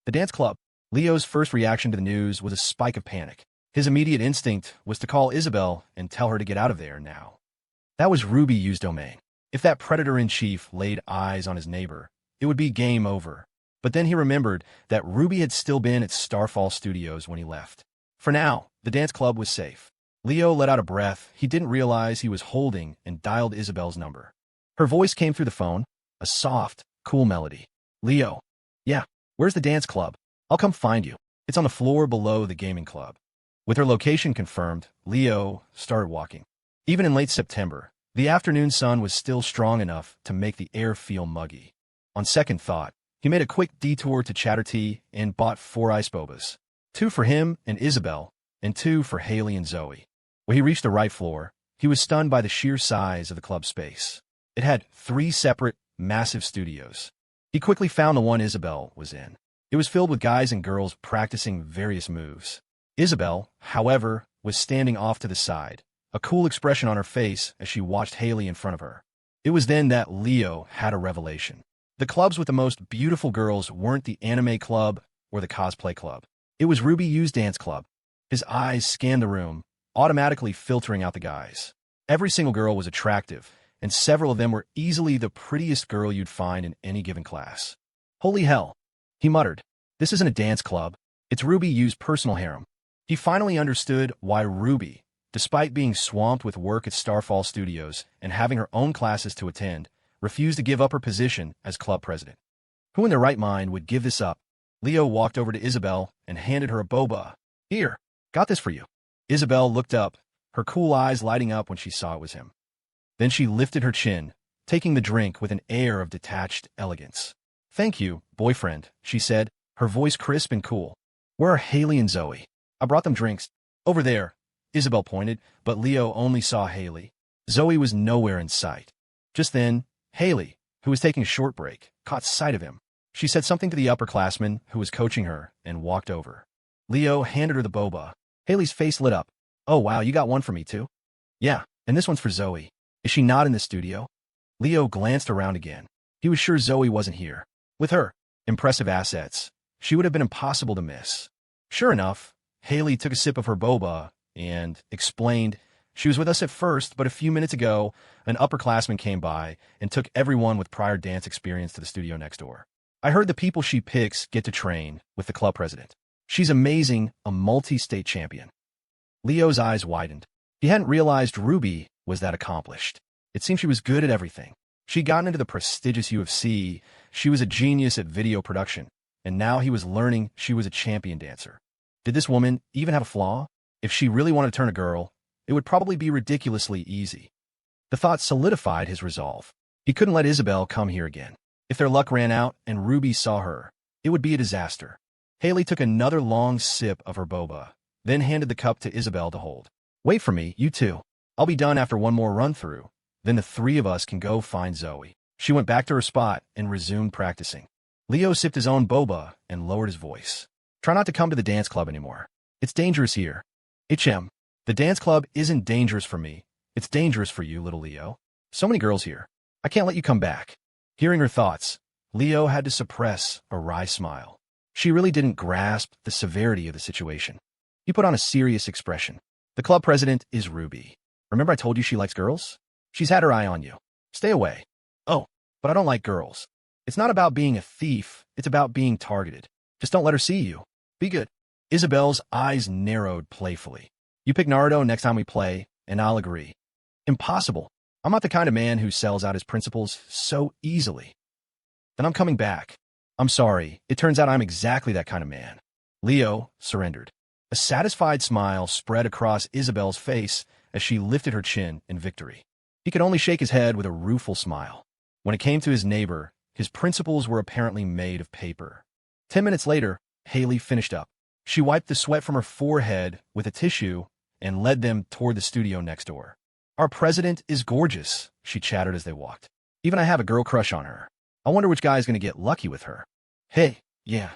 The dance club. Leo's first reaction to the news was a spike of panic. His immediate instinct was to call Isabelle and tell her to get out of there now. That was Ruby Yu's domain. If that predator-in-chief laid eyes on his neighbor, it would be game over. But then he remembered that Ruby had still been at Starfall Studios when he left. For now, the dance club was safe. Leo let out a breath he didn't realize he was holding and dialed Isabelle's number. Her voice came through the phone, a soft, cool melody. Leo. Yeah, where's the dance club? I'll come find you. It's on the floor below the gaming club. With her location confirmed, Leo started walking. Even in late September, the afternoon sun was still strong enough to make the air feel muggy. On second thought, he made a quick detour to Chattertea and bought 4 ice bobas. 2 for him and Isabelle, and 2 for Haley and Zoe. When he reached the right floor, he was stunned by the sheer size of the club space. It had 3 separate, massive studios. He quickly found the one Isabelle was in. It was filled with guys and girls practicing various moves. Isabelle, however, was standing off to the side, a cool expression on her face as she watched Haley in front of her. It was then that Leo had a revelation. The clubs with the most beautiful girls weren't the anime club or the cosplay club. It was Ruby Yu's dance club. His eyes scanned the room, automatically filtering out the guys. Every single girl was attractive, and several of them were easily the prettiest girl you'd find in any given class. Holy hell, he muttered. This isn't a dance club. It's Ruby Yu's personal harem. He finally understood why Ruby, despite being swamped with work at Starfall Studios and having her own classes to attend, refused to give up her position as club president. Who in their right mind would give this up? Leo walked over to Isabelle and handed her a boba. Here, got this for you. Isabelle looked up, her cool eyes lighting up when she saw it was him. Then she lifted her chin, taking the drink with an air of detached elegance. Thank you, boyfriend, she said, her voice crisp and cool. Where are Haley and Zoe? I brought them drinks. Over there, Isabelle pointed, but Leo only saw Haley. Zoe was nowhere in sight. Just then, Haley, who was taking a short break, caught sight of him. She said something to the upperclassman who was coaching her and walked over. Leo handed her the boba. Haley's face lit up. Oh wow, you got one for me too? Yeah, and this one's for Zoe. Is she not in the studio? Leo glanced around again. He was sure Zoe wasn't here. With her impressive assets, she would have been impossible to miss. Sure enough, Haley took a sip of her boba and explained, she was with us at first, but a few minutes ago, an upperclassman came by and took everyone with prior dance experience to the studio next door. I heard the people she picks get to train with the club president. She's amazing, a multi-state champion. Leo's eyes widened. He hadn't realized Ruby was that accomplished. It seemed she was good at everything. She'd gotten into the prestigious UFC, she was a genius at video production, and now he was learning she was a champion dancer. Did this woman even have a flaw? If she really wanted to turn a girl, it would probably be ridiculously easy. The thought solidified his resolve. He couldn't let Isabelle come here again. If their luck ran out and Ruby saw her, it would be a disaster. Haley took another long sip of her boba, then handed the cup to Isabelle to hold. Wait for me, you two. I'll be done after one more run-through. Then the 3 of us can go find Zoe. She went back to her spot and resumed practicing. Leo sipped his own boba and lowered his voice. Try not to come to the dance club anymore. It's dangerous here. The dance club isn't dangerous for me. It's dangerous for you, little Leo. So many girls here. I can't let you come back. Hearing her thoughts, Leo had to suppress a wry smile. She really didn't grasp the severity of the situation. He put on a serious expression. The club president is Ruby. Remember I told you she likes girls? She's had her eye on you. Stay away. Oh, but I don't like girls. It's not about being a thief. It's about being targeted. Just don't let her see you. Be good. Isabelle's eyes narrowed playfully. You pick Naruto next time we play, and I'll agree. Impossible. I'm not the kind of man who sells out his principles so easily. Then I'm coming back. I'm sorry. It turns out I'm exactly that kind of man. Leo surrendered. A satisfied smile spread across Isabelle's face as she lifted her chin in victory. He could only shake his head with a rueful smile. When it came to his neighbor, his principles were apparently made of paper. 10 minutes later, Haley finished up. She wiped the sweat from her forehead with a tissue and led them toward the studio next door. Our president is gorgeous, she chattered as they walked. Even I have a girl crush on her. I wonder which guy is going to get lucky with her. Hey, yeah.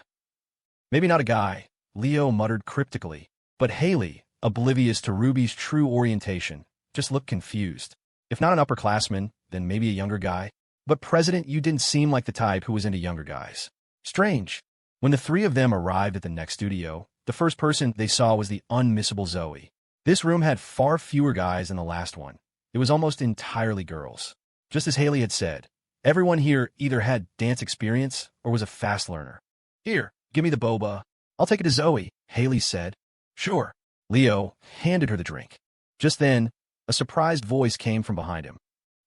Maybe not a guy, Leo muttered cryptically, but Haley, oblivious to Ruby's true orientation, just looked confused. If not an upperclassman, then maybe a younger guy. But President, you didn't seem like the type who was into younger guys. Strange. When the three of them arrived at the next studio, the first person they saw was the unmissable Zoe. This room had far fewer guys than the last one. It was almost entirely girls. Just as Haley had said, everyone here either had dance experience or was a fast learner. Here, give me the boba. I'll take it to Zoe, Haley said. Sure. Leo handed her the drink. Just then, a surprised voice came from behind him.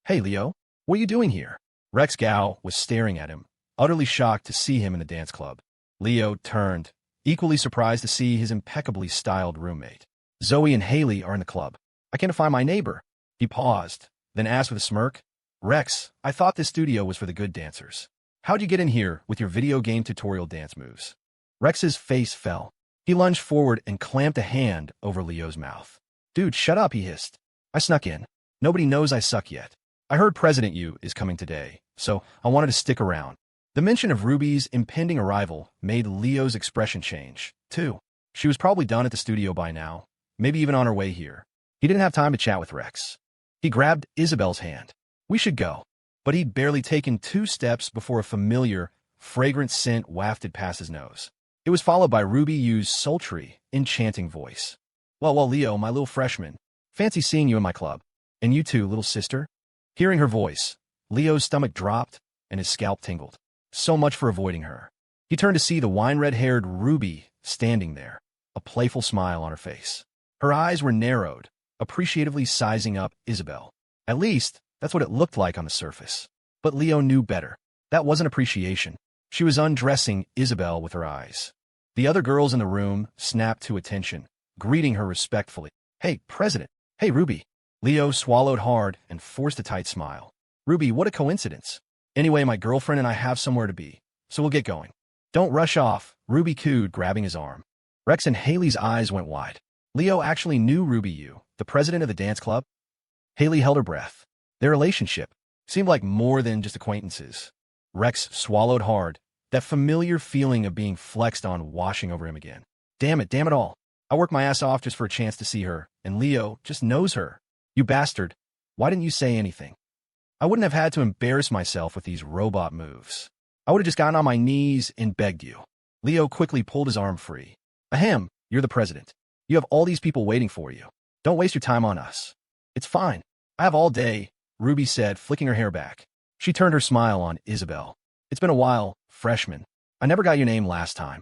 Hey, Leo, what are you doing here? Rex Gao was staring at him, utterly shocked to see him in the dance club. Leo turned, equally surprised to see his impeccably styled roommate. Zoe and Haley are in the club. I can't find my neighbor. He paused, then asked with a smirk. Rex, I thought this studio was for the good dancers. How'd you get in here with your video game tutorial dance moves? Rex's face fell. He lunged forward and clamped a hand over Leo's mouth. Dude, shut up, he hissed. I snuck in. Nobody knows I suck yet. I heard President Yu is coming today, so I wanted to stick around. The mention of Ruby's impending arrival made Leo's expression change, too. She was probably done at the studio by now, maybe even on her way here. He didn't have time to chat with Rex. He grabbed Isabelle's hand. We should go. But he'd barely taken 2 steps before a familiar, fragrant scent wafted past his nose. It was followed by Ruby Yu's sultry, enchanting voice. Well, Leo, my little freshman. Fancy seeing you in my club. And you too, little sister? Hearing her voice, Leo's stomach dropped and his scalp tingled. So much for avoiding her. He turned to see the wine-red-haired Ruby standing there, a playful smile on her face. Her eyes were narrowed, appreciatively sizing up Isabelle. At least, that's what it looked like on the surface. But Leo knew better. That wasn't appreciation. She was undressing Isabelle with her eyes. The other girls in the room snapped to attention, greeting her respectfully. Hey, President. Hey, Ruby. Leo swallowed hard and forced a tight smile. Ruby, what a coincidence. Anyway, my girlfriend and I have somewhere to be, so we'll get going. Don't rush off, Ruby cooed, grabbing his arm. Rex and Haley's eyes went wide. Leo actually knew Ruby Yu, the president of the dance club? Haley held her breath. Their relationship seemed like more than just acquaintances. Rex swallowed hard, that familiar feeling of being flexed on washing over him again. Damn it all. I worked my ass off just for a chance to see her, and Leo just knows her. You bastard. Why didn't you say anything? I wouldn't have had to embarrass myself with these robot moves. I would have just gotten on my knees and begged you. Leo quickly pulled his arm free. Ahem, you're the president. You have all these people waiting for you. Don't waste your time on us. It's fine. I have all day, Ruby said, flicking her hair back. She turned her smile on Isabelle. It's been a while, freshman. I never got your name last time.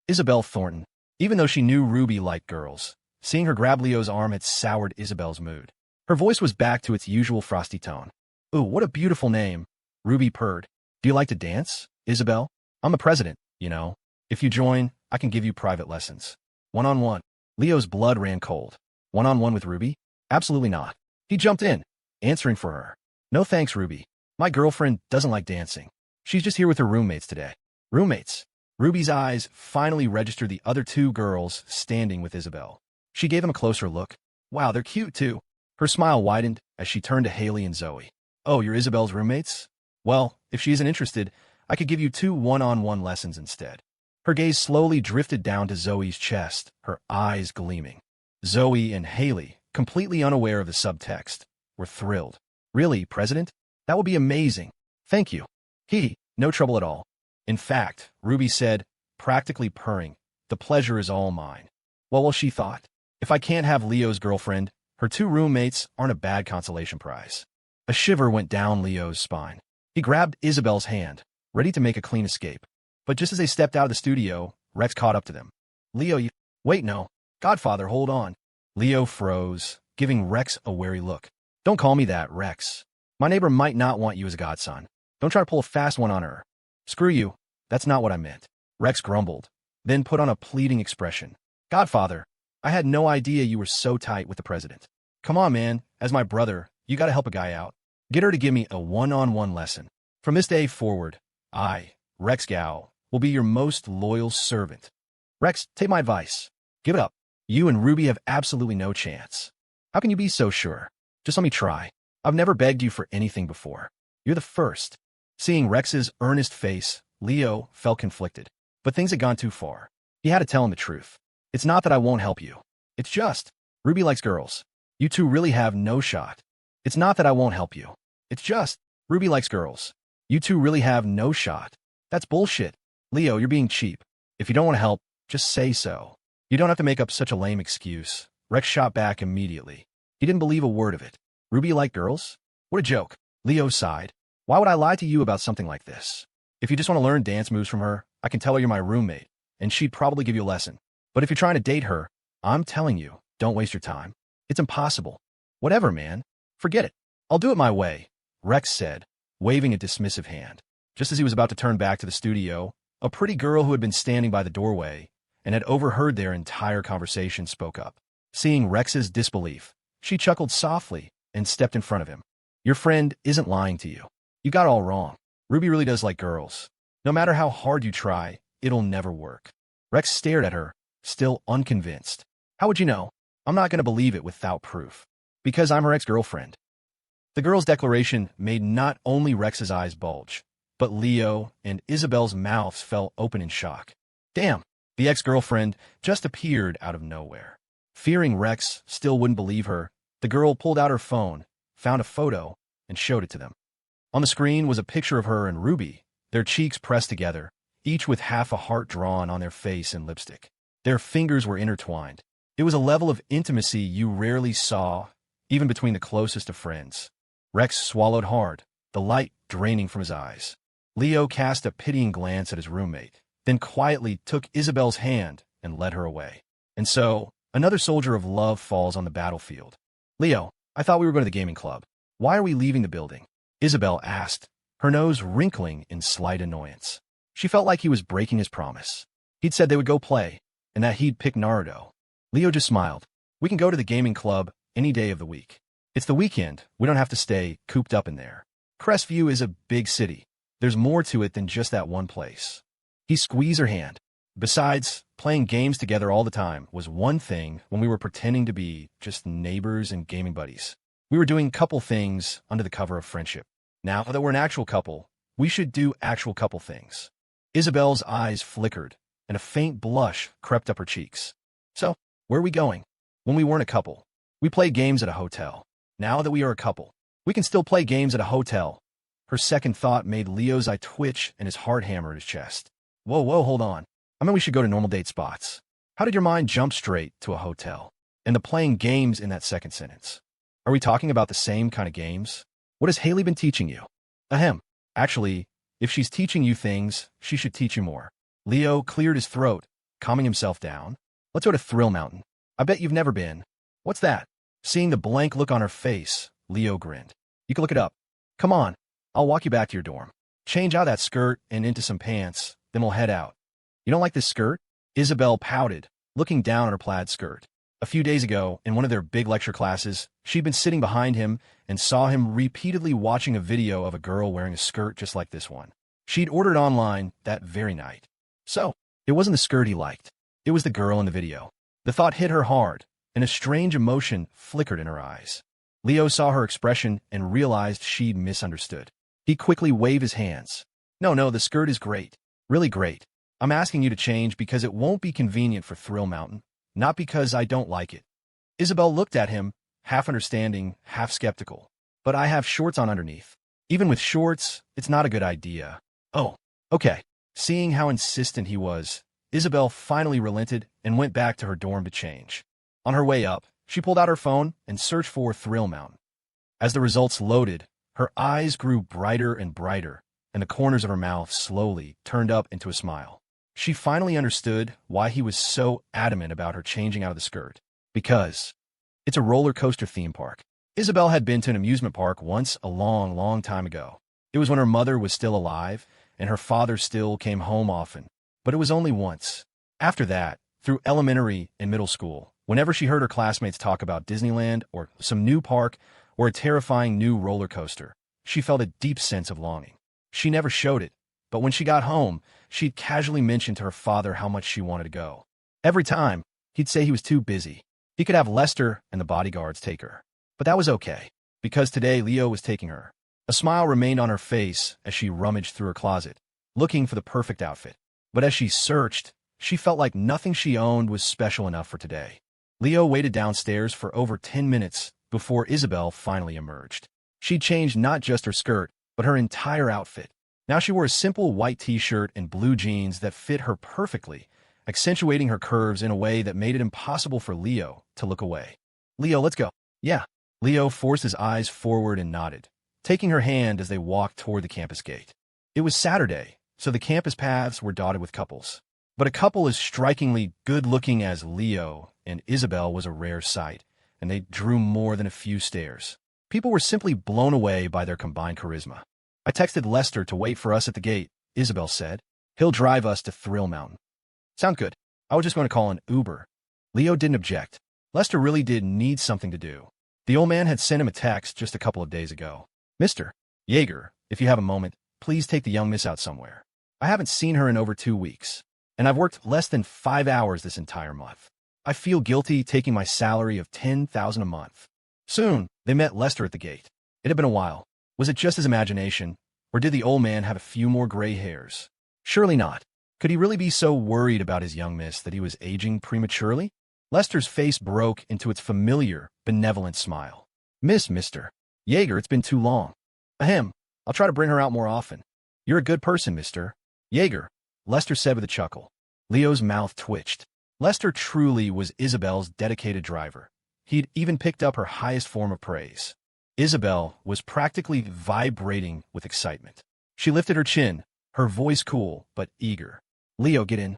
Isabelle Thornton. Even though she knew Ruby liked girls, seeing her grab Leo's arm had soured Isabelle's mood. Her voice was back to its usual frosty tone. Ooh, what a beautiful name, Ruby purred. Do you like to dance, Isabelle? I'm the president, you know. If you join, I can give you private lessons. One-on-one. Leo's blood ran cold. One-on-one with Ruby? Absolutely not. He jumped in, answering for her. No thanks, Ruby. My girlfriend doesn't like dancing. She's just here with her roommates today. Roommates? Ruby's eyes finally registered the other 2 girls standing with Isabelle. She gave them a closer look. Wow, they're cute too. Her smile widened as she turned to Haley and Zoe. Oh, you're Isabelle's roommates? Well, if she isn't interested, I could give you 2 one-on-one lessons instead. Her gaze slowly drifted down to Zoe's chest, her eyes gleaming. Zoe and Haley, completely unaware of the subtext, were thrilled. Really, President? That would be amazing. Thank you. No trouble at all. In fact, Ruby said, practically purring, the pleasure is all mine. Well, she thought, if I can't have Leo's girlfriend, her 2 roommates aren't a bad consolation prize. A shiver went down Leo's spine. He grabbed Isabelle's hand, ready to make a clean escape. But just as they stepped out of the studio, Rex caught up to them. Leo, you... Wait, no. Godfather, hold on. Leo froze, giving Rex a wary look. Don't call me that, Rex. My neighbor might not want you as a godson. Don't try to pull a fast one on her. Screw you. That's not what I meant. Rex grumbled, then put on a pleading expression. Godfather, I had no idea you were so tight with the president. Come on, man. As my brother, you gotta help a guy out. Get her to give me a one-on-one lesson. From this day forward, I, Rex Gao, will be your most loyal servant. Rex, take my advice. Give it up. You and Ruby have absolutely no chance. How can you be so sure? Just let me try. I've never begged you for anything before. You're the first. Seeing Rex's earnest face, Leo felt conflicted. But things had gone too far. He had to tell him the truth. It's not that I won't help you. It's just, Ruby likes girls. You 2 really have no shot. It's not that I won't help you. It's just, Ruby likes girls. You 2 really have no shot. That's bullshit. Leo, you're being cheap. If you don't want to help, just say so. You don't have to make up such a lame excuse. Rex shot back immediately. He didn't believe a word of it. Ruby like girls? What a joke. Leo sighed. Why would I lie to you about something like this? If you just want to learn dance moves from her, I can tell her you're my roommate, and she'd probably give you a lesson. But if you're trying to date her, I'm telling you, don't waste your time. It's impossible. Whatever, man. Forget it. I'll do it my way, Rex said, waving a dismissive hand. Just as he was about to turn back to the studio, a pretty girl who had been standing by the doorway and had overheard their entire conversation spoke up. Seeing Rex's disbelief, she chuckled softly and stepped in front of him. Your friend isn't lying to you. You got it all wrong. Ruby really does like girls. No matter how hard you try, it'll never work. Rex stared at her, still unconvinced. How would you know? I'm not going to believe it without proof. Because I'm her ex-girlfriend. The girl's declaration made not only Rex's eyes bulge, but Leo and Isabelle's mouths fell open in shock. Damn, the ex-girlfriend just appeared out of nowhere. Fearing Rex still wouldn't believe her, the girl pulled out her phone, found a photo, and showed it to them. On the screen was a picture of her and Ruby, their cheeks pressed together, each with half a heart drawn on their face in lipstick. Their fingers were intertwined. It was a level of intimacy you rarely saw, even between the closest of friends. Rex swallowed hard, the light draining from his eyes. Leo cast a pitying glance at his roommate, then quietly took Isabelle's hand and led her away. And so, another soldier of love falls on the battlefield. Leo, I thought we were going to the gaming club. Why are we leaving the building? Isabelle asked, her nose wrinkling in slight annoyance. She felt like he was breaking his promise. He'd said they would go play, and that he'd pick Naruto. Leo just smiled. We can go to the gaming club any day of the week. It's the weekend. We don't have to stay cooped up in there. Crestview is a big city. There's more to it than just that one place. He squeezed her hand. Besides, playing games together all the time was one thing when we were pretending to be just neighbors and gaming buddies. We were doing couple things under the cover of friendship. Now that we're an actual couple, we should do actual couple things. Isabelle's eyes flickered, and a faint blush crept up her cheeks. So, where are we going? When we weren't a couple, we played games at a hotel. Now that we are a couple, we can still play games at a hotel. Her second thought made Leo's eye twitch and his heart hammer at his chest. Whoa, hold on. I mean, we should go to normal date spots. How did your mind jump straight to a hotel? And the playing games in that second sentence. Are we talking about the same kind of games? What has Haley been teaching you? Ahem. Actually, if she's teaching you things, she should teach you more. Leo cleared his throat, calming himself down. Let's go to Thrill Mountain. I bet you've never been. What's that? Seeing the blank look on her face, Leo grinned. You can look it up. Come on, I'll walk you back to your dorm. Change out that skirt and into some pants, then we'll head out. You don't like this skirt? Isabelle pouted, looking down at her plaid skirt. A few days ago, in one of their big lecture classes, she'd been sitting behind him and saw him repeatedly watching a video of a girl wearing a skirt just like this one. She'd ordered online that very night. So, it wasn't the skirt he liked. It was the girl in the video. The thought hit her hard, and a strange emotion flickered in her eyes. Leo saw her expression and realized she'd misunderstood. He quickly waved his hands. No, the skirt is great. Really great. I'm asking you to change because it won't be convenient for Thrill Mountain, not because I don't like it. Isabelle looked at him, half understanding, half skeptical. But I have shorts on underneath. Even with shorts, it's not a good idea. Oh, okay. Seeing how insistent he was, Isabelle finally relented and went back to her dorm to change. On her way up, she pulled out her phone and searched for Thrill Mountain. As the results loaded, her eyes grew brighter and brighter, and the corners of her mouth slowly turned up into a smile. She finally understood why he was so adamant about her changing out of the skirt. Because it's a roller coaster theme park. Isabelle had been to an amusement park once a long time ago. It was when her mother was still alive, and her father still came home often. But it was only once. After that, through elementary and middle school, whenever she heard her classmates talk about Disneyland or some new park or a terrifying new roller coaster, she felt a deep sense of longing. She never showed it, but when she got home, she'd casually mention to her father how much she wanted to go. Every time, he'd say he was too busy. He could have Lester and the bodyguards take her. But that was okay, because today Leo was taking her. A smile remained on her face as she rummaged through her closet, looking for the perfect outfit. But as she searched, she felt like nothing she owned was special enough for today. Leo waited downstairs for over 10 minutes before Isabelle finally emerged. She'd changed not just her skirt, but her entire outfit. Now she wore a simple white t-shirt and blue jeans that fit her perfectly, accentuating her curves in a way that made it impossible for Leo to look away. Leo, let's go. Yeah. Leo forced his eyes forward and nodded, taking her hand as they walked toward the campus gate. It was Saturday, so the campus paths were dotted with couples. But a couple as strikingly good-looking as Leo and Isabelle was a rare sight, and they drew more than a few stares. People were simply blown away by their combined charisma. I texted Lester to wait for us at the gate, Isabelle said. He'll drive us to Thrill Mountain. Sound good. I was just going to call an Uber. Leo didn't object. Lester really did need something to do. The old man had sent him a text just a couple of days ago. Mr. Yeager, if you have a moment, please take the young miss out somewhere. I haven't seen her in over 2 weeks, and I've worked less than 5 hours this entire month. I feel guilty taking my salary of $10,000 a month. Soon, they met Lester at the gate. It had been a while. Was it just his imagination, or did the old man have a few more gray hairs? Surely not. Could he really be so worried about his young miss that he was aging prematurely? Lester's face broke into its familiar, benevolent smile. Mr. Yeager, it's been too long. Ahem, I'll try to bring her out more often. You're a good person, Mr. Yeager, Lester said with a chuckle. Leo's mouth twitched. Lester truly was Isabelle's dedicated driver. He'd even picked up her highest form of praise. Isabelle was practically vibrating with excitement. She lifted her chin, her voice cool but eager. Leo, get in.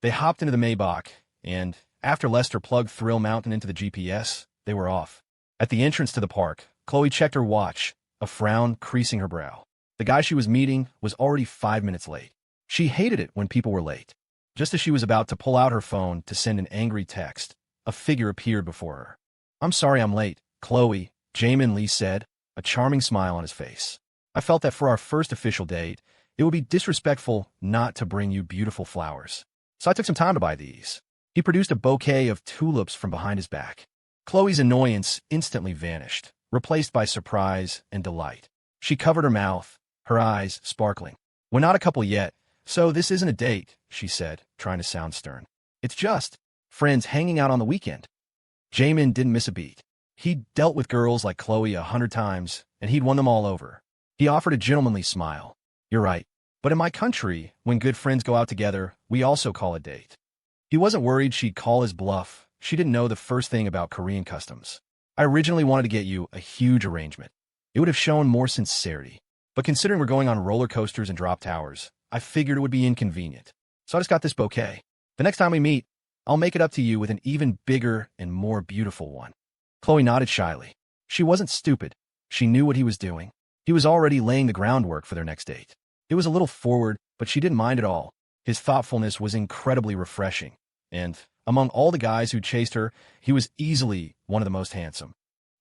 They hopped into the Maybach, and after Lester plugged Thrill Mountain into the GPS, they were off. At the entrance to the park, Chloe checked her watch, a frown creasing her brow. The guy she was meeting was already 5 minutes late. She hated it when people were late. Just as she was about to pull out her phone to send an angry text, a figure appeared before her. I'm sorry I'm late, Chloe, Jamin Lee said, a charming smile on his face. I felt that for our first official date, it would be disrespectful not to bring you beautiful flowers. So I took some time to buy these. He produced a bouquet of tulips from behind his back. Chloe's annoyance instantly vanished, replaced by surprise and delight. She covered her mouth, her eyes sparkling. We're not a couple yet, so this isn't a date, she said, trying to sound stern. It's just friends hanging out on the weekend. Jamin didn't miss a beat. He'd dealt with girls like Chloe 100 times, and he'd won them all over. He offered a gentlemanly smile. You're right, but in my country, when good friends go out together, we also call a date. He wasn't worried she'd call his bluff. She didn't know the first thing about Korean customs. I originally wanted to get you a huge arrangement. It would have shown more sincerity. But considering we're going on roller coasters and drop towers, I figured it would be inconvenient. So I just got this bouquet. The next time we meet, I'll make it up to you with an even bigger and more beautiful one. Chloe nodded shyly. She wasn't stupid. She knew what he was doing. He was already laying the groundwork for their next date. It was a little forward, but she didn't mind at all. His thoughtfulness was incredibly refreshing. And among all the guys who chased her, he was easily one of the most handsome.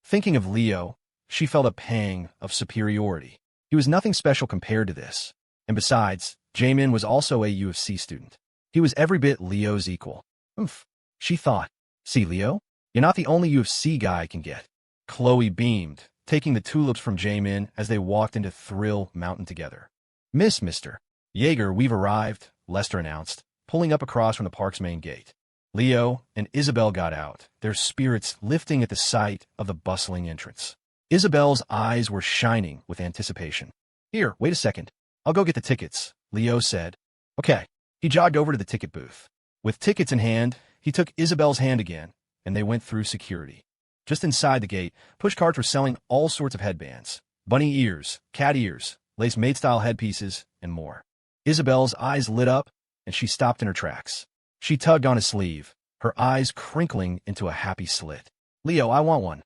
Thinking of Leo, she felt a pang of superiority. He was nothing special compared to this. And besides, Jamin was also a UFC student. He was every bit Leo's equal. Oomph, she thought. See, Leo? You're not the only UFC guy I can get. Chloe beamed, taking the tulips from Jamin as they walked into Thrill Mountain together. Mr. Yeager, we've arrived, Lester announced, pulling up across from the park's main gate. Leo and Isabelle got out, their spirits lifting at the sight of the bustling entrance. Isabelle's eyes were shining with anticipation. Here, wait a second. I'll go get the tickets, Leo said. Okay. He jogged over to the ticket booth. With tickets in hand, he took Isabelle's hand again, and they went through security. Just inside the gate, pushcarts were selling all sorts of headbands, bunny ears, cat ears, lace maid-style headpieces, and more. Isabelle's eyes lit up, and she stopped in her tracks. She tugged on his sleeve, her eyes crinkling into a happy slit. Leo, I want one.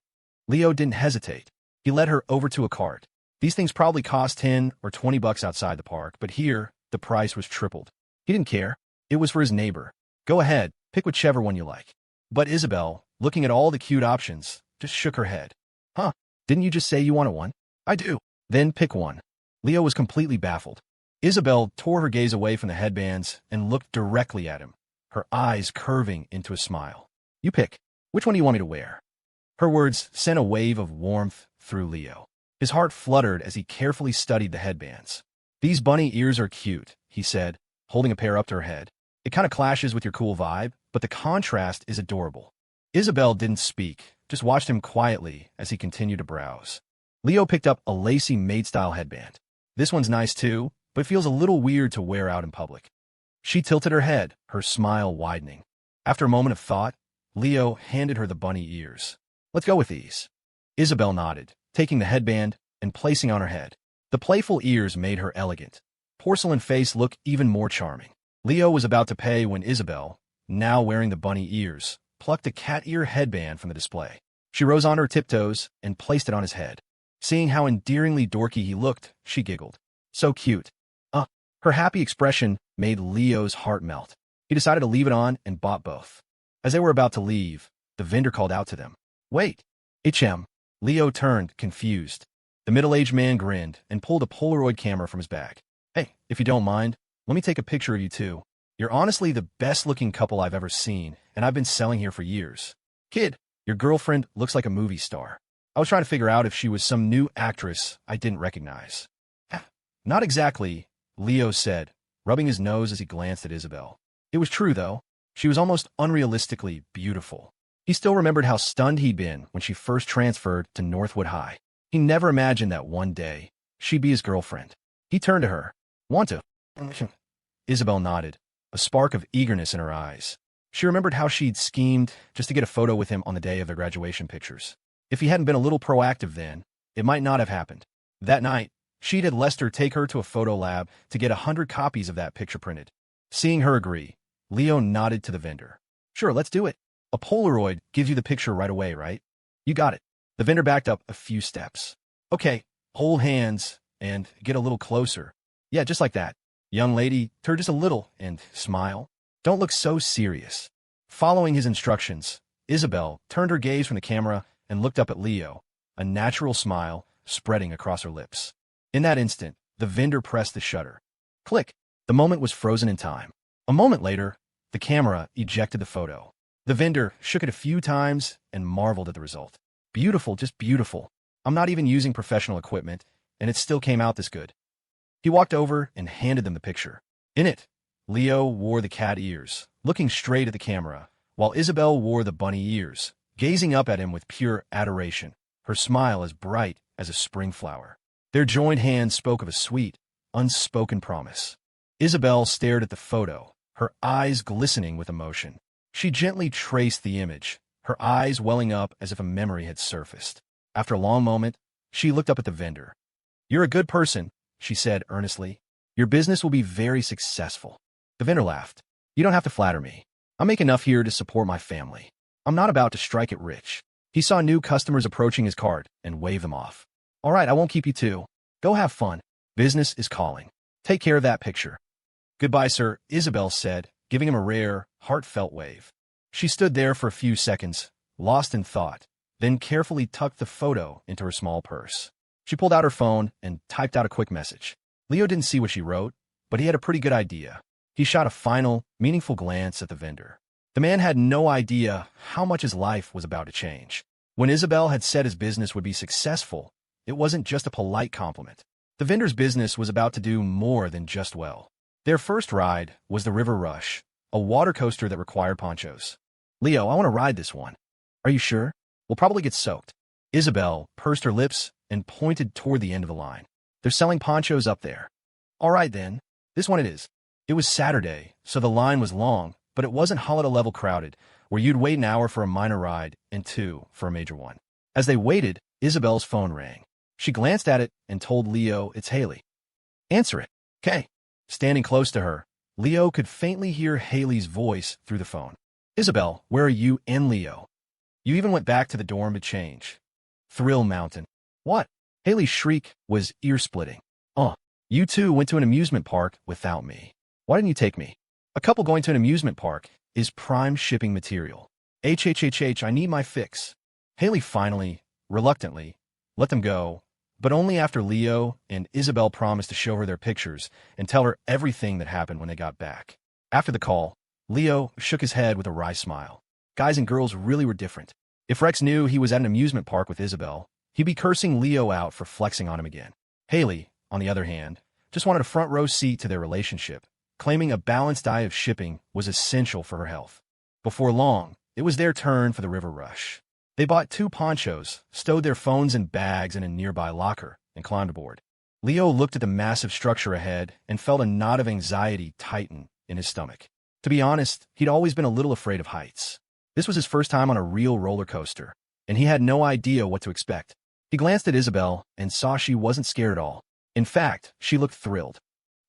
Leo didn't hesitate. He led her over to a cart. These things probably cost 10 or 20 bucks outside the park, but here, the price was tripled. He didn't care. It was for his neighbor. Go ahead, pick whichever one you like. But Isabelle, looking at all the cute options, just shook her head. Huh, didn't you just say you wanted one? I do. Then pick one. Leo was completely baffled. Isabelle tore her gaze away from the headbands and looked directly at him, her eyes curving into a smile. You pick. Which one do you want me to wear? Her words sent a wave of warmth through Leo. His heart fluttered as he carefully studied the headbands. These bunny ears are cute, he said, holding a pair up to her head. It kind of clashes with your cool vibe, but the contrast is adorable. Isabelle didn't speak, just watched him quietly as he continued to browse. Leo picked up a lacy maid-style headband. This one's nice too, but it feels a little weird to wear out in public. She tilted her head, her smile widening. After a moment of thought, Leo handed her the bunny ears. Let's go with these. Isabelle nodded, taking the headband and placing on her head. The playful ears made her elegant. Porcelain face look even more charming. Leo was about to pay when Isabelle, now wearing the bunny ears, plucked a cat ear headband from the display. She rose on her tiptoes and placed it on his head. Seeing how endearingly dorky he looked, she giggled. So cute. Her happy expression made Leo's heart melt. He decided to leave it on and bought both. As they were about to leave, the vendor called out to them. Wait. HM. Leo turned, confused. The middle-aged man grinned and pulled a Polaroid camera from his bag. Hey, if you don't mind, let me take a picture of you two. You're honestly the best-looking couple I've ever seen, and I've been selling here for years. Kid, your girlfriend looks like a movie star. I was trying to figure out if she was some new actress I didn't recognize. Not exactly, Leo said, rubbing his nose as he glanced at Isabelle. It was true, though. She was almost unrealistically beautiful. He still remembered how stunned he'd been when she first transferred to Northwood High. He never imagined that one day she'd be his girlfriend. He turned to her. Want to? Isabelle nodded, a spark of eagerness in her eyes. She remembered how she'd schemed just to get a photo with him on the day of their graduation pictures. If he hadn't been a little proactive then, it might not have happened. That night, she'd had Lester take her to a photo lab to get 100 copies of that picture printed. Seeing her agree, Leo nodded to the vendor. Sure, let's do it. A Polaroid gives you the picture right away, right? You got it. The vendor backed up a few steps. Okay, hold hands and get a little closer. Yeah, just like that. Young lady, turn just a little and smile. Don't look so serious. Following his instructions, Isabelle turned her gaze from the camera and looked up at Leo, a natural smile spreading across her lips. In that instant, the vendor pressed the shutter. Click. The moment was frozen in time. A moment later, the camera ejected the photo. The vendor shook it a few times and marveled at the result. Beautiful, just beautiful. I'm not even using professional equipment, and it still came out this good. He walked over and handed them the picture. In it, Leo wore the cat ears, looking straight at the camera, while Isabelle wore the bunny ears, gazing up at him with pure adoration, her smile as bright as a spring flower. Their joined hands spoke of a sweet, unspoken promise. Isabelle stared at the photo, her eyes glistening with emotion. She gently traced the image, her eyes welling up as if a memory had surfaced. After a long moment, she looked up at the vendor. You're a good person, she said earnestly. Your business will be very successful. The vendor laughed. You don't have to flatter me. I make enough here to support my family. I'm not about to strike it rich. He saw new customers approaching his cart and waved them off. All right, I won't keep you too. Go have fun. Business is calling. Take care of that picture. Goodbye, sir, Isabelle said, giving him a rare, heartfelt wave. She stood there for a few seconds, lost in thought, then carefully tucked the photo into her small purse. She pulled out her phone and typed out a quick message. Leo didn't see what she wrote, but he had a pretty good idea. He shot a final, meaningful glance at the vendor. The man had no idea how much his life was about to change. When Isabelle had said his business would be successful, it wasn't just a polite compliment. The vendor's business was about to do more than just well. Their first ride was the River Rush, a water coaster that required ponchos. Leo, I want to ride this one. Are you sure? We'll probably get soaked. Isabelle pursed her lips and pointed toward the end of the line. They're selling ponchos up there. All right, then. This one it is. It was Saturday, so the line was long, but it wasn't holiday-level crowded, where you'd wait an hour for a minor ride and 2 for a major one. As they waited, Isabelle's phone rang. She glanced at it and told Leo it's Haley. Answer it. Okay. Standing close to her, Leo could faintly hear Haley's voice through the phone. Isabelle, where are you and Leo? You even went back to the dorm to change. Thrill Mountain. What? Haley's shriek was ear-splitting. You two went to an amusement park without me. Why didn't you take me? A couple going to an amusement park is prime shipping material. I need my fix. Haley finally, reluctantly, let them go, but only after Leo and Isabelle promised to show her their pictures and tell her everything that happened when they got back. After the call, Leo shook his head with a wry smile. Guys and girls really were different. If Rex knew he was at an amusement park with Isabelle, he'd be cursing Leo out for flexing on him again. Haley, on the other hand, just wanted a front-row seat to their relationship, claiming a balanced diet of shipping was essential for her health. Before long, it was their turn for the River Rush. They bought 2 ponchos, stowed their phones and bags in a nearby locker, and climbed aboard. Leo looked at the massive structure ahead and felt a knot of anxiety tighten in his stomach. To be honest, he'd always been a little afraid of heights. This was his first time on a real roller coaster, and he had no idea what to expect. He glanced at Isabelle and saw she wasn't scared at all. In fact, she looked thrilled.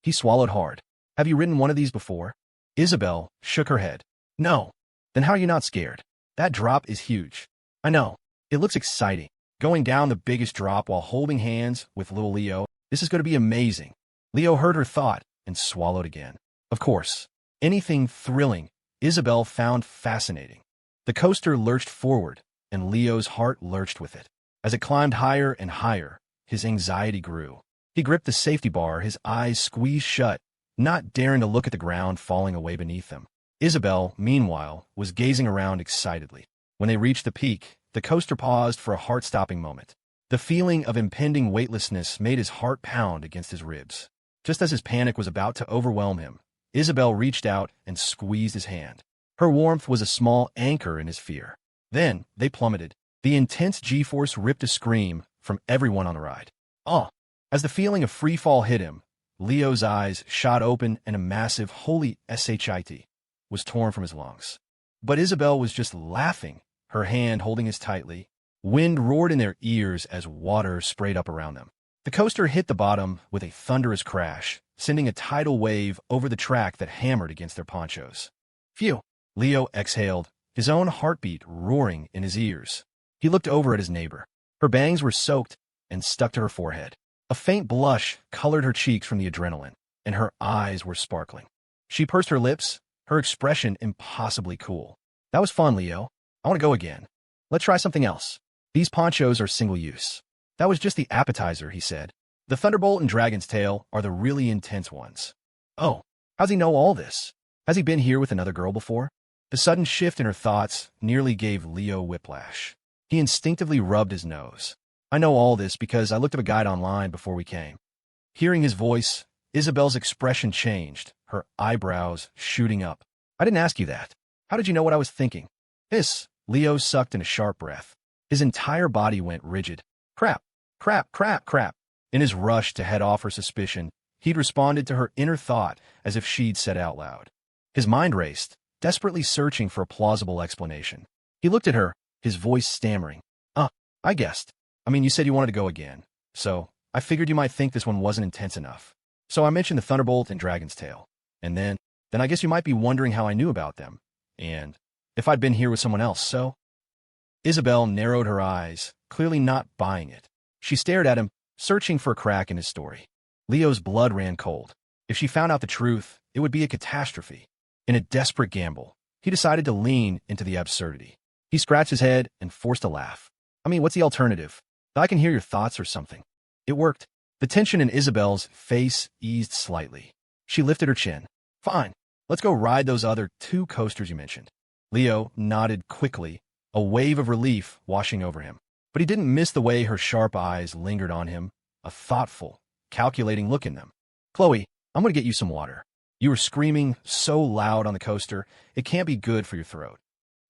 He swallowed hard. Have you ridden one of these before? Isabelle shook her head. No. Then how are you not scared? That drop is huge. I know. It looks exciting. Going down the biggest drop while holding hands with little Leo. This is going to be amazing. Leo heard her thought and swallowed again. Of course, anything thrilling Isabelle found fascinating. The coaster lurched forward, and Leo's heart lurched with it. As it climbed higher and higher, his anxiety grew. He gripped the safety bar, his eyes squeezed shut, not daring to look at the ground falling away beneath him. Isabelle, meanwhile, was gazing around excitedly. When they reached the peak, the coaster paused for a heart-stopping moment. The feeling of impending weightlessness made his heart pound against his ribs. Just as his panic was about to overwhelm him, Isabelle reached out and squeezed his hand. Her warmth was a small anchor in his fear. Then they plummeted. The intense G-force ripped a scream from everyone on the ride. Oh! As the feeling of free fall hit him, Leo's eyes shot open and a massive holy shit was torn from his lungs. But Isabelle was just laughing, her hand holding his tightly. Wind roared in their ears as water sprayed up around them. The coaster hit the bottom with a thunderous crash, sending a tidal wave over the track that hammered against their ponchos. Phew! Leo exhaled, his own heartbeat roaring in his ears. He looked over at his neighbor. Her bangs were soaked and stuck to her forehead. A faint blush colored her cheeks from the adrenaline, and her eyes were sparkling. She pursed her lips, her expression impossibly cool. That was fun, Leo. I want to go again. Let's try something else. These ponchos are single-use. That was just the appetizer, he said. The Thunderbolt and Dragon's Tail are the really intense ones. Oh, how's he know all this? Has he been here with another girl before? The sudden shift in her thoughts nearly gave Leo whiplash. He instinctively rubbed his nose. I know all this because I looked up a guide online before we came. Hearing his voice, Isabelle's expression changed, her eyebrows shooting up. I didn't ask you that. How did you know what I was thinking? Leo sucked in a sharp breath. His entire body went rigid. Crap, crap, crap, crap. In his rush to head off her suspicion, he'd responded to her inner thought as if she'd said out loud. His mind raced, desperately searching for a plausible explanation. He looked at her, his voice stammering. I guessed. You said you wanted to go again, so I figured you might think this one wasn't intense enough. So I mentioned the Thunderbolt and Dragon's Tail. And then I guess you might be wondering how I knew about them, and if I'd been here with someone else, so? Isabelle narrowed her eyes, clearly not buying it. She stared at him, searching for a crack in his story. Leo's blood ran cold. If she found out the truth, it would be a catastrophe. In a desperate gamble, he decided to lean into the absurdity. He scratched his head and forced a laugh. What's the alternative? I can hear your thoughts or something. It worked. The tension in Isabelle's face eased slightly. She lifted her chin. Fine. Let's go ride those other 2 coasters you mentioned. Leo nodded quickly, a wave of relief washing over him. But he didn't miss the way her sharp eyes lingered on him, a thoughtful, calculating look in them. Chloe, I'm going to get you some water. You were screaming so loud on the coaster, it can't be good for your throat.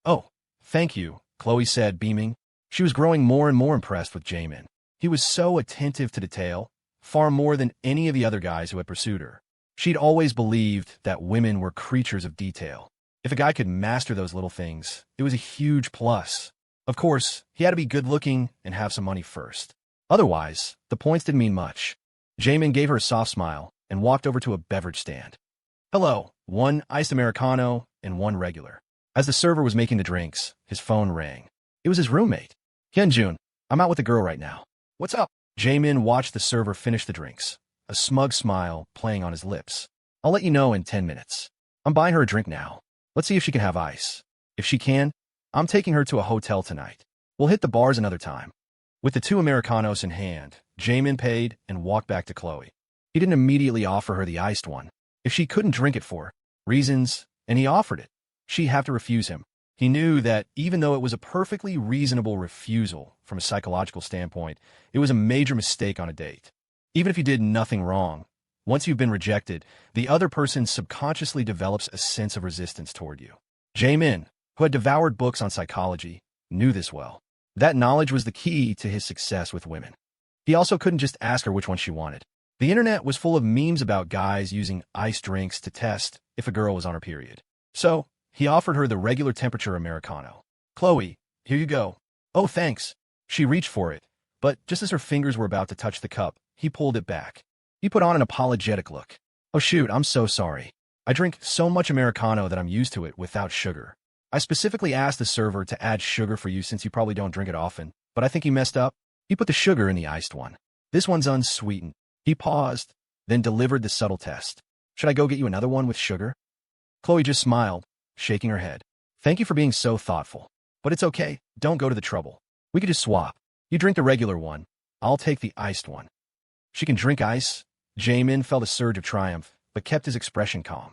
Oh, thank you, Chloe said, beaming. She was growing more and more impressed with Jamin. He was so attentive to detail, far more than any of the other guys who had pursued her. She'd always believed that women were creatures of detail. If a guy could master those little things, it was a huge plus. Of course, he had to be good-looking and have some money first. Otherwise, the points didn't mean much. Jamin gave her a soft smile and walked over to a beverage stand. Hello, 1 iced Americano and 1 regular. As the server was making the drinks, his phone rang. It was his roommate. Hyunjun, I'm out with a girl right now. What's up? Jamin watched the server finish the drinks, a smug smile playing on his lips. I'll let you know in 10 minutes. I'm buying her a drink now. Let's see if she can have ice. If she can, I'm taking her to a hotel tonight. We'll hit the bars another time. With the 2 Americanos in hand, Jamin paid and walked back to Chloe. He didn't immediately offer her the iced one. If she couldn't drink it for reasons, and he offered it, she'd have to refuse him. He knew that even though it was a perfectly reasonable refusal from a psychological standpoint, it was a major mistake on a date. Even if you did nothing wrong, once you've been rejected, the other person subconsciously develops a sense of resistance toward you. Jamin, who had devoured books on psychology, knew this well. That knowledge was the key to his success with women. He also couldn't just ask her which one she wanted. The internet was full of memes about guys using iced drinks to test if a girl was on her period. So, he offered her the regular temperature Americano. "Chloe, here you go." "Oh, thanks." She reached for it, but just as her fingers were about to touch the cup, he pulled it back. He put on an apologetic look. "Oh shoot, I'm so sorry. I drink so much Americano that I'm used to it without sugar. I specifically asked the server to add sugar for you since you probably don't drink it often, but I think he messed up. He put the sugar in the iced one. This one's unsweetened." He paused, then delivered the subtle test. "Should I go get you another one with sugar?" Chloe just smiled, shaking her head. "Thank you for being so thoughtful. But it's okay, don't go to the trouble. We could just swap. You drink the regular one. I'll take the iced one." She can drink ice? Jamin felt a surge of triumph, but kept his expression calm.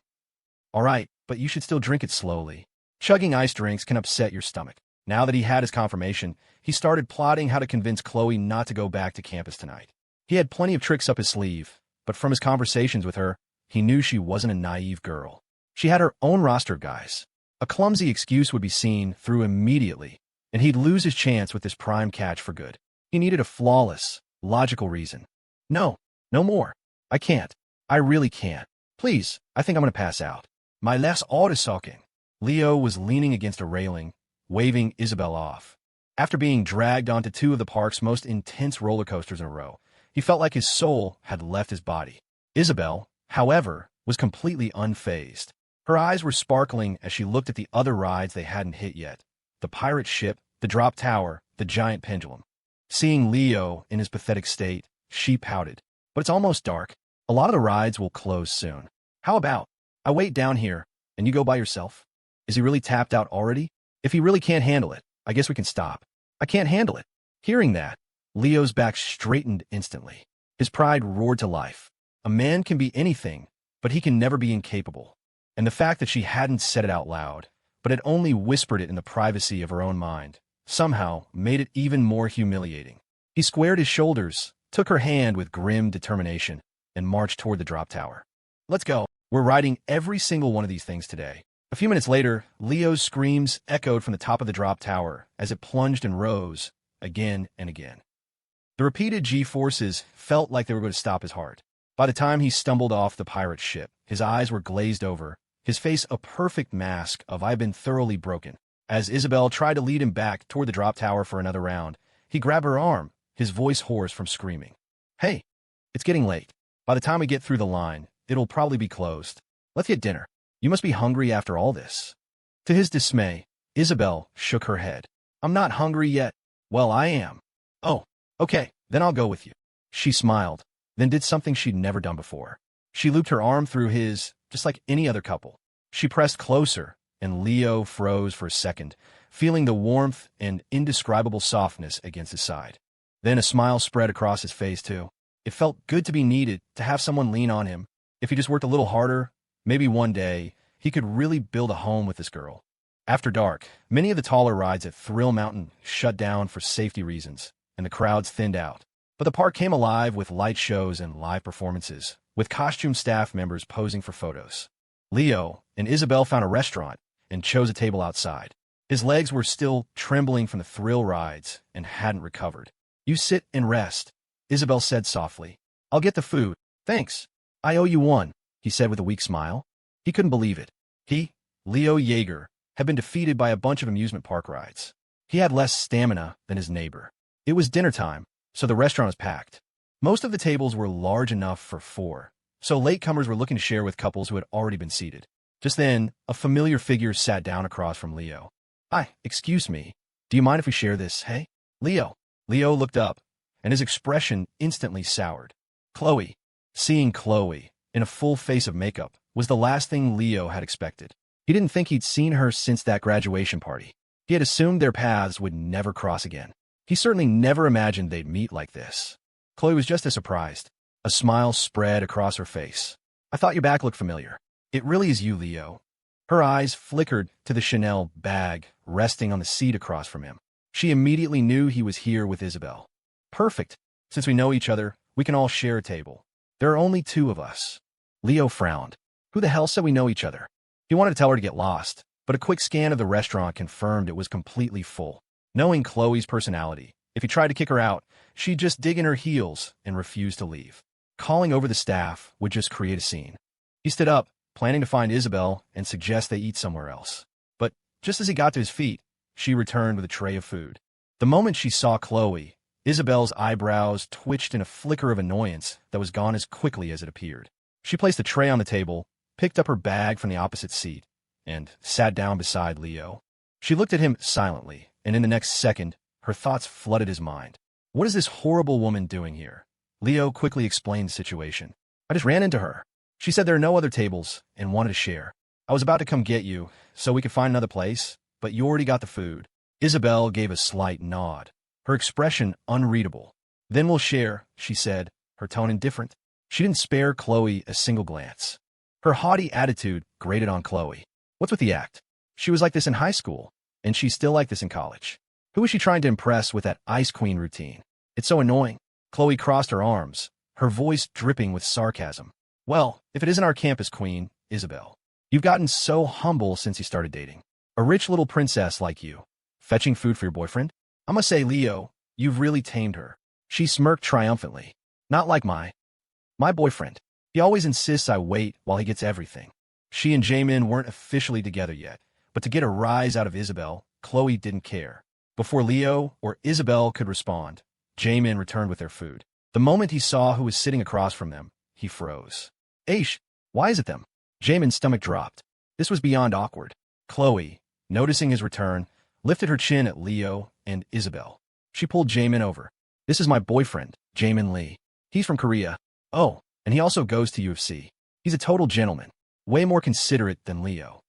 "All right, but you should still drink it slowly. Chugging ice drinks can upset your stomach." Now that he had his confirmation, he started plotting how to convince Chloe not to go back to campus tonight. He had plenty of tricks up his sleeve, but from his conversations with her, he knew she wasn't a naive girl. She had her own roster of guys. A clumsy excuse would be seen through immediately, and he'd lose his chance with this prime catch for good. He needed a flawless, logical reason. "No, no more. I can't. I really can't. Please, I think I'm going to pass out. My less auto-sucking." Leo was leaning against a railing, waving Isabelle off. After being dragged onto two of the park's most intense roller coasters in a row, he felt like his soul had left his body. Isabelle, however, was completely unfazed. Her eyes were sparkling as she looked at the other rides they hadn't hit yet. The pirate ship, the drop tower, the giant pendulum. Seeing Leo in his pathetic state, she pouted. "But it's almost dark. A lot of the rides will close soon. How about I wait down here and you go by yourself?" Is he really tapped out already? If he really can't handle it, I guess we can stop. "I can't handle it." Hearing that, Leo's back straightened instantly. His pride roared to life. A man can be anything, but he can never be incapable. And the fact that she hadn't said it out loud, but had only whispered it in the privacy of her own mind, somehow made it even more humiliating. He squared his shoulders, took her hand with grim determination, and marched toward the drop tower. "Let's go. We're riding every single one of these things today." A few minutes later, Leo's screams echoed from the top of the drop tower as it plunged and rose, again and again. The repeated G-forces felt like they were going to stop his heart. By the time he stumbled off the pirate ship, his eyes were glazed over, his face a perfect mask of "I've been thoroughly broken." As Isabelle tried to lead him back toward the drop tower for another round, he grabbed her arm, his voice hoarse from screaming. "Hey, it's getting late. By the time we get through the line, it'll probably be closed. Let's get dinner. You must be hungry after all this." To his dismay, Isabelle shook her head. "I'm not hungry yet." "Well, I am." "Oh, okay, then I'll go with you." She smiled, then did something she'd never done before. She looped her arm through his, just like any other couple. She pressed closer, and Leo froze for a second, feeling the warmth and indescribable softness against his side. Then a smile spread across his face, too. It felt good to be needed, to have someone lean on him. If he just worked a little harder, maybe one day, he could really build a home with this girl. After dark, many of the taller rides at Thrill Mountain shut down for safety reasons, and the crowds thinned out. But the park came alive with light shows and live performances, with costume staff members posing for photos. Leo and Isabelle found a restaurant and chose a table outside. His legs were still trembling from the thrill rides and hadn't recovered. "You sit and rest," Isabelle said softly. "I'll get the food. Thanks. I owe you one," he said with a weak smile. He couldn't believe it. He, Leo Yeager, had been defeated by a bunch of amusement park rides. He had less stamina than his neighbor. It was dinner time, so the restaurant was packed. Most of the tables were large enough for 4, so latecomers were looking to share with couples who had already been seated. Just then, a familiar figure sat down across from Leo. "Hi, excuse me. Do you mind if we share this, hey?" "Leo." Leo looked up, and his expression instantly soured. Chloe. Seeing Chloe, in a full face of makeup, was the last thing Leo had expected. He didn't think he'd seen her since that graduation party. He had assumed their paths would never cross again. He certainly never imagined they'd meet like this. Chloe was just as surprised. A smile spread across her face. "I thought your back looked familiar." "It really is you, Leo." Her eyes flickered to the Chanel bag resting on the seat across from him. She immediately knew he was here with Isabelle. "Perfect. Since we know each other, we can all share a table. There are only 2 of us." Leo frowned. Who the hell said we know each other? He wanted to tell her to get lost, but a quick scan of the restaurant confirmed it was completely full. Knowing Chloe's personality, if he tried to kick her out, she'd just dig in her heels and refuse to leave. calling over the staff would just create a scene. He stood up, planning to find Isabelle and suggest they eat somewhere else. But just as he got to his feet, she returned with a tray of food. The moment she saw Chloe, Isabelle's eyebrows twitched in a flicker of annoyance that was gone as quickly as it appeared. She placed the tray on the table, picked up her bag from the opposite seat, and sat down beside Leo. She looked at him silently, and in the next second, her thoughts flooded his mind. What is this horrible woman doing here? Leo quickly explained the situation. I just ran into her. She said there are no other tables and wanted to share. I was about to come get you so we could find another place, but you already got the food. Isabelle gave a slight nod, her expression unreadable. Then we'll share, she said, her tone indifferent. She didn't spare Chloe a single glance. Her haughty attitude grated on Chloe. What's with the act? She was like this in high school, and she's still like this in college. Who is she trying to impress with that Ice Queen routine? It's so annoying. Chloe crossed her arms, her voice dripping with sarcasm. Well, if it isn't our campus queen, Isabelle. You've gotten so humble since you started dating. A rich little princess like you. Fetching food for your boyfriend? I must say, Leo, you've really tamed her. She smirked triumphantly. Not like my boyfriend. He always insists I wait while he gets everything. She and Jamin weren't officially together yet, but to get a rise out of Isabelle, Chloe didn't care. Before Leo or Isabelle could respond, Jamin returned with their food. The moment he saw who was sitting across from them, he froze. Aish, why is it them? Jamin's stomach dropped. This was beyond awkward. Chloe, noticing his return, lifted her chin at Leo and Isabelle. She pulled Jamin over. This is my boyfriend, Jamin Lee. He's from Korea. Oh, and he also goes to UFC. He's a total gentleman. Way more considerate than Leo.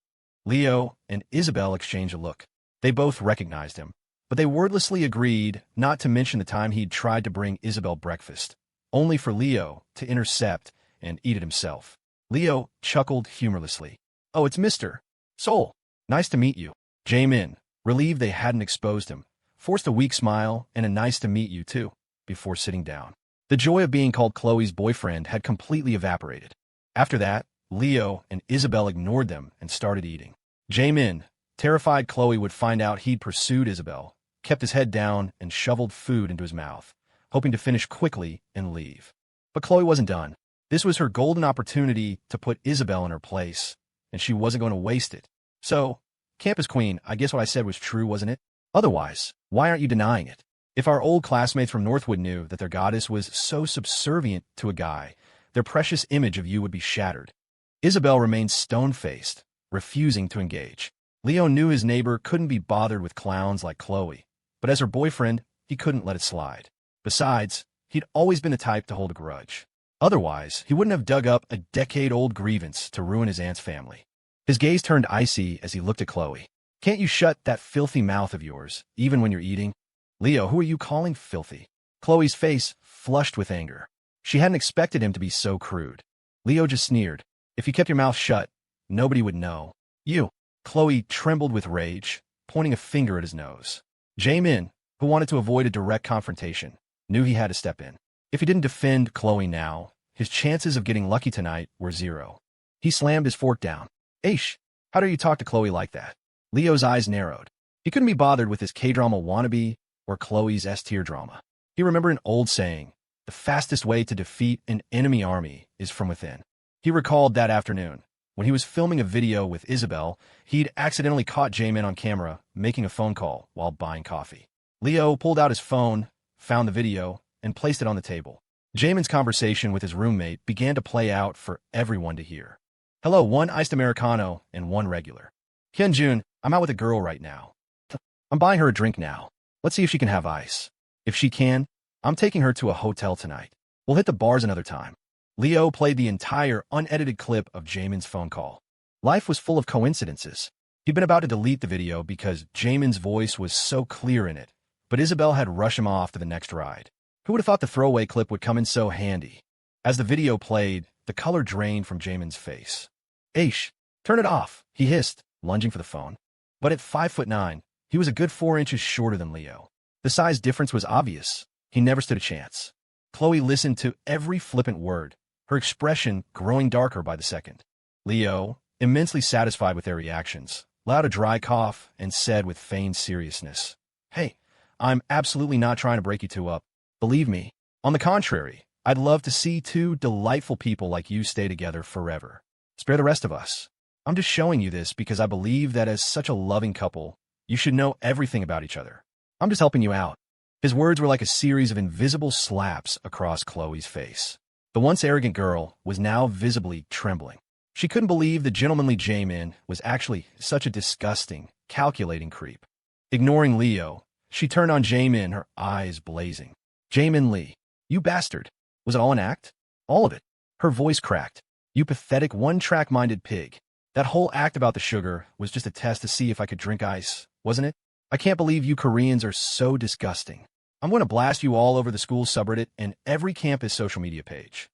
Leo and Isabelle exchanged a look. They both recognized him, but they wordlessly agreed not to mention the time he'd tried to bring Isabelle breakfast, only for Leo to intercept and eat it himself. Leo chuckled humorlessly. Oh, it's Mr. Soul. Nice to meet you. Jamin, relieved they hadn't exposed him, forced a weak smile and a nice to meet you too, before sitting down. The joy of being called Chloe's boyfriend had completely evaporated. After that, Leo and Isabelle ignored them and started eating. Jamin, terrified Chloe would find out he'd pursued Isabelle, kept his head down and shoveled food into his mouth, hoping to finish quickly and leave. But Chloe wasn't done. This was her golden opportunity to put Isabelle in her place, and she wasn't going to waste it. So, Campus Queen, I guess what I said was true, wasn't it? Otherwise, why aren't you denying it? If our old classmates from Northwood knew that their goddess was so subservient to a guy, their precious image of you would be shattered. Isabelle remained stone-faced, refusing to engage. Leo knew his neighbor couldn't be bothered with clowns like Chloe, but as her boyfriend, he couldn't let it slide. Besides, he'd always been the type to hold a grudge. Otherwise, he wouldn't have dug up a decade-old grievance to ruin his aunt's family. His gaze turned icy as he looked at Chloe. Can't you shut that filthy mouth of yours, even when you're eating? Leo, who are you calling filthy? Chloe's face flushed with anger. She hadn't expected him to be so crude. Leo just sneered. If you kept your mouth shut, nobody would know. You. Chloe trembled with rage, pointing a finger at his nose. Jamin, who wanted to avoid a direct confrontation, knew he had to step in. If he didn't defend Chloe now, his chances of getting lucky tonight were zero. He slammed his fork down. Aish, how dare you talk to Chloe like that? Leo's eyes narrowed. He couldn't be bothered with his K-drama wannabe or Chloe's S-tier drama. He remembered an old saying, the fastest way to defeat an enemy army is from within. He recalled that afternoon, when he was filming a video with Isabelle, he'd accidentally caught Jamin on camera making a phone call while buying coffee. Leo pulled out his phone, found the video, and placed it on the table. Jamin's conversation with his roommate began to play out for everyone to hear. Hello, 1 iced Americano and 1 regular. Hyunjun, I'm out with a girl right now. I'm buying her a drink now. Let's see if she can have ice. If she can, I'm taking her to a hotel tonight. We'll hit the bars another time. Leo played the entire unedited clip of Jamin's phone call. Life was full of coincidences. He'd been about to delete the video because Jamin's voice was so clear in it, but Isabelle had rushed him off to the next ride. Who would have thought the throwaway clip would come in so handy? As the video played, the color drained from Jamin's face. Aish, turn it off, he hissed, lunging for the phone. But at 5'9", he was a good 4 inches shorter than Leo. The size difference was obvious. He never stood a chance. Chloe listened to every flippant word, her expression growing darker by the second. Leo, immensely satisfied with their reactions, let out a dry cough and said with feigned seriousness, Hey, I'm absolutely not trying to break you two up. Believe me. On the contrary, I'd love to see two delightful people like you stay together forever. Spare the rest of us. I'm just showing you this because I believe that as such a loving couple, you should know everything about each other. I'm just helping you out." His words were like a series of invisible slaps across Chloe's face. The once arrogant girl was now visibly trembling. She couldn't believe the gentlemanly Jamin was actually such a disgusting, calculating creep. Ignoring Leo, she turned on Jamin, her eyes blazing. "Jamin Lee, you bastard. Was it all an act? All of it?" Her voice cracked. "You pathetic one-track-minded pig. That whole act about the sugar was just a test to see if I could drink ice, wasn't it? I can't believe you Koreans are so disgusting. I'm going to blast you all over the school subreddit and every campus social media page."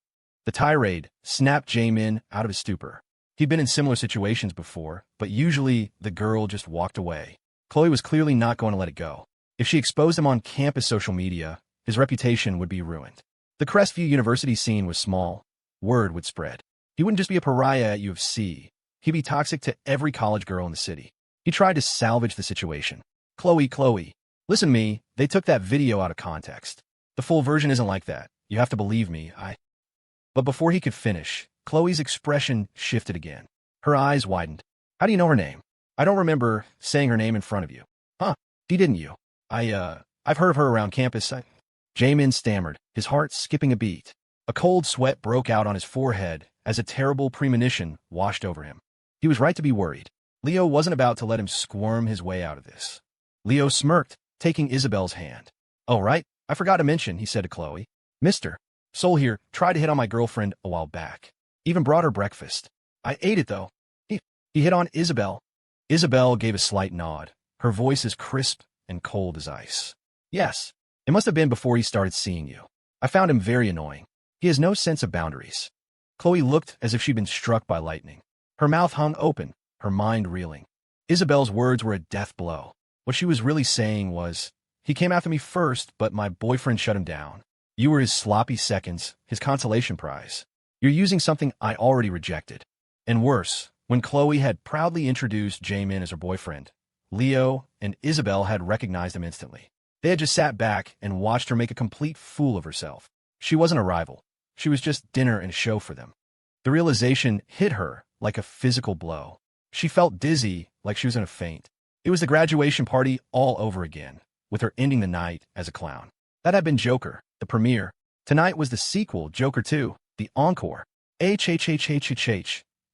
The tirade snapped Jamin out of his stupor. He'd been in similar situations before, but usually the girl just walked away. Chloe was clearly not going to let it go. If she exposed him on campus social media, his reputation would be ruined. The Crestview University scene was small. Word would spread. He wouldn't just be a pariah at U of C. He'd be toxic to every college girl in the city. He tried to salvage the situation. Chloe, listen to me, they took that video out of context. The full version isn't like that. You have to believe me, But before he could finish, Chloe's expression shifted again. Her eyes widened. "How do you know her name? I don't remember saying her name in front of you." "Huh, didn't you? I've heard of her around campus." Jamin stammered, his heart skipping a beat. A cold sweat broke out on his forehead as a terrible premonition washed over him. He was right to be worried. Leo wasn't about to let him squirm his way out of this. Leo smirked, taking Isabelle's hand. "Oh, right, I forgot to mention," he said to Chloe. "Mr. Soul here tried to hit on my girlfriend a while back. Even brought her breakfast. I ate it, though. He hit on Isabelle." Isabelle gave a slight nod, her voice as crisp and cold as ice. "Yes, it must have been before he started seeing you. I found him very annoying. He has no sense of boundaries." Chloe looked as if she'd been struck by lightning. Her mouth hung open, her mind reeling. Isabelle's words were a death blow. What she was really saying was, "He came after me first, but my boyfriend shut him down. You were his sloppy seconds, his consolation prize. You're using something I already rejected." And worse, when Chloe had proudly introduced Jamin as her boyfriend, Leo and Isabelle had recognized him instantly. They had just sat back and watched her make a complete fool of herself. She wasn't a rival. She was just dinner and a show for them. The realization hit her like a physical blow. She felt dizzy, like she was in a faint. It was the graduation party all over again, with her ending the night as a clown. That had been Joker, the premiere. Tonight was the sequel, Joker 2, the encore. H.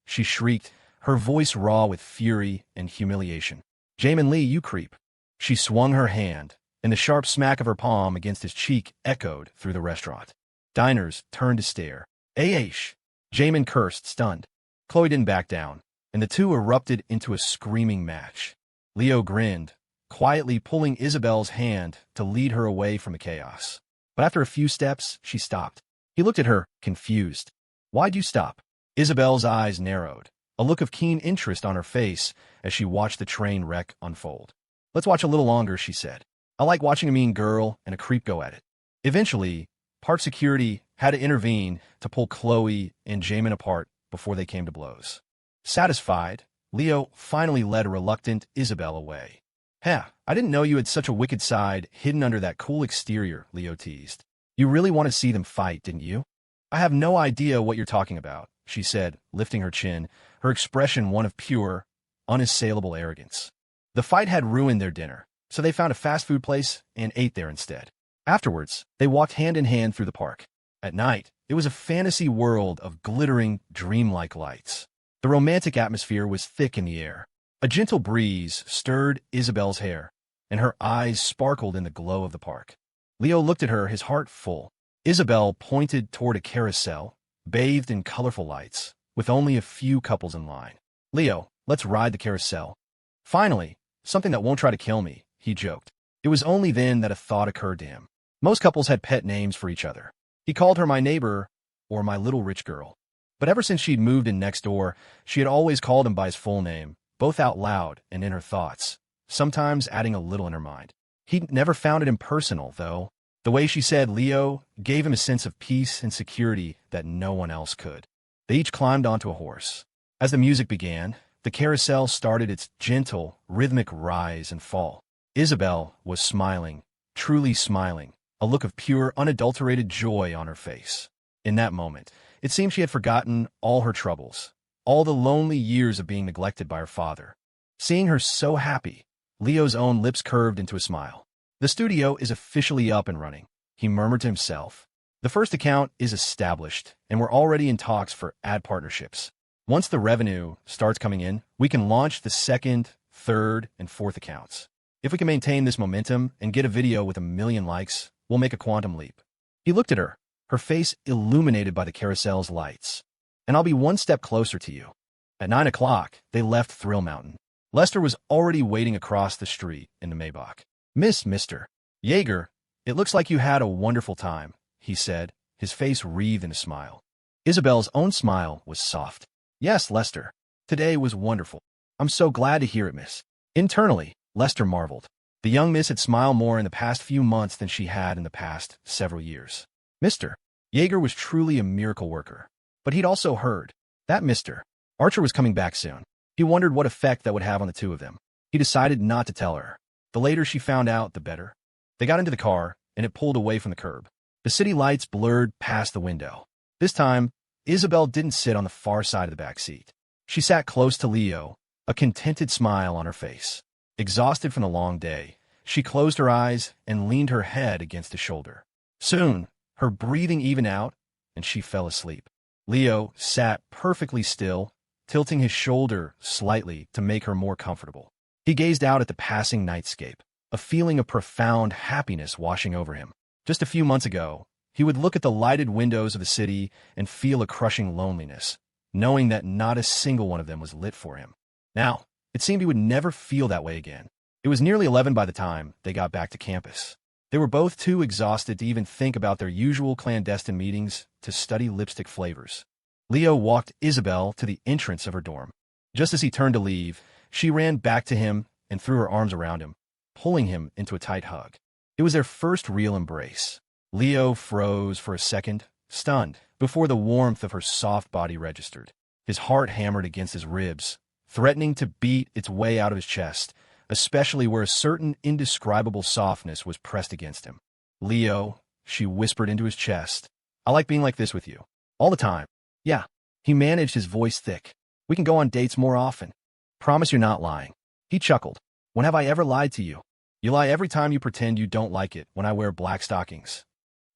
She shrieked, her voice raw with fury and humiliation. "Jamin Lee, you creep." She swung her hand, and the sharp smack of her palm against his cheek echoed through the restaurant. Diners turned to stare. "Aish!" Jamin cursed, stunned. Chloe didn't back down, and the two erupted into a screaming match. Leo grinned, quietly pulling Isabelle's hand to lead her away from the chaos. But after a few steps, she stopped. He looked at her, confused. "Why'd you stop?" Isabelle's eyes narrowed, a look of keen interest on her face as she watched the train wreck unfold. "Let's watch a little longer," she said. "I like watching a mean girl and a creep go at it." Eventually, park security had to intervene to pull Chloe and Jamin apart before they came to blows. Satisfied, Leo finally led a reluctant Isabelle away. "Heh, I didn't know you had such a wicked side hidden under that cool exterior," Leo teased. "You really want to see them fight, didn't you?" "I have no idea what you're talking about," she said, lifting her chin, her expression one of pure, unassailable arrogance. The fight had ruined their dinner, so they found a fast food place and ate there instead. Afterwards, they walked hand in hand through the park. At night, it was a fantasy world of glittering, dreamlike lights. The romantic atmosphere was thick in the air. A gentle breeze stirred Isabelle's hair, and her eyes sparkled in the glow of the park. Leo looked at her, his heart full. Isabelle pointed toward a carousel, bathed in colorful lights, with only a few couples in line. "Leo, let's ride the carousel." "Finally, something that won't try to kill me," he joked. It was only then that a thought occurred to him. Most couples had pet names for each other. He called her my neighbor or my little rich girl. But ever since she'd moved in next door, she had always called him by his full name, both out loud and in her thoughts, sometimes adding a little in her mind. He'd never found it impersonal, though. The way she said Leo gave him a sense of peace and security that no one else could. They each climbed onto a horse. As the music began, the carousel started its gentle, rhythmic rise and fall. Isabelle was smiling, truly smiling, a look of pure, unadulterated joy on her face. In that moment, it seemed she had forgotten all her troubles, all the lonely years of being neglected by her father. Seeing her so happy, Leo's own lips curved into a smile. The studio is officially up and running, he murmured to himself. The first account is established, and we're already in talks for ad partnerships. Once the revenue starts coming in, we can launch the second, third, and fourth accounts. If we can maintain this momentum and get a video with 1 million likes, we'll make a quantum leap. He looked at her, her face illuminated by the carousel's lights. And I'll be one step closer to you. At 9 o'clock, they left Thrill Mountain. Lester was already waiting across the street in the Maybach. Mr. Yeager, it looks like you had a wonderful time, he said, his face wreathed in a smile. Isabelle's own smile was soft. Yes, Lester. Today was wonderful. I'm so glad to hear it, miss. Internally, Lester marveled. The young miss had smiled more in the past few months than she had in the past several years. Mr. Yeager was truly a miracle worker. But he'd also heard that Mr. Archer was coming back soon. He wondered what effect that would have on the two of them. He decided not to tell her. The later she found out, the better. They got into the car, and it pulled away from the curb. The city lights blurred past the window. This time, Isabelle didn't sit on the far side of the back seat. She sat close to Leo, a contented smile on her face. Exhausted from the long day, she closed her eyes and leaned her head against his shoulder. Soon, her breathing evened out, and she fell asleep. Leo sat perfectly still, tilting his shoulder slightly to make her more comfortable. He gazed out at the passing nightscape, a feeling of profound happiness washing over him. Just a few months ago, he would look at the lighted windows of the city and feel a crushing loneliness, knowing that not a single one of them was lit for him. Now, it seemed he would never feel that way again. It was nearly 11 by the time they got back to campus. They were both too exhausted to even think about their usual clandestine meetings to study lipstick flavors. Leo walked Isabelle to the entrance of her dorm. Just as he turned to leave, she ran back to him and threw her arms around him, pulling him into a tight hug. It was their first real embrace. Leo froze for a second, stunned, before the warmth of her soft body registered. His heart hammered against his ribs, threatening to beat its way out of his chest, especially where a certain indescribable softness was pressed against him. Leo, she whispered into his chest, I like being like this with you. All the time. Yeah. He managed, his voice thick. We can go on dates more often. Promise you're not lying. He chuckled. When have I ever lied to you? You lie every time you pretend you don't like it when I wear black stockings.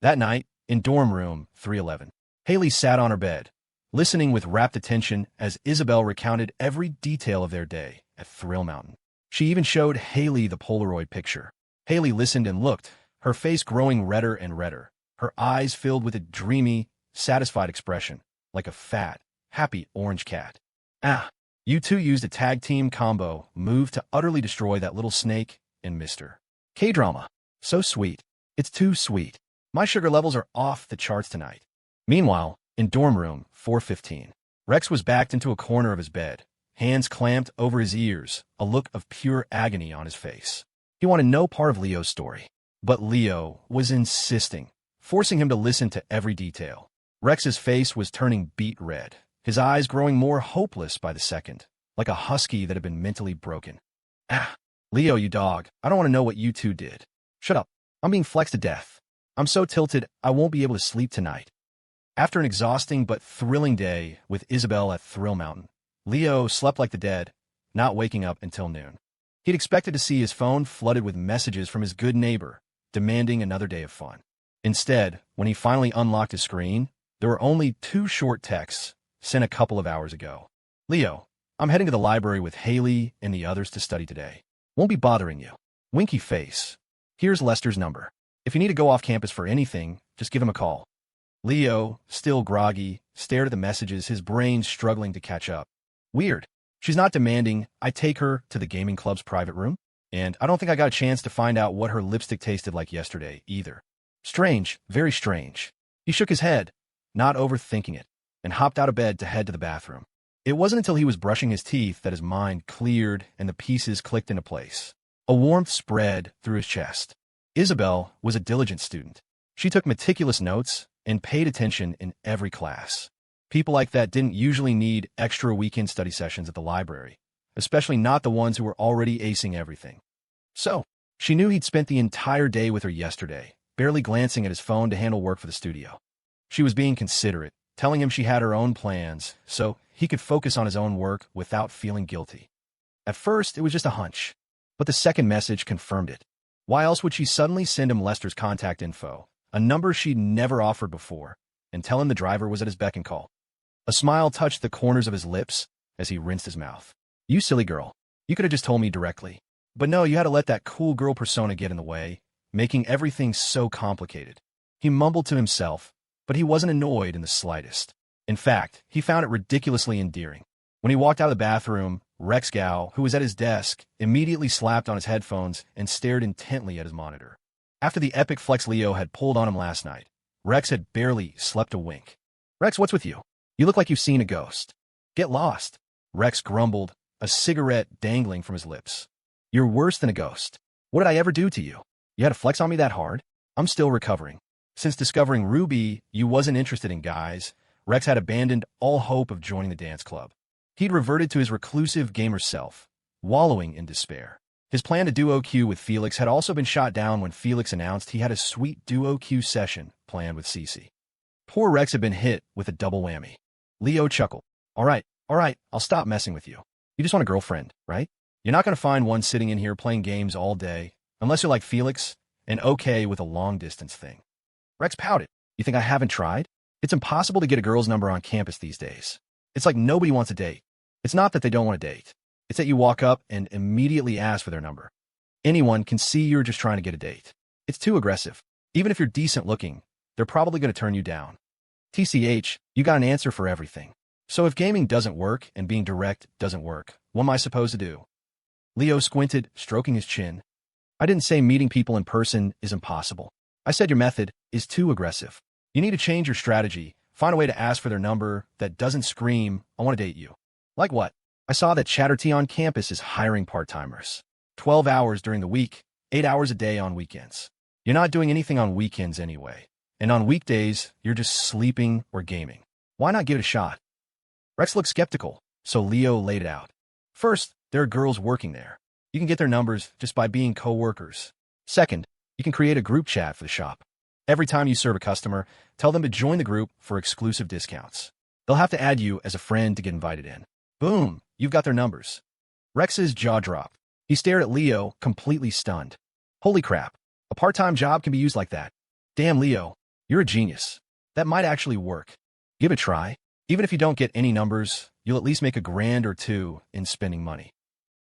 That night, in dorm room 311, Haley sat on her bed, listening with rapt attention as Isabelle recounted every detail of their day at Thrill Mountain. She even showed Haley the Polaroid picture. Haley listened and looked, her face growing redder and redder, her eyes filled with a dreamy, satisfied expression, like a fat, happy orange cat. Ah, you two used a tag team combo move to utterly destroy that little snake and Mr. K-drama. So sweet. It's too sweet. My sugar levels are off the charts tonight. Meanwhile, in dorm room 415, Rex was backed into a corner of his bed, hands clamped over his ears, a look of pure agony on his face. He wanted no part of Leo's story. But Leo was insisting, forcing him to listen to every detail. Rex's face was turning beet red, his eyes growing more hopeless by the second, like a husky that had been mentally broken. Ah, Leo, you dog, I don't want to know what you two did. Shut up. I'm being flexed to death. I'm so tilted, I won't be able to sleep tonight. After an exhausting but thrilling day with Isabelle at Thrill Mountain, Leo slept like the dead, not waking up until noon. He'd expected to see his phone flooded with messages from his good neighbor, demanding another day of fun. Instead, when he finally unlocked his screen, there were only 2 short texts sent a couple of hours ago. Leo, I'm heading to the library with Haley and the others to study today. Won't be bothering you. Winky face. Here's Lester's number. If you need to go off campus for anything, just give him a call. Leo, still groggy, stared at the messages, his brain struggling to catch up. Weird. She's not demanding I take her to the gaming club's private room, and I don't think I got a chance to find out what her lipstick tasted like yesterday, either. Strange, very strange. He shook his head, not overthinking it, and hopped out of bed to head to the bathroom. It wasn't until he was brushing his teeth that his mind cleared and the pieces clicked into place. A warmth spread through his chest. Isabelle was a diligent student. She took meticulous notes and paid attention in every class. People like that didn't usually need extra weekend study sessions at the library, especially not the ones who were already acing everything. So, she knew he'd spent the entire day with her yesterday, barely glancing at his phone to handle work for the studio. She was being considerate, telling him she had her own plans, so he could focus on his own work without feeling guilty. At first, it was just a hunch, but the second message confirmed it. Why else would she suddenly send him Lester's contact info, a number she'd never offered before, and tell him the driver was at his beck and call? A smile touched the corners of his lips as he rinsed his mouth. You silly girl. You could have just told me directly. But no, you had to let that cool girl persona get in the way, making everything so complicated. He mumbled to himself, but he wasn't annoyed in the slightest. In fact, he found it ridiculously endearing. When he walked out of the bathroom, Rex Gao, who was at his desk, immediately slapped on his headphones and stared intently at his monitor. After the epic flex Leo had pulled on him last night, Rex had barely slept a wink. Rex, what's with you? You look like you've seen a ghost. Get lost, Rex grumbled, a cigarette dangling from his lips. You're worse than a ghost. What did I ever do to you? You had to flex on me that hard? I'm still recovering. Since discovering Ruby, you wasn't interested in guys, Rex had abandoned all hope of joining the dance club. He'd reverted to his reclusive gamer self, wallowing in despair. His plan to duo queue with Felix had also been shot down when Felix announced he had a sweet duo queue session planned with Cece. Poor Rex had been hit with a double whammy. Leo chuckled. All right, I'll stop messing with you. You just want a girlfriend, right? You're not going to find one sitting in here playing games all day, unless you're like Felix, and okay with a long-distance thing. Rex pouted. You think I haven't tried? It's impossible to get a girl's number on campus these days. It's like nobody wants a date. It's not that they don't want to date. It's that you walk up and immediately ask for their number. Anyone can see you're just trying to get a date. It's too aggressive. Even if you're decent looking, they're probably going to turn you down. TCH, you got an answer for everything. So if gaming doesn't work and being direct doesn't work, what am I supposed to do? Leo squinted, stroking his chin. I didn't say meeting people in person is impossible. I said your method is too aggressive. You need to change your strategy, find a way to ask for their number that doesn't scream, I want to date you. Like what? I saw that Chatterty on campus is hiring part-timers. 12 hours during the week, 8 hours a day on weekends. You're not doing anything on weekends anyway. And on weekdays, you're just sleeping or gaming. Why not give it a shot? Rex looked skeptical, so Leo laid it out. First, there are girls working there. You can get their numbers just by being co-workers. Second, you can create a group chat for the shop. Every time you serve a customer, tell them to join the group for exclusive discounts. They'll have to add you as a friend to get invited in. Boom, you've got their numbers. Rex's jaw dropped. He stared at Leo, completely stunned. Holy crap, a part-time job can be used like that. Damn, Leo, you're a genius. That might actually work. Give it a try. Even if you don't get any numbers, you'll at least make $1,000 or $2,000 in spending money.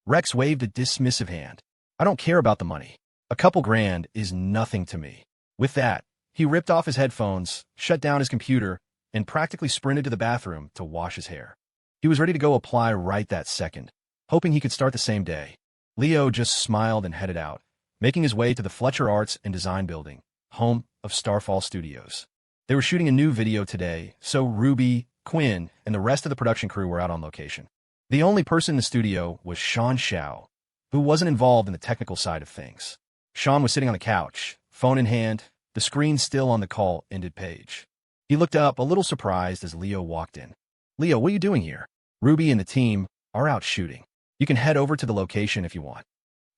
Rex waved a dismissive hand. I don't care about the money. A couple grand is nothing to me. With that, he ripped off his headphones, shut down his computer, and practically sprinted to the bathroom to wash his hair. He was ready to go apply right that second, hoping he could start the same day. Leo just smiled and headed out, making his way to the Fletcher Arts and Design Building, home of Starfall Studios. They were shooting a new video today, so Ruby, Quinn, and the rest of the production crew were out on location. The only person in the studio was Sean Shao, who wasn't involved in the technical side of things. Sean was sitting on the couch, phone in hand, the screen still on the call-ended page. He looked up, a little surprised as Leo walked in. Leo, what are you doing here? Ruby and the team are out shooting. You can head over to the location if you want.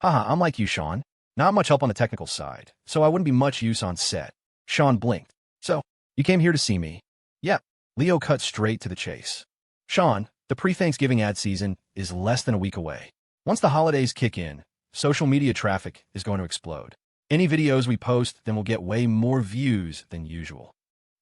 Haha, I'm like you, Sean. Not much help on the technical side, so I wouldn't be much use on set. Sean blinked. So, you came here to see me? Yep. Leo cut straight to the chase. Sean, the pre-Thanksgiving ad season is less than a week away. Once the holidays kick in, social media traffic is going to explode. Any videos we post, then will get way more views than usual.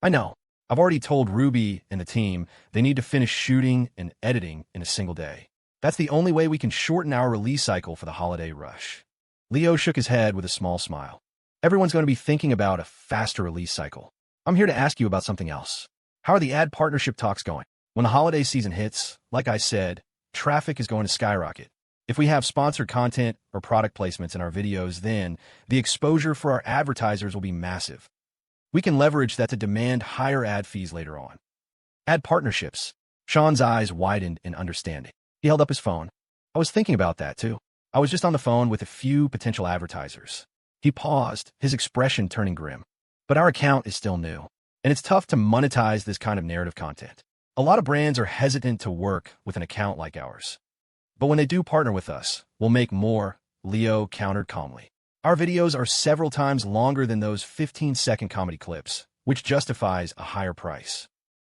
I know. I've already told Ruby and the team they need to finish shooting and editing in a single day. That's the only way we can shorten our release cycle for the holiday rush. Leo shook his head with a small smile. Everyone's going to be thinking about a faster release cycle. I'm here to ask you about something else. How are the ad partnership talks going? When the holiday season hits, like I said, traffic is going to skyrocket. If we have sponsored content or product placements in our videos, then the exposure for our advertisers will be massive. We can leverage that to demand higher ad fees later on. Ad partnerships. Sean's eyes widened in understanding. He held up his phone. I was thinking about that too. I was just on the phone with a few potential advertisers. He paused, his expression turning grim. But our account is still new, and it's tough to monetize this kind of narrative content. A lot of brands are hesitant to work with an account like ours. But when they do partner with us, we'll make more, Leo countered calmly. Our videos are several times longer than those 15-second comedy clips, which justifies a higher price.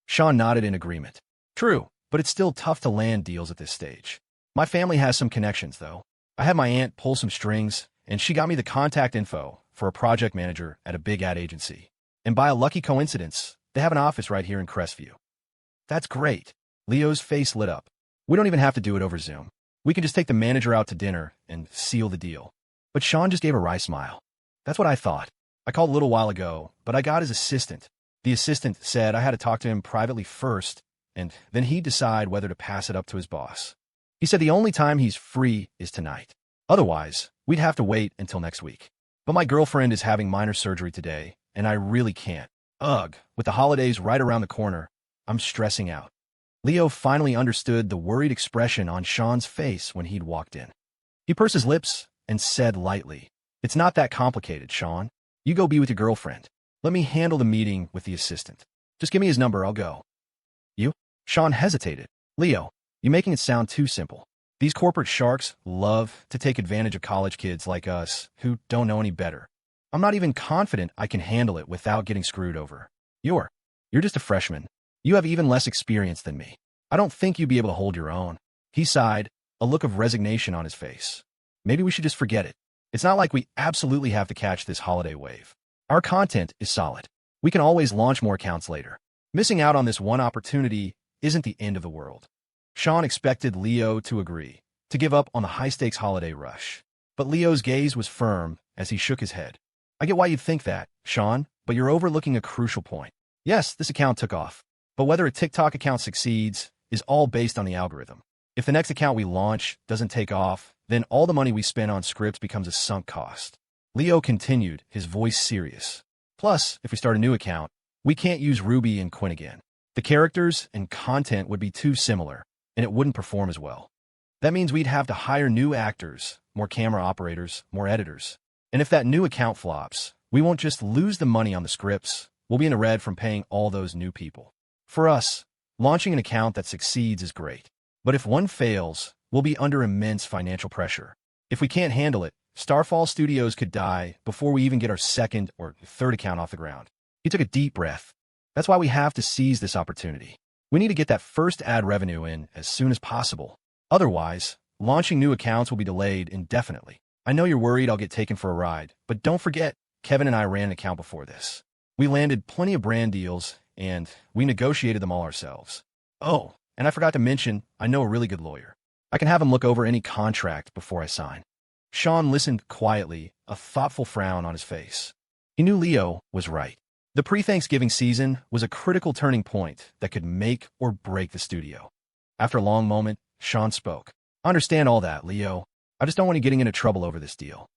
Sean nodded in agreement. True, but it's still tough to land deals at this stage. My family has some connections, though. I had my aunt pull some strings, and she got me the contact info for a project manager at a big ad agency. And by a lucky coincidence, they have an office right here in Crestview. That's great. Leo's face lit up. We don't even have to do it over Zoom. We can just take the manager out to dinner and seal the deal. But Sean just gave a wry smile. That's what I thought. I called a little while ago, but I got his assistant. The assistant said I had to talk to him privately first, and then he'd decide whether to pass it up to his boss. He said the only time he's free is tonight. Otherwise, we'd have to wait until next week. But my girlfriend is having minor surgery today, and I really can't. Ugh, with the holidays right around the corner, I'm stressing out. Leo finally understood the worried expression on Sean's face when he'd walked in. He pursed his lips and said lightly, "It's not that complicated, Sean. You go be with your girlfriend. Let me handle the meeting with the assistant. Just give me his number, I'll go." You? Sean hesitated. Leo, you're making it sound too simple. These corporate sharks love to take advantage of college kids like us who don't know any better. I'm not even confident I can handle it without getting screwed over. You're just a freshman. You have even less experience than me. I don't think you'd be able to hold your own. He sighed, a look of resignation on his face. Maybe we should just forget it. It's not like we absolutely have to catch this holiday wave. Our content is solid. We can always launch more accounts later. Missing out on this one opportunity isn't the end of the world. Sean expected Leo to agree, to give up on the high-stakes holiday rush. But Leo's gaze was firm as he shook his head. I get why you'd think that, Sean, but you're overlooking a crucial point. Yes, this account took off, but whether a TikTok account succeeds is all based on the algorithm. If the next account we launch doesn't take off, then all the money we spend on scripts becomes a sunk cost. Leo continued, his voice serious. Plus, if we start a new account, we can't use Ruby and Quinn again. The characters and content would be too similar, and it wouldn't perform as well. That means we'd have to hire new actors, more camera operators, more editors. And if that new account flops, we won't just lose the money on the scripts, we'll be in the red from paying all those new people. For us, launching an account that succeeds is great. But if one fails, we'll be under immense financial pressure. If we can't handle it, Starfall Studios could die before we even get our second or third account off the ground. He took a deep breath. That's why we have to seize this opportunity. We need to get that first ad revenue in as soon as possible. Otherwise, launching new accounts will be delayed indefinitely. I know you're worried I'll get taken for a ride, but don't forget, Kevin and I ran an account before this. We landed plenty of brand deals, and we negotiated them all ourselves. Oh, and I forgot to mention, I know a really good lawyer. I can have him look over any contract before I sign. Sean listened quietly, a thoughtful frown on his face. He knew Leo was right. The pre-Thanksgiving season was a critical turning point that could make or break the studio. After a long moment, Sean spoke. I understand all that, Leo. I just don't want you getting into trouble over this deal.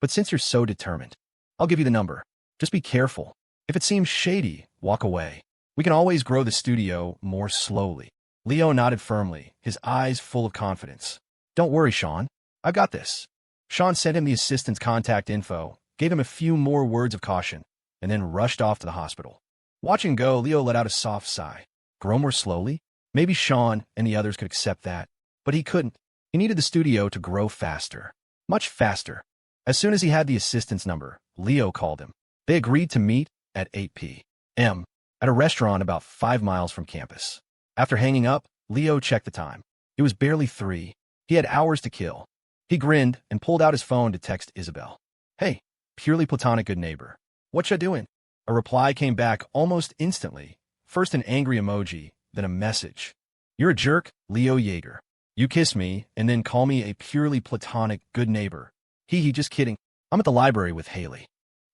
But since you're so determined, I'll give you the number. Just be careful. If it seems shady, walk away. We can always grow the studio more slowly. Leo nodded firmly, his eyes full of confidence. Don't worry, Sean. I've got this. Sean sent him the assistant's contact info, gave him a few more words of caution, and then rushed off to the hospital. Watching go, Leo let out a soft sigh. Grow more slowly? Maybe Sean and the others could accept that, but he couldn't. He needed the studio to grow faster. Much faster. As soon as he had the assistant's number, Leo called him. They agreed to meet at 8 p.m. at a restaurant about 5 miles from campus. After hanging up, Leo checked the time. It was barely 3. He had hours to kill. He grinned and pulled out his phone to text Isabelle. Hey, purely platonic good neighbor. What ya doing? A reply came back almost instantly. First an angry emoji, then a message. You're a jerk, Leo Yeager. You kiss me, and then call me a purely platonic good neighbor. Hee, just kidding. I'm at the library with Haley.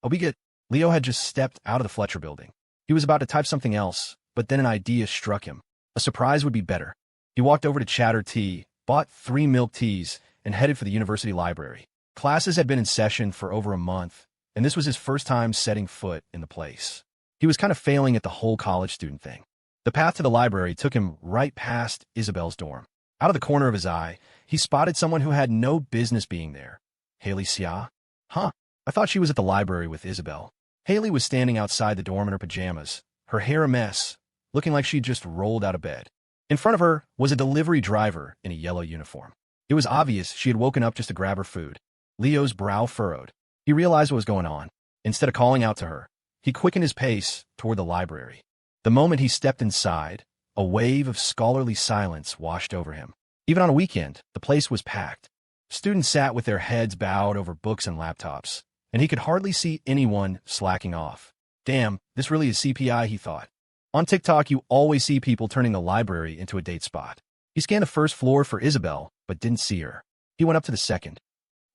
I'll be good. Leo had just stepped out of the Fletcher building. He was about to type something else, but then an idea struck him. A surprise would be better. He walked over to Chatter Tea, bought 3 milk teas, and headed for the university library. Classes had been in session for over a month, and this was his first time setting foot in the place. He was kind of failing at the whole college student thing. The path to the library took him right past Isabelle's dorm. Out of the corner of his eye, he spotted someone who had no business being there. Haley Xia? Huh, I thought she was at the library with Isabelle. Haley was standing outside the dorm in her pajamas, her hair a mess, looking like she'd just rolled out of bed. In front of her was a delivery driver in a yellow uniform. It was obvious she had woken up just to grab her food. Leo's brow furrowed. He realized what was going on. Instead of calling out to her, he quickened his pace toward the library. The moment he stepped inside, a wave of scholarly silence washed over him. Even on a weekend, the place was packed. Students sat with their heads bowed over books and laptops, and he could hardly see anyone slacking off. Damn, this really is CPI, he thought. On TikTok, you always see people turning the library into a date spot. He scanned the first floor for Isabelle, but didn't see her. He went up to the second.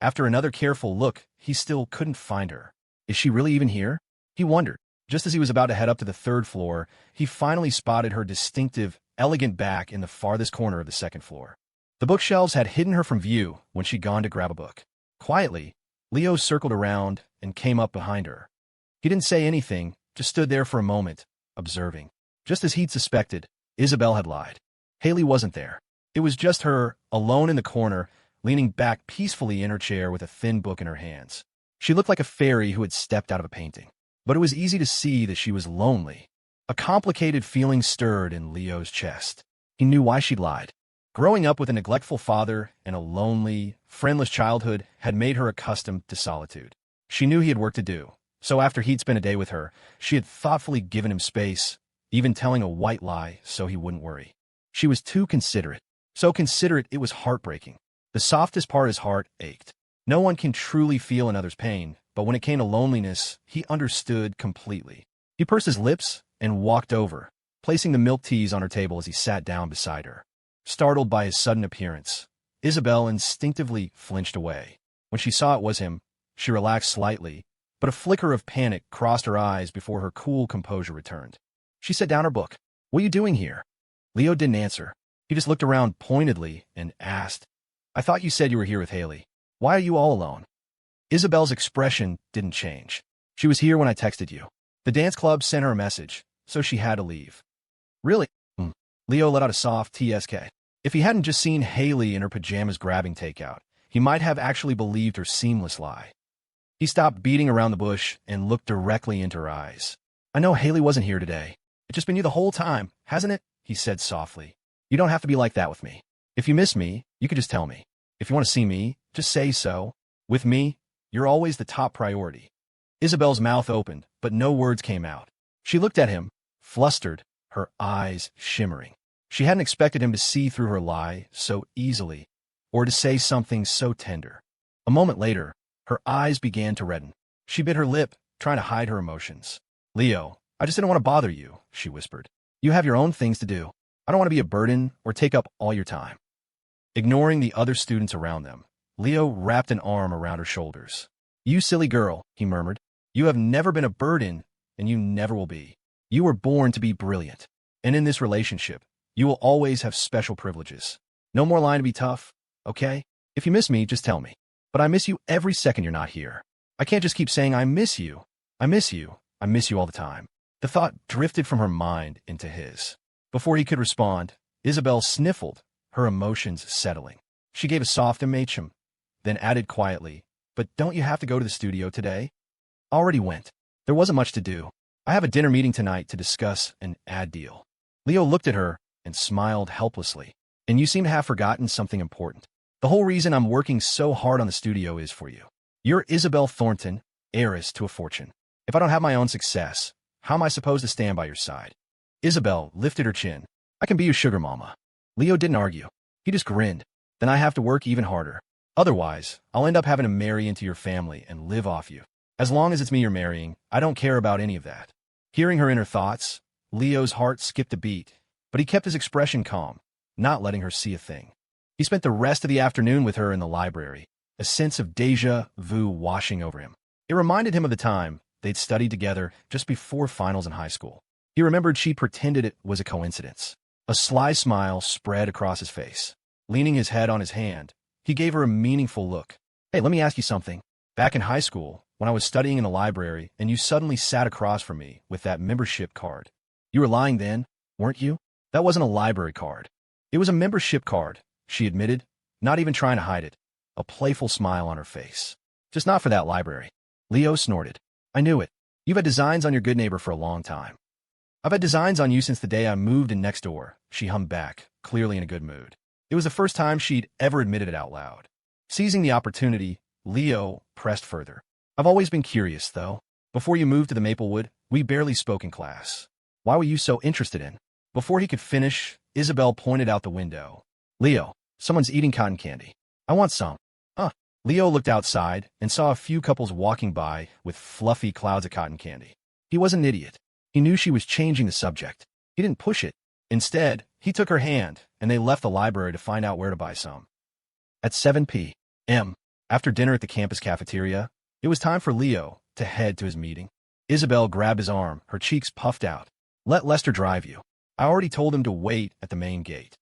After another careful look, he still couldn't find her. Is she really even here? He wondered. Just as he was about to head up to the third floor, he finally spotted her distinctive, elegant back in the farthest corner of the second floor. The bookshelves had hidden her from view when she'd gone to grab a book. Quietly, Leo circled around and came up behind her. He didn't say anything, just stood there for a moment, observing. Just as he'd suspected, Isabelle had lied. Haley wasn't there. It was just her, alone in the corner, leaning back peacefully in her chair with a thin book in her hands. She looked like a fairy who had stepped out of a painting. But it was easy to see that she was lonely. A complicated feeling stirred in Leo's chest. He knew why she'd lied. Growing up with a neglectful father and a lonely, friendless childhood had made her accustomed to solitude. She knew he had work to do, so after he'd spent a day with her, she had thoughtfully given him space, even telling a white lie so he wouldn't worry. She was too considerate. So considerate it was heartbreaking. The softest part of his heart ached. No one can truly feel another's pain, but when it came to loneliness, he understood completely. He pursed his lips and walked over, placing the milk teas on her table as he sat down beside her. Startled by his sudden appearance, Isabelle instinctively flinched away. When she saw it was him, she relaxed slightly, but a flicker of panic crossed her eyes before her cool composure returned. She set down her book. "What are you doing here?" Leo didn't answer. He just looked around pointedly and asked, "I thought you said you were here with Haley. Why are you all alone?" Isabelle's expression didn't change. "She was here when I texted you. The dance club sent her a message, so she had to leave." "Really?" Leo let out a soft TSK. If he hadn't just seen Haley in her pajamas grabbing takeout, he might have actually believed her seamless lie. He stopped beating around the bush and looked directly into her eyes. "I know Haley wasn't here today. It's just been you the whole time, hasn't it?" he said softly. "You don't have to be like that with me. If you miss me, you could just tell me. If you want to see me, just say so. With me, you're always the top priority." Isabelle's mouth opened, but no words came out. She looked at him, flustered, her eyes shimmering. She hadn't expected him to see through her lie so easily, or to say something so tender. A moment later, her eyes began to redden. She bit her lip, trying to hide her emotions. "Leo, I just didn't want to bother you," she whispered. "You have your own things to do. I don't want to be a burden or take up all your time." Ignoring the other students around them, Leo wrapped an arm around her shoulders. "You silly girl," he murmured. "You have never been a burden, and you never will be. You were born to be brilliant. And in this relationship, you will always have special privileges. No more lying to be tough, okay? If you miss me, just tell me. But I miss you every second you're not here. I can't just keep saying I miss you. I miss you. I miss you all the time." The thought drifted from her mind into his. Before he could respond, Isabelle sniffled, her emotions settling. She gave a soft "mm," then added quietly, "But don't you have to go to the studio today?" "Already went. There wasn't much to do. I have a dinner meeting tonight to discuss an ad deal." Leo looked at her and smiled helplessly. "And you seem to have forgotten something important. The whole reason I'm working so hard on the studio is for you. You're Isabelle Thornton, heiress to a fortune. If I don't have my own success, how am I supposed to stand by your side?" Isabelle lifted her chin. "I can be your sugar mama." Leo didn't argue. He just grinned. "Then I have to work even harder. Otherwise, I'll end up having to marry into your family and live off you. As long as it's me you're marrying, I don't care about any of that." Hearing her inner thoughts, Leo's heart skipped a beat, but he kept his expression calm, not letting her see a thing. He spent the rest of the afternoon with her in the library, a sense of déjà vu washing over him. It reminded him of the time they'd studied together just before finals in high school. He remembered she pretended it was a coincidence. A sly smile spread across his face. Leaning his head on his hand, he gave her a meaningful look. "Hey, let me ask you something. Back in high school, when I was studying in the library and you suddenly sat across from me with that membership card, you were lying then, weren't you?" "That wasn't a library card. It was a membership card," she admitted, not even trying to hide it, a playful smile on her face. "Just not for that library." Leo snorted. "I knew it. You've had designs on your good neighbor for a long time." "I've had designs on you since the day I moved in next door," she hummed back, clearly in a good mood. It was the first time she'd ever admitted it out loud. Seizing the opportunity, Leo pressed further. I've always been curious, though. Before you moved to the Maplewood, we barely spoke in class. Why were you so interested in? Before he could finish, Isabelle pointed out the window. Leo, someone's eating cotton candy. I want some. Huh. Leo looked outside and saw a few couples walking by with fluffy clouds of cotton candy. He wasn't an idiot. He knew she was changing the subject. He didn't push it. Instead, he took her hand, and they left the library to find out where to buy some. At 7 p.m., after dinner at the campus cafeteria, it was time for Leo to head to his meeting. Isabelle grabbed his arm, her cheeks puffed out. Let Lester drive you. I already told him to wait at the main gate.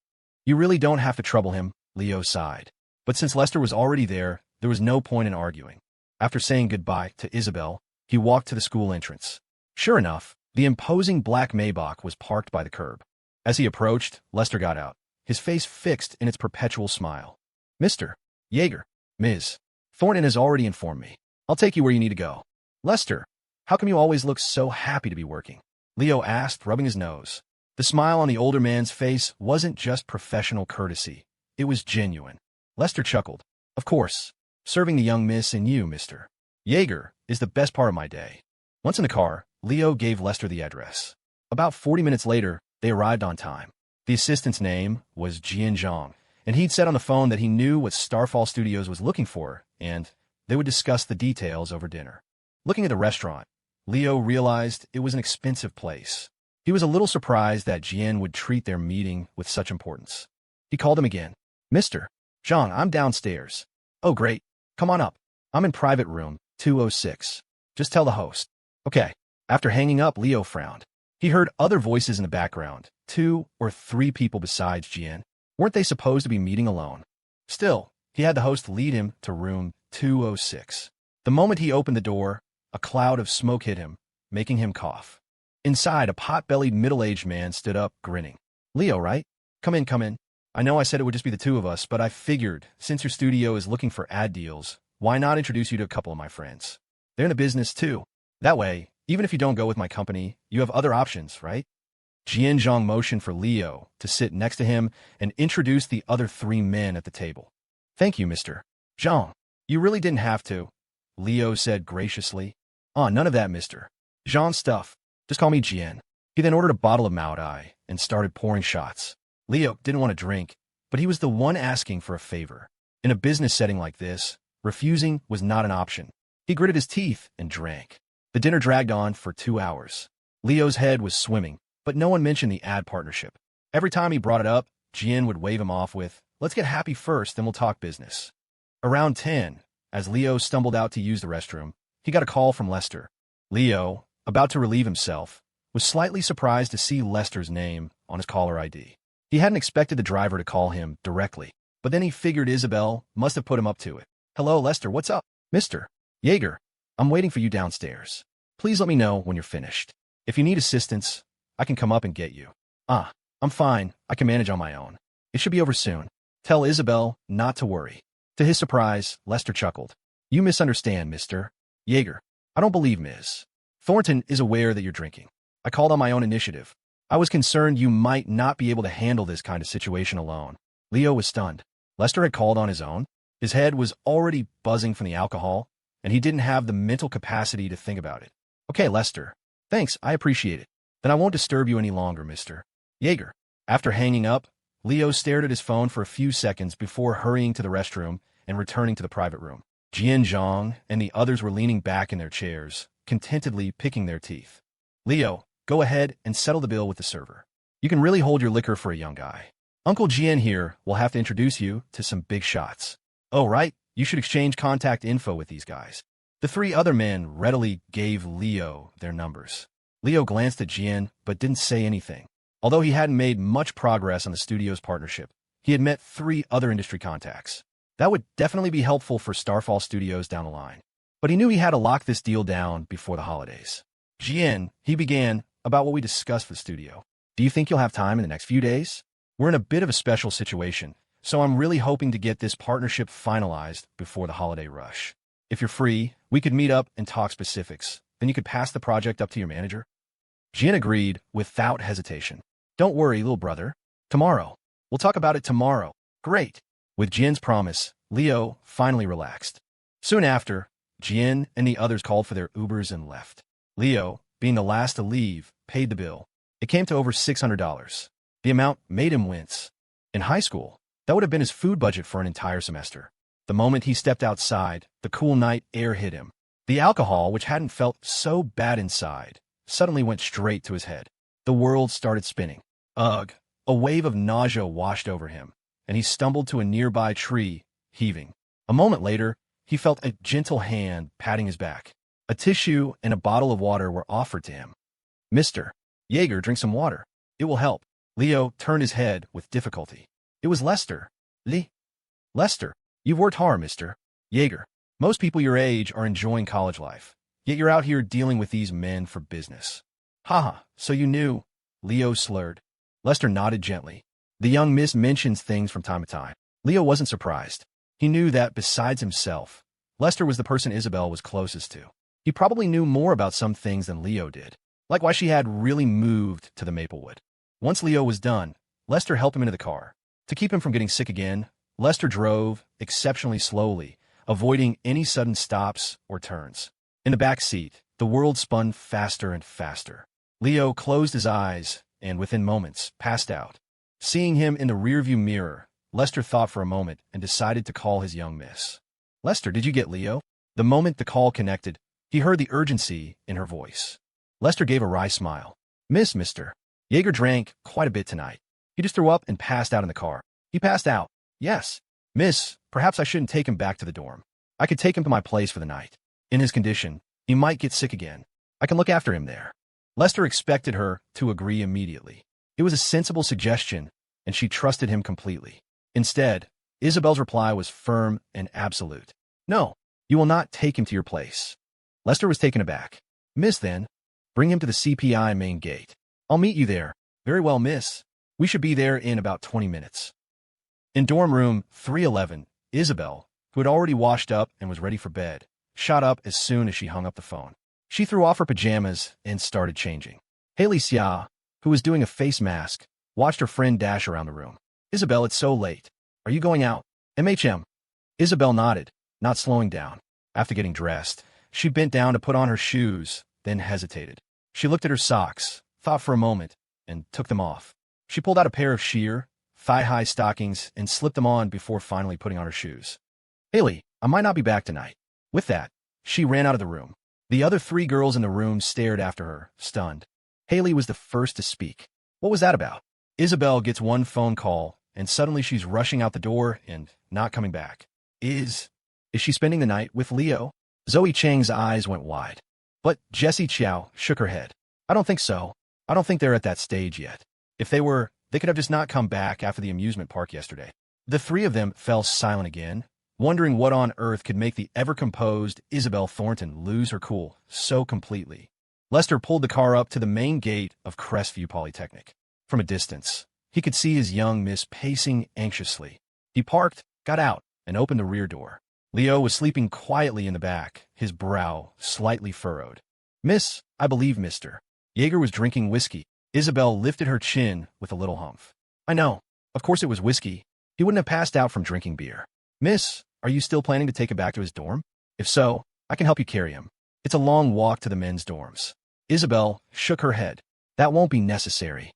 You really don't have to trouble him, Leo sighed. But since Lester was already there was no point in arguing. After saying goodbye to Isabelle, he walked to the school entrance. Sure enough, the imposing black Maybach was parked by the curb. As he approached, Lester got out, his face fixed in its perpetual smile. Mr. Yeager, Ms. Thornton has already informed me. I'll take you where you need to go. Lester, how come you always look so happy to be working? Leo asked, rubbing his nose. The smile on the older man's face wasn't just professional courtesy. It was genuine. Lester chuckled. Of course. Serving the young miss and you, Mr. Yeager, is the best part of my day. Once in the car, Leo gave Lester the address. About 40 minutes later, they arrived on time. The assistant's name was Jian Zhang, and he'd said on the phone that he knew what Starfall Studios was looking for, and they would discuss the details over dinner. Looking at the restaurant, Leo realized it was an expensive place. He was a little surprised that Jian would treat their meeting with such importance. He called him again. Mr. Zhang, I'm downstairs. Oh, great. Come on up. I'm in private room 206. Just tell the host. Okay. After hanging up, Leo frowned. He heard other voices in the background, 2 or 3 people besides Jian. Weren't they supposed to be meeting alone? Still, he had the host lead him to room 206. The moment he opened the door, a cloud of smoke hit him, making him cough. Inside, a pot-bellied middle-aged man stood up, grinning. Leo, right? Come in, come in. I know I said it would just be the two of us, but I figured, since your studio is looking for ad deals, why not introduce you to a couple of my friends? They're in the business, too. That way, even if you don't go with my company, you have other options, right? Jian Zhang motioned for Leo to sit next to him and introduced the other 3 men at the table. Thank you, Mr. Zhang. You really didn't have to, Leo said graciously. None of that, Mr. Zhang stuff. Just call me Jian. He then ordered a bottle of Maodai and started pouring shots. Leo didn't want to drink, but he was the one asking for a favor. In a business setting like this, refusing was not an option. He gritted his teeth and drank. The dinner dragged on for 2 hours. Leo's head was swimming, but no one mentioned the ad partnership. Every time he brought it up, Jian would wave him off with, let's get happy first, then we'll talk business. Around 10, as Leo stumbled out to use the restroom, he got a call from Lester. Leo, about to relieve himself, was slightly surprised to see Lester's name on his caller ID. He hadn't expected the driver to call him directly, but then he figured Isabelle must have put him up to it. Hello, Lester, what's up? Mr. Yeager, I'm waiting for you downstairs. Please let me know when you're finished. If you need assistance, I can come up and get you. I'm fine. I can manage on my own. It should be over soon. Tell Isabelle not to worry. To his surprise, Lester chuckled. You misunderstand, Mr. Yeager. I don't believe Ms. Thornton is aware that you're drinking. I called on my own initiative. I was concerned you might not be able to handle this kind of situation alone. Leo was stunned. Lester had called on his own. His head was already buzzing from the alcohol, and he didn't have the mental capacity to think about it. Okay, Lester. Thanks, I appreciate it. Then I won't disturb you any longer, Mr. Yeager. After hanging up, Leo stared at his phone for a few seconds before hurrying to the restroom and returning to the private room. Jian Zhang and the others were leaning back in their chairs, contentedly picking their teeth. Leo, go ahead and settle the bill with the server. You can really hold your liquor for a young guy. Uncle Jian here will have to introduce you to some big shots. Oh, right, you should exchange contact info with these guys. The 3 other men readily gave Leo their numbers. Leo glanced at Jian, but didn't say anything. Although he hadn't made much progress on the studio's partnership, he had met 3 other industry contacts. That would definitely be helpful for Starfall Studios down the line. But he knew he had to lock this deal down before the holidays. Jian, he began about what we discussed for the studio. Do you think you'll have time in the next few days? We're in a bit of a special situation, so I'm really hoping to get this partnership finalized before the holiday rush. If you're free, we could meet up and talk specifics. Then you could pass the project up to your manager. Jian agreed without hesitation. Don't worry, little brother. Tomorrow. We'll talk about it tomorrow. Great. With Jian's promise, Leo finally relaxed. Soon after, Jian and the others called for their Ubers and left. Leo, being the last to leave, paid the bill. It came to over $600. The amount made him wince. In high school, that would have been his food budget for an entire semester. The moment he stepped outside, the cool night air hit him. The alcohol, which hadn't felt so bad inside, suddenly went straight to his head. The world started spinning. Ugh! A wave of nausea washed over him, and he stumbled to a nearby tree, heaving. A moment later, he felt a gentle hand patting his back. A tissue and a bottle of water were offered to him. "Mr. Jaeger, drink some water. It will help." Leo turned his head with difficulty. It was Lester. Lester, you've worked hard, Mr. Jaeger. Most people your age are enjoying college life, yet you're out here dealing with these men for business. Haha, so you knew. Leo slurred. Lester nodded gently. The young miss mentions things from time to time. Leo wasn't surprised. He knew that, besides himself, Lester was the person Isabelle was closest to. He probably knew more about some things than Leo did, like why she had really moved to the Maplewood. Once Leo was done, Lester helped him into the car. To keep him from getting sick again, Lester drove exceptionally slowly, avoiding any sudden stops or turns. In the back seat, the world spun faster and faster. Leo closed his eyes and, within moments, passed out. Seeing him in the rearview mirror, Lester thought for a moment and decided to call his young miss. "Lester, did you get Leo?" The moment the call connected, he heard the urgency in her voice. Lester gave a wry smile. Mr. Jaeger drank quite a bit tonight. He just threw up and passed out in the car." "He passed out?" "Yes. Miss, perhaps I shouldn't take him back to the dorm. I could take him to my place for the night. In his condition, he might get sick again. I can look after him there." Lester expected her to agree immediately. It was a sensible suggestion, and she trusted him completely. Instead, Isabelle's reply was firm and absolute. "No, you will not take him to your place." Lester was taken aback. "Miss, then, bring him to the CPI main gate. I'll meet you there." "Very well, miss. We should be there in about 20 minutes. In dorm room 311, Isabelle, who had already washed up and was ready for bed, shot up as soon as she hung up the phone. She threw off her pajamas and started changing. Haley Xia, who was doing a face mask, watched her friend dash around the room. "Isabelle, it's so late. Are you going out?" "MHM." Isabelle nodded, not slowing down. After getting dressed, she bent down to put on her shoes, then hesitated. She looked at her socks, thought for a moment, and took them off. She pulled out a pair of sheer, thigh-high stockings and slipped them on before finally putting on her shoes. "Haley, I might not be back tonight." With that, she ran out of the room. The other 3 girls in the room stared after her, stunned. Haley was the first to speak. "What was that about?" Isabelle gets one phone call, and suddenly she's rushing out the door and not coming back. Is she spending the night with Leo? Zoe Chang's eyes went wide. But Jessie Chow shook her head. "I don't think so. I don't think they're at that stage yet. If they were, they could have just not come back after the amusement park yesterday." The 3 of them fell silent again, wondering what on earth could make the ever-composed Isabelle Thornton lose her cool so completely. Lester pulled the car up to the main gate of Crestview Polytechnic. From a distance, he could see his young miss pacing anxiously. He parked, got out, and opened the rear door. Leo was sleeping quietly in the back, his brow slightly furrowed. "Miss, I believe Mr. Jaeger was drinking whiskey." Isabelle lifted her chin with a little humph. "I know. Of course it was whiskey. He wouldn't have passed out from drinking beer." "Miss, are you still planning to take him back to his dorm? If so, I can help you carry him. It's a long walk to the men's dorms." Isabelle shook her head. "That won't be necessary."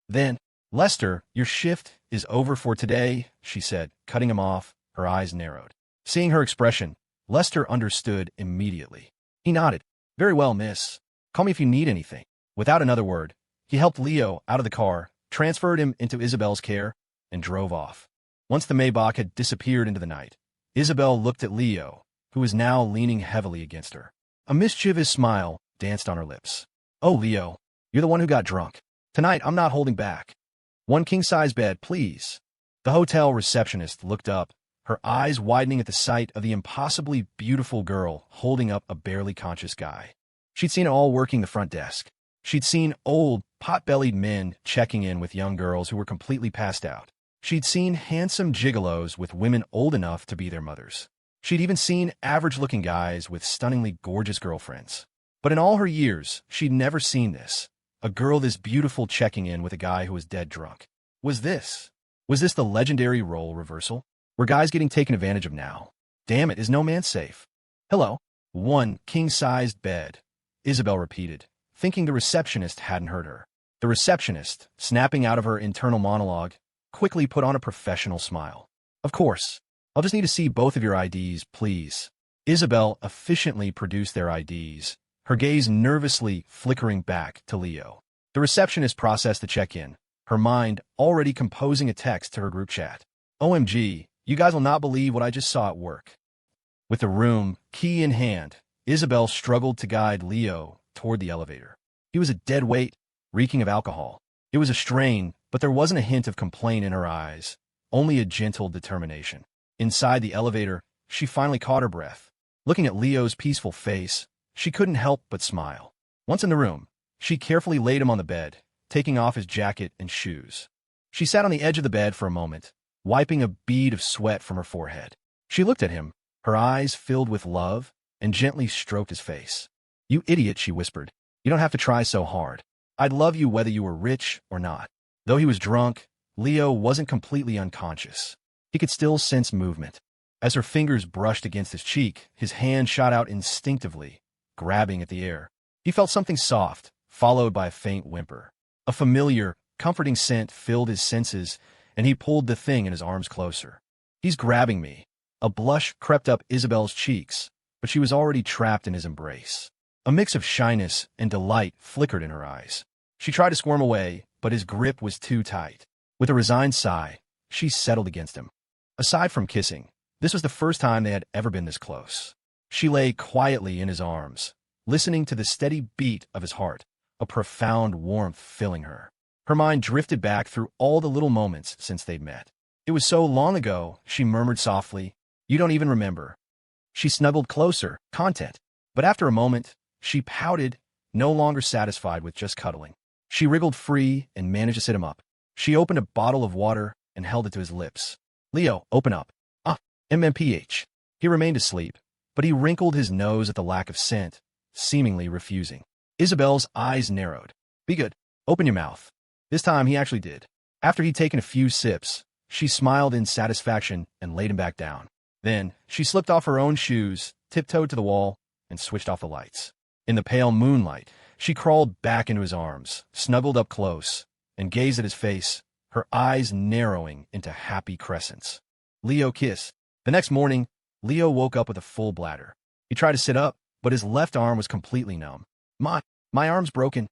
"Then, Lester, your shift is over for today," she said, cutting him off, her eyes narrowed. Seeing her expression, Lester understood immediately. He nodded. "Very well, miss. Call me if you need anything." Without another word, he helped Leo out of the car, transferred him into Isabelle's care, and drove off. Once the Maybach had disappeared into the night, Isabelle looked at Leo, who was now leaning heavily against her. A mischievous smile danced on her lips. "Oh, Leo, you're the one who got drunk. Tonight, I'm not holding back. 1 king-size bed, please." The hotel receptionist looked up, her eyes widening at the sight of the impossibly beautiful girl holding up a barely conscious guy. She'd seen it all working the front desk. She'd seen old, pot-bellied men checking in with young girls who were completely passed out. She'd seen handsome gigolos with women old enough to be their mothers. She'd even seen average-looking guys with stunningly gorgeous girlfriends. But in all her years, she'd never seen this. A girl this beautiful checking in with a guy who was dead drunk. Was this the legendary role reversal? Were guys getting taken advantage of now? Damn it, is no man safe? "Hello. 1 king-sized bed, Isabelle repeated, thinking the receptionist hadn't heard her. The receptionist, snapping out of her internal monologue, quickly put on a professional smile. Of course. I'll just need to see both of your IDs, please. Isabelle efficiently produced their IDs, her gaze nervously flickering back to Leo. The receptionist processed the check-in, her mind already composing a text to her group chat. OMG, you guys will not believe what I just saw at work. With the room key in hand, Isabelle struggled to guide Leo toward the elevator. He was a dead weight, reeking of alcohol. It was a strain, but there wasn't a hint of complaint in her eyes, only a gentle determination. Inside the elevator, she finally caught her breath. Looking at Leo's peaceful face, she couldn't help but smile. Once in the room, she carefully laid him on the bed, taking off his jacket and shoes. She sat on the edge of the bed for a moment, wiping a bead of sweat from her forehead. She looked at him, her eyes filled with love, and gently stroked his face. "You idiot," she whispered. "You don't have to try so hard. I'd love you whether you were rich or not." Though he was drunk, Leo wasn't completely unconscious. He could still sense movement. As her fingers brushed against his cheek, his hand shot out instinctively, grabbing at the air. He felt something soft, followed by a faint whimper. A familiar, comforting scent filled his senses, and he pulled the thing in his arms closer. "He's grabbing me." A blush crept up Isabelle's cheeks, but she was already trapped in his embrace. A mix of shyness and delight flickered in her eyes. She tried to squirm away, but his grip was too tight. With a resigned sigh, she settled against him. Aside from kissing, this was the first time they had ever been this close. She lay quietly in his arms, listening to the steady beat of his heart, a profound warmth filling her. Her mind drifted back through all the little moments since they'd met. "It was so long ago," she murmured softly. "You don't even remember." She snuggled closer, content. But after a moment, she pouted, no longer satisfied with just cuddling. She wriggled free and managed to sit him up. She opened a bottle of water and held it to his lips. "Leo, open up." MMPH. He remained asleep, but he wrinkled his nose at the lack of scent, seemingly refusing. Isabelle's eyes narrowed. "Be good. Open your mouth." This time he actually did. After he'd taken a few sips, she smiled in satisfaction and laid him back down. Then she slipped off her own shoes, tiptoed to the wall, and switched off the lights. In the pale moonlight, she crawled back into his arms, snuggled up close, and gazed at his face, her eyes narrowing into happy crescents. Leo kissed. The next morning, Leo woke up with a full bladder. He tried to sit up, but his left arm was completely numb. My arm's broken."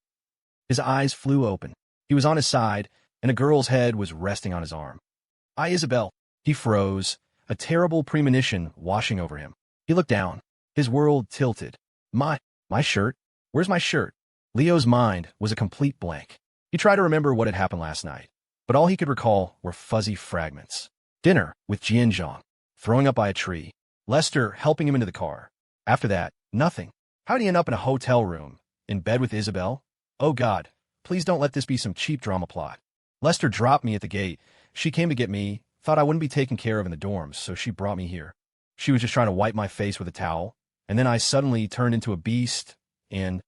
His eyes flew open. He was on his side, and a girl's head was resting on his arm. Isabelle." He froze, a terrible premonition washing over him. He looked down. His world tilted. My shirt? Where's my shirt?" Leo's mind was a complete blank. He tried to remember what had happened last night, but all he could recall were fuzzy fragments. Dinner with Jianzhong, throwing up by a tree, Lester helping him into the car. After that, nothing. How'd he end up in a hotel room, in bed with Isabelle? Oh God, please don't let this be some cheap drama plot. Lester dropped me at the gate. She came to get me, thought I wouldn't be taken care of in the dorms, so she brought me here. She was just trying to wipe my face with a towel, and then I suddenly turned into a beast, and...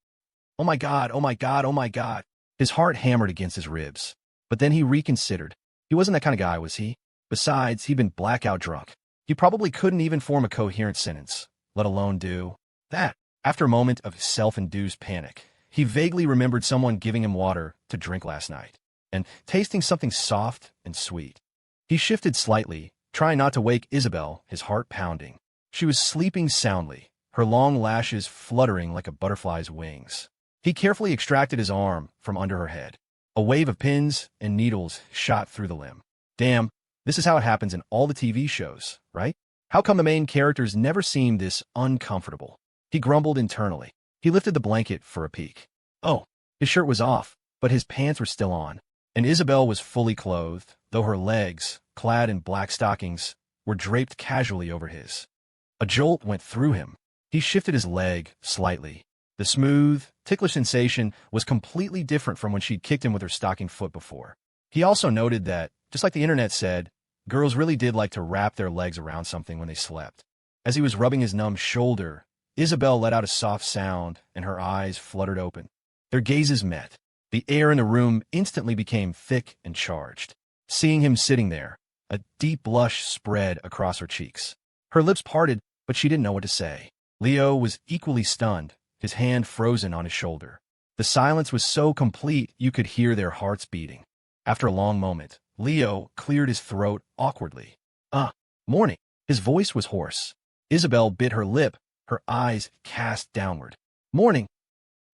Oh my God, oh my God, oh my God. His heart hammered against his ribs. But then he reconsidered. He wasn't that kind of guy, was he? Besides, he'd been blackout drunk. He probably couldn't even form a coherent sentence, let alone do that. After a moment of self-induced panic, he vaguely remembered someone giving him water to drink last night, and tasting something soft and sweet. He shifted slightly, trying not to wake Isabelle, his heart pounding. She was sleeping soundly, her long lashes fluttering like a butterfly's wings. He carefully extracted his arm from under her head. A wave of pins and needles shot through the limb. Damn, this is how it happens in all the TV shows, right? How come the main characters never seem this uncomfortable? He grumbled internally. He lifted the blanket for a peek. Oh, his shirt was off, but his pants were still on. And Isabelle was fully clothed, though her legs, clad in black stockings, were draped casually over his. A jolt went through him. He shifted his leg slightly. The smooth, ticklish sensation was completely different from when she'd kicked him with her stocking foot before. He also noted that, just like the internet said, girls really did like to wrap their legs around something when they slept. As he was rubbing his numb shoulder, Isabelle let out a soft sound, and her eyes fluttered open. Their gazes met. The air in the room instantly became thick and charged. Seeing him sitting there, a deep blush spread across her cheeks. Her lips parted, but she didn't know what to say. Leo was equally stunned, his hand frozen on his shoulder. The silence was so complete you could hear their hearts beating. After a long moment, Leo cleared his throat awkwardly. Morning. His voice was hoarse. Isabelle bit her lip, her eyes cast downward. Morning.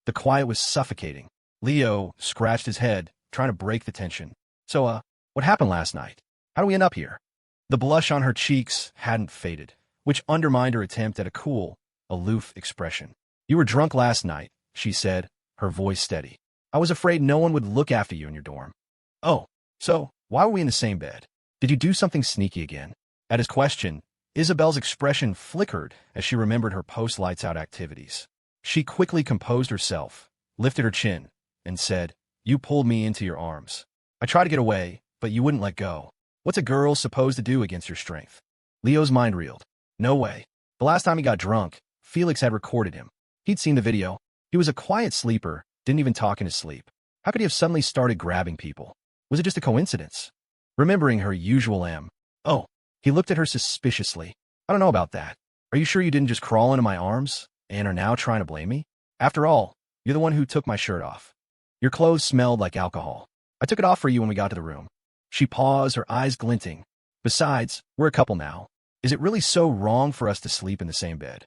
The quiet was suffocating. Leo scratched his head, trying to break the tension. So, what happened last night? How do we end up here? The blush on her cheeks hadn't faded, which undermined her attempt at a cool, aloof expression. You were drunk last night, she said, her voice steady. I was afraid no one would look after you in your dorm. Oh, so why were we in the same bed? Did you do something sneaky again? At his question, Isabelle's expression flickered as she remembered her post-lights-out activities. She quickly composed herself, lifted her chin, and said, You pulled me into your arms. I tried to get away, but you wouldn't let go. What's a girl supposed to do against your strength? Leo's mind reeled. No way. The last time he got drunk, Felix had recorded him. He'd seen the video. He was a quiet sleeper, didn't even talk in his sleep. How could he have suddenly started grabbing people? Was it just a coincidence? Remembering her usual Oh, he looked at her suspiciously. I don't know about that. Are you sure you didn't just crawl into my arms and are now trying to blame me? After all, you're the one who took my shirt off. Your clothes smelled like alcohol. I took it off for you when we got to the room. She paused, her eyes glinting. Besides, we're a couple now. Is it really so wrong for us to sleep in the same bed?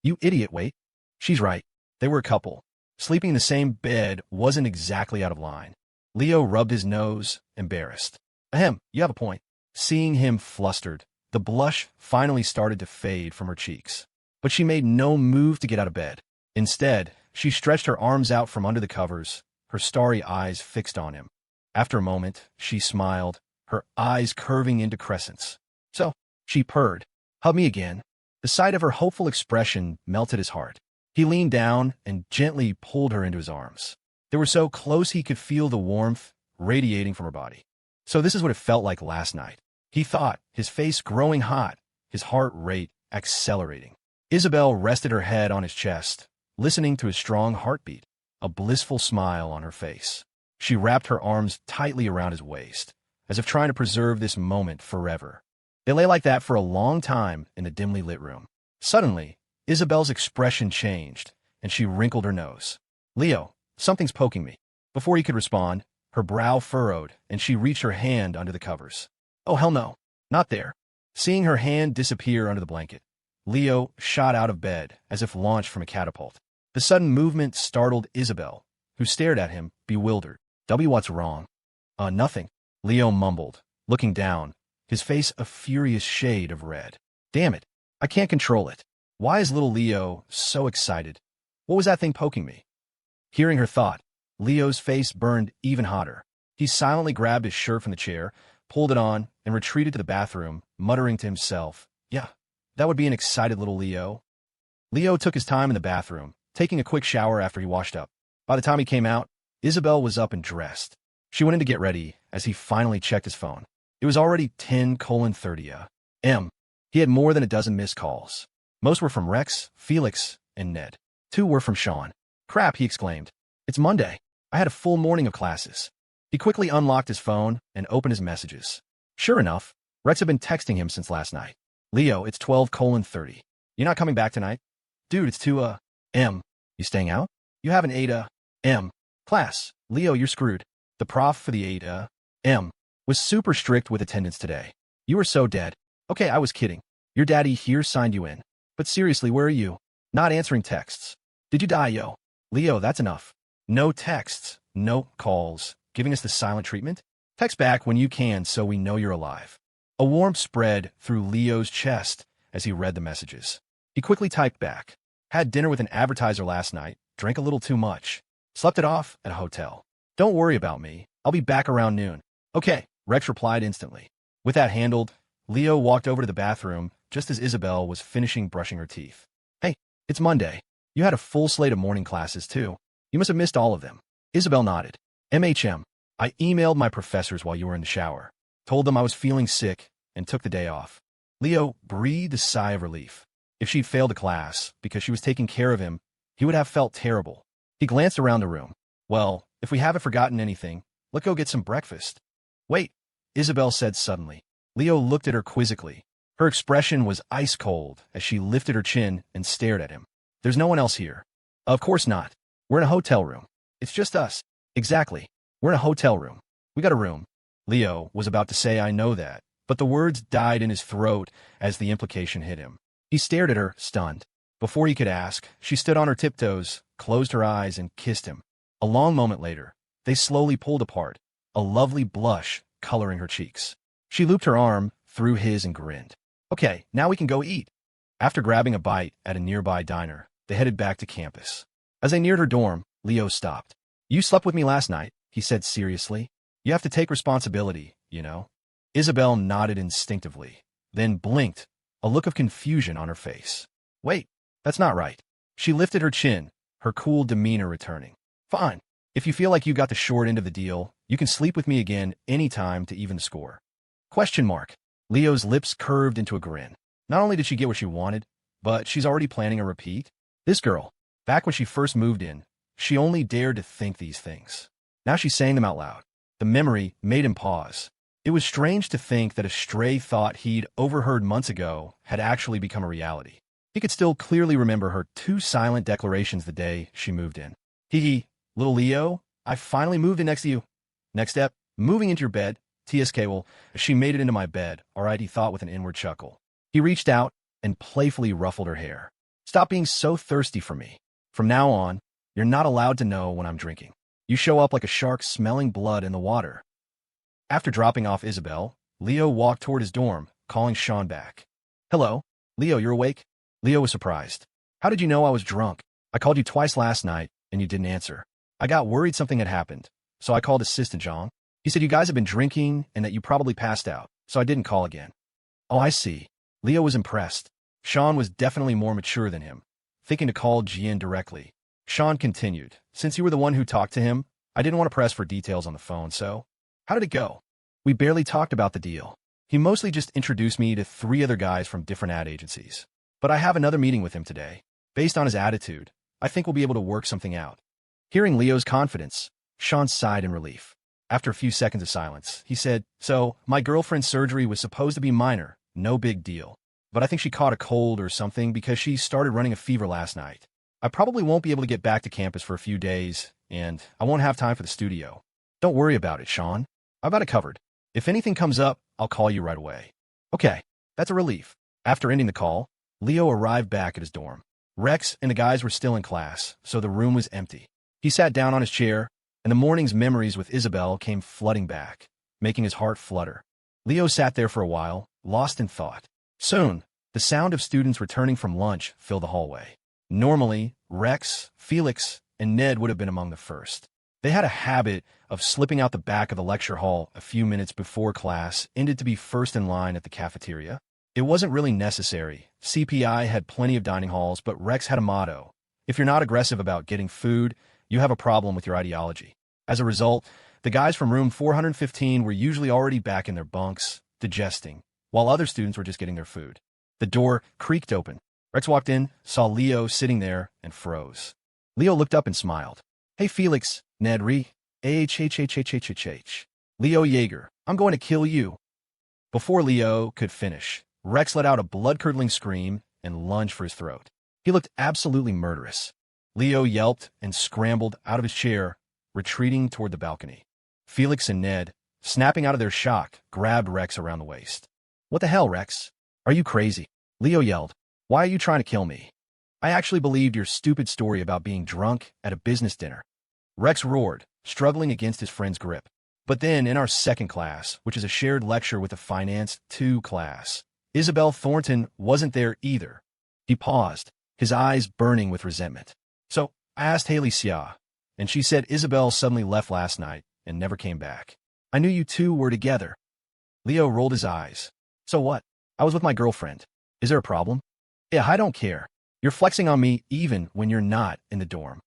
You idiot, wait. She's right. They were a couple. Sleeping in the same bed wasn't exactly out of line. Leo rubbed his nose, embarrassed. Ahem, you have a point. Seeing him flustered, the blush finally started to fade from her cheeks. But she made no move to get out of bed. Instead, she stretched her arms out from under the covers, her starry eyes fixed on him. After a moment, she smiled, her eyes curving into crescents. So, she purred. Hug me again. The sight of her hopeful expression melted his heart. He leaned down and gently pulled her into his arms. They were so close he could feel the warmth radiating from her body. So this is what it felt like last night. He thought, his face growing hot, his heart rate accelerating. Isabelle rested her head on his chest, listening to his strong heartbeat, a blissful smile on her face. She wrapped her arms tightly around his waist, as if trying to preserve this moment forever. They lay like that for a long time in the dimly lit room. Suddenly, Isabelle's expression changed, and she wrinkled her nose. Leo, something's poking me. Before he could respond, her brow furrowed, and she reached her hand under the covers. Oh, hell no. Not there. Seeing her hand disappear under the blanket, Leo shot out of bed as if launched from a catapult. The sudden movement startled Isabelle, who stared at him, bewildered. What's wrong? Nothing. Leo mumbled, looking down, his face a furious shade of red. Damn it. I can't control it. Why is little Leo so excited? What was that thing poking me? Hearing her thought, Leo's face burned even hotter. He silently grabbed his shirt from the chair, pulled it on, and retreated to the bathroom, muttering to himself, Yeah, that would be an excited little Leo. Leo took his time in the bathroom, taking a quick shower after he washed up. By the time he came out, Isabelle was up and dressed. She went in to get ready as he finally checked his phone. It was already 10:30 a.m. He had more than a dozen missed calls. Most were from Rex, Felix, and Ned. 2 were from Sean. Crap, he exclaimed. It's Monday. I had a full morning of classes. He quickly unlocked his phone and opened his messages. Sure enough, Rex had been texting him since last night. Leo, it's 12:30. You're not coming back tonight? Dude, it's 2 a.m. You staying out? You have an 8 a.m. class. Leo, you're screwed. The prof for the 8 a.m. was super strict with attendance today. You were so dead. Okay, I was kidding. Your daddy here signed you in. But seriously, where are you? Not answering texts. Did you die, yo? Leo, that's enough. No texts, no calls, giving us the silent treatment? Text back when you can so we know you're alive. A warmth spread through Leo's chest as he read the messages. He quickly typed back. Had dinner with an advertiser last night, drank a little too much. Slept it off at a hotel. Don't worry about me. I'll be back around noon. Okay, Rex replied instantly. With that handled, Leo walked over to the bathroom just as Isabelle was finishing brushing her teeth. Hey, it's Monday. You had a full slate of morning classes, too. You must have missed all of them. Isabelle nodded. I emailed my professors while you were in the shower, told them I was feeling sick, and took the day off. Leo breathed a sigh of relief. If she'd failed a class because she was taking care of him, he would have felt terrible. He glanced around the room. Well, if we haven't forgotten anything, let's go get some breakfast. Wait, Isabelle said suddenly. Leo looked at her quizzically. Her expression was ice cold as she lifted her chin and stared at him. There's no one else here. Of course not. We're in a hotel room. It's just us. Exactly. We're in a hotel room. We got a room. Leo was about to say, I know that, but the words died in his throat as the implication hit him. He stared at her, stunned. Before he could ask, she stood on her tiptoes, closed her eyes, and kissed him. A long moment later, they slowly pulled apart, a lovely blush coloring her cheeks. She looped her arm through his and grinned. Okay, now we can go eat. After grabbing a bite at a nearby diner, they headed back to campus. As they neared her dorm, Leo stopped. You slept with me last night, he said seriously. You have to take responsibility, you know. Isabelle nodded instinctively, then blinked, a look of confusion on her face. Wait, that's not right. She lifted her chin, her cool demeanor returning. Fine. If you feel like you got the short end of the deal, you can sleep with me again anytime to even the score. Question mark. Leo's lips curved into a grin. Not only did she get what she wanted, but she's already planning a repeat. This girl, back when she first moved in, she only dared to think these things. Now she's saying them out loud. The memory made him pause. It was strange to think that a stray thought he'd overheard months ago had actually become a reality. He could still clearly remember her 2 silent declarations the day she moved in. Hee, little Leo, I finally moved in next to you. Next step, moving into your bed. TSK, well, she made it into my bed, all right, he thought with an inward chuckle. He reached out and playfully ruffled her hair. Stop being so thirsty for me. From now on, you're not allowed to know when I'm drinking. You show up like a shark smelling blood in the water. After dropping off Isabelle, Leo walked toward his dorm, calling Sean back. Hello? Leo, you're awake? Leo was surprised. How did you know I was drunk? I called you twice last night, and you didn't answer. I got worried something had happened, so I called Assistant John. He said you guys have been drinking and that you probably passed out, so I didn't call again. Oh, I see. Leo was impressed. Sean was definitely more mature than him, thinking to call Jian directly. Sean continued, since you were the one who talked to him, I didn't want to press for details on the phone, so how did it go? We barely talked about the deal. He mostly just introduced me to 3 other guys from different ad agencies. But I have another meeting with him today. Based on his attitude, I think we'll be able to work something out. Hearing Leo's confidence, Sean sighed in relief. After a few seconds of silence, he said, so, my girlfriend's surgery was supposed to be minor, no big deal. But I think she caught a cold or something because she started running a fever last night. I probably won't be able to get back to campus for a few days, and I won't have time for the studio. Don't worry about it, Sean. I've got it covered. If anything comes up, I'll call you right away. Okay, that's a relief. After ending the call, Leo arrived back at his dorm. Rex and the guys were still in class, so the room was empty. He sat down on his chair, and the morning's memories with Isabelle came flooding back, making his heart flutter. Leo sat there for a while, lost in thought. Soon, the sound of students returning from lunch filled the hallway. Normally, Rex, Felix, and Ned would have been among the first. They had a habit of slipping out the back of the lecture hall a few minutes before class ended to be first in line at the cafeteria. It wasn't really necessary. CPI had plenty of dining halls, but Rex had a motto. If you're not aggressive about getting food, you have a problem with your ideology. As a result, the guys from room 415 were usually already back in their bunks, digesting, while other students were just getting their food. The door creaked open. Rex walked in, saw Leo sitting there, and froze. Leo looked up and smiled. Hey, Felix, Ned Ree. H. Leo Yeager, I'm going to kill you. Before Leo could finish, Rex let out a blood-curdling scream and lunged for his throat. He looked absolutely murderous. Leo yelped and scrambled out of his chair, retreating toward the balcony. Felix and Ned, snapping out of their shock, grabbed Rex around the waist. What the hell, Rex? Are you crazy? Leo yelled. Why are you trying to kill me? I actually believed your stupid story about being drunk at a business dinner. Rex roared, struggling against his friend's grip. But then, in our second class, which is a shared lecture with the Finance 2 class, Isabelle Thornton wasn't there either. He paused, his eyes burning with resentment. So, I asked Haley Xia, and she said Isabelle suddenly left last night and never came back. I knew you two were together. Leo rolled his eyes. So what? I was with my girlfriend. Is there a problem? Yeah, I don't care. You're flexing on me even when you're not in the dorm.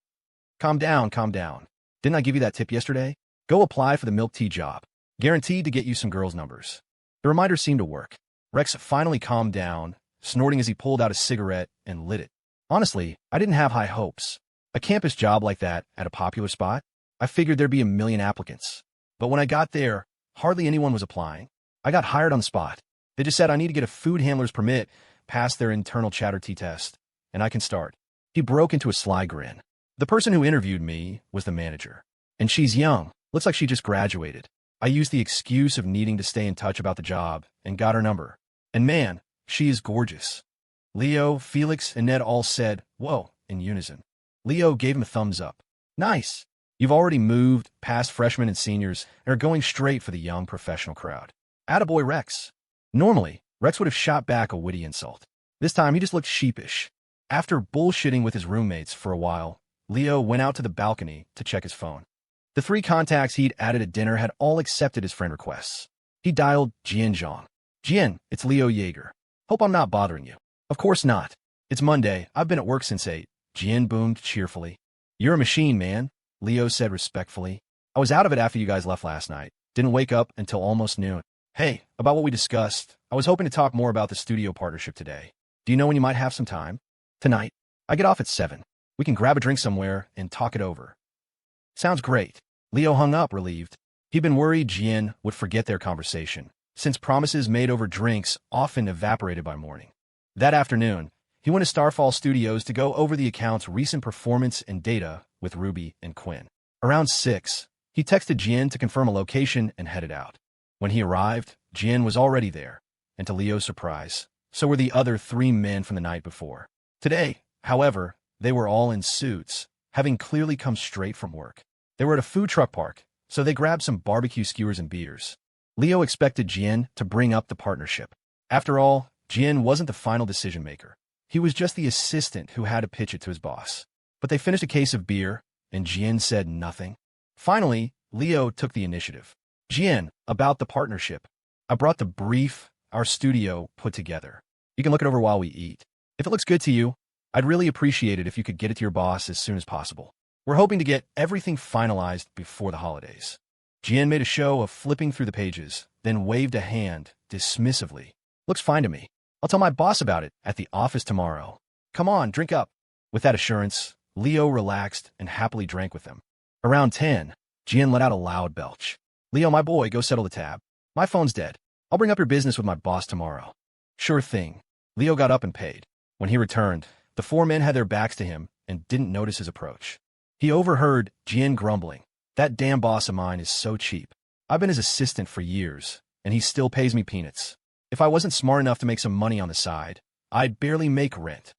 Calm down, calm down. Didn't I give you that tip yesterday? Go apply for the milk tea job. Guaranteed to get you some girls' numbers. The reminder seemed to work. Rex finally calmed down, snorting as he pulled out a cigarette and lit it. Honestly, I didn't have high hopes. A campus job like that at a popular spot? I figured there'd be a million applicants. But when I got there, hardly anyone was applying. I got hired on the spot. They just said I need to get a food handler's permit, pass their internal chatter T-test, and I can start. He broke into a sly grin. The person who interviewed me was the manager. And she's young. Looks like she just graduated. I used the excuse of needing to stay in touch about the job and got her number. And man, she is gorgeous. Leo, Felix, and Ned all said, "Whoa," in unison. Leo gave him a thumbs up. Nice. You've already moved past freshmen and seniors and are going straight for the young professional crowd. Attaboy, Rex. Normally, Rex would have shot back a witty insult. This time, he just looked sheepish. After bullshitting with his roommates for a while, Leo went out to the balcony to check his phone. The 3 contacts he'd added at dinner had all accepted his friend requests. He dialed Jian Zhang. "Jian, it's Leo Yeager. Hope I'm not bothering you." "Of course not. It's Monday. I've been at work since 8. Jian boomed cheerfully. "You're a machine, man," Leo said respectfully. "I was out of it after you guys left last night. Didn't wake up until almost noon. Hey, about what we discussed, I was hoping to talk more about the studio partnership today. Do you know when you might have some time?" "Tonight. I get off at 7. We can grab a drink somewhere and talk it over." "Sounds great." Leo hung up, relieved. He'd been worried Jian would forget their conversation, since promises made over drinks often evaporated by morning. That afternoon, he went to Starfall Studios to go over the account's recent performance and data with Ruby and Quinn. Around 6, he texted Jian to confirm a location and headed out. When he arrived, Jian was already there, and to Leo's surprise, so were the other 3 men from the night before. Today, however, they were all in suits, having clearly come straight from work. They were at a food truck park, so they grabbed some barbecue skewers and beers. Leo expected Jian to bring up the partnership. After all, Jian wasn't the final decision maker. He was just the assistant who had to pitch it to his boss. But they finished a case of beer, and Jian said nothing. Finally, Leo took the initiative. "Jian, about the partnership. I brought the brief our studio put together. You can look it over while we eat. If it looks good to you, I'd really appreciate it if you could get it to your boss as soon as possible. We're hoping to get everything finalized before the holidays." Jian made a show of flipping through the pages, then waved a hand dismissively. "Looks fine to me. I'll tell my boss about it at the office tomorrow. Come on, drink up." With that assurance, Leo relaxed and happily drank with them. Around 10, Jian let out a loud belch. "Leo, my boy, go settle the tab. My phone's dead. I'll bring up your business with my boss tomorrow." "Sure thing." Leo got up and paid. When he returned, the 4 men had their backs to him and didn't notice his approach. He overheard Jian grumbling, "That damn boss of mine is so cheap. I've been his assistant for years, and he still pays me peanuts. If I wasn't smart enough to make some money on the side, I'd barely make rent."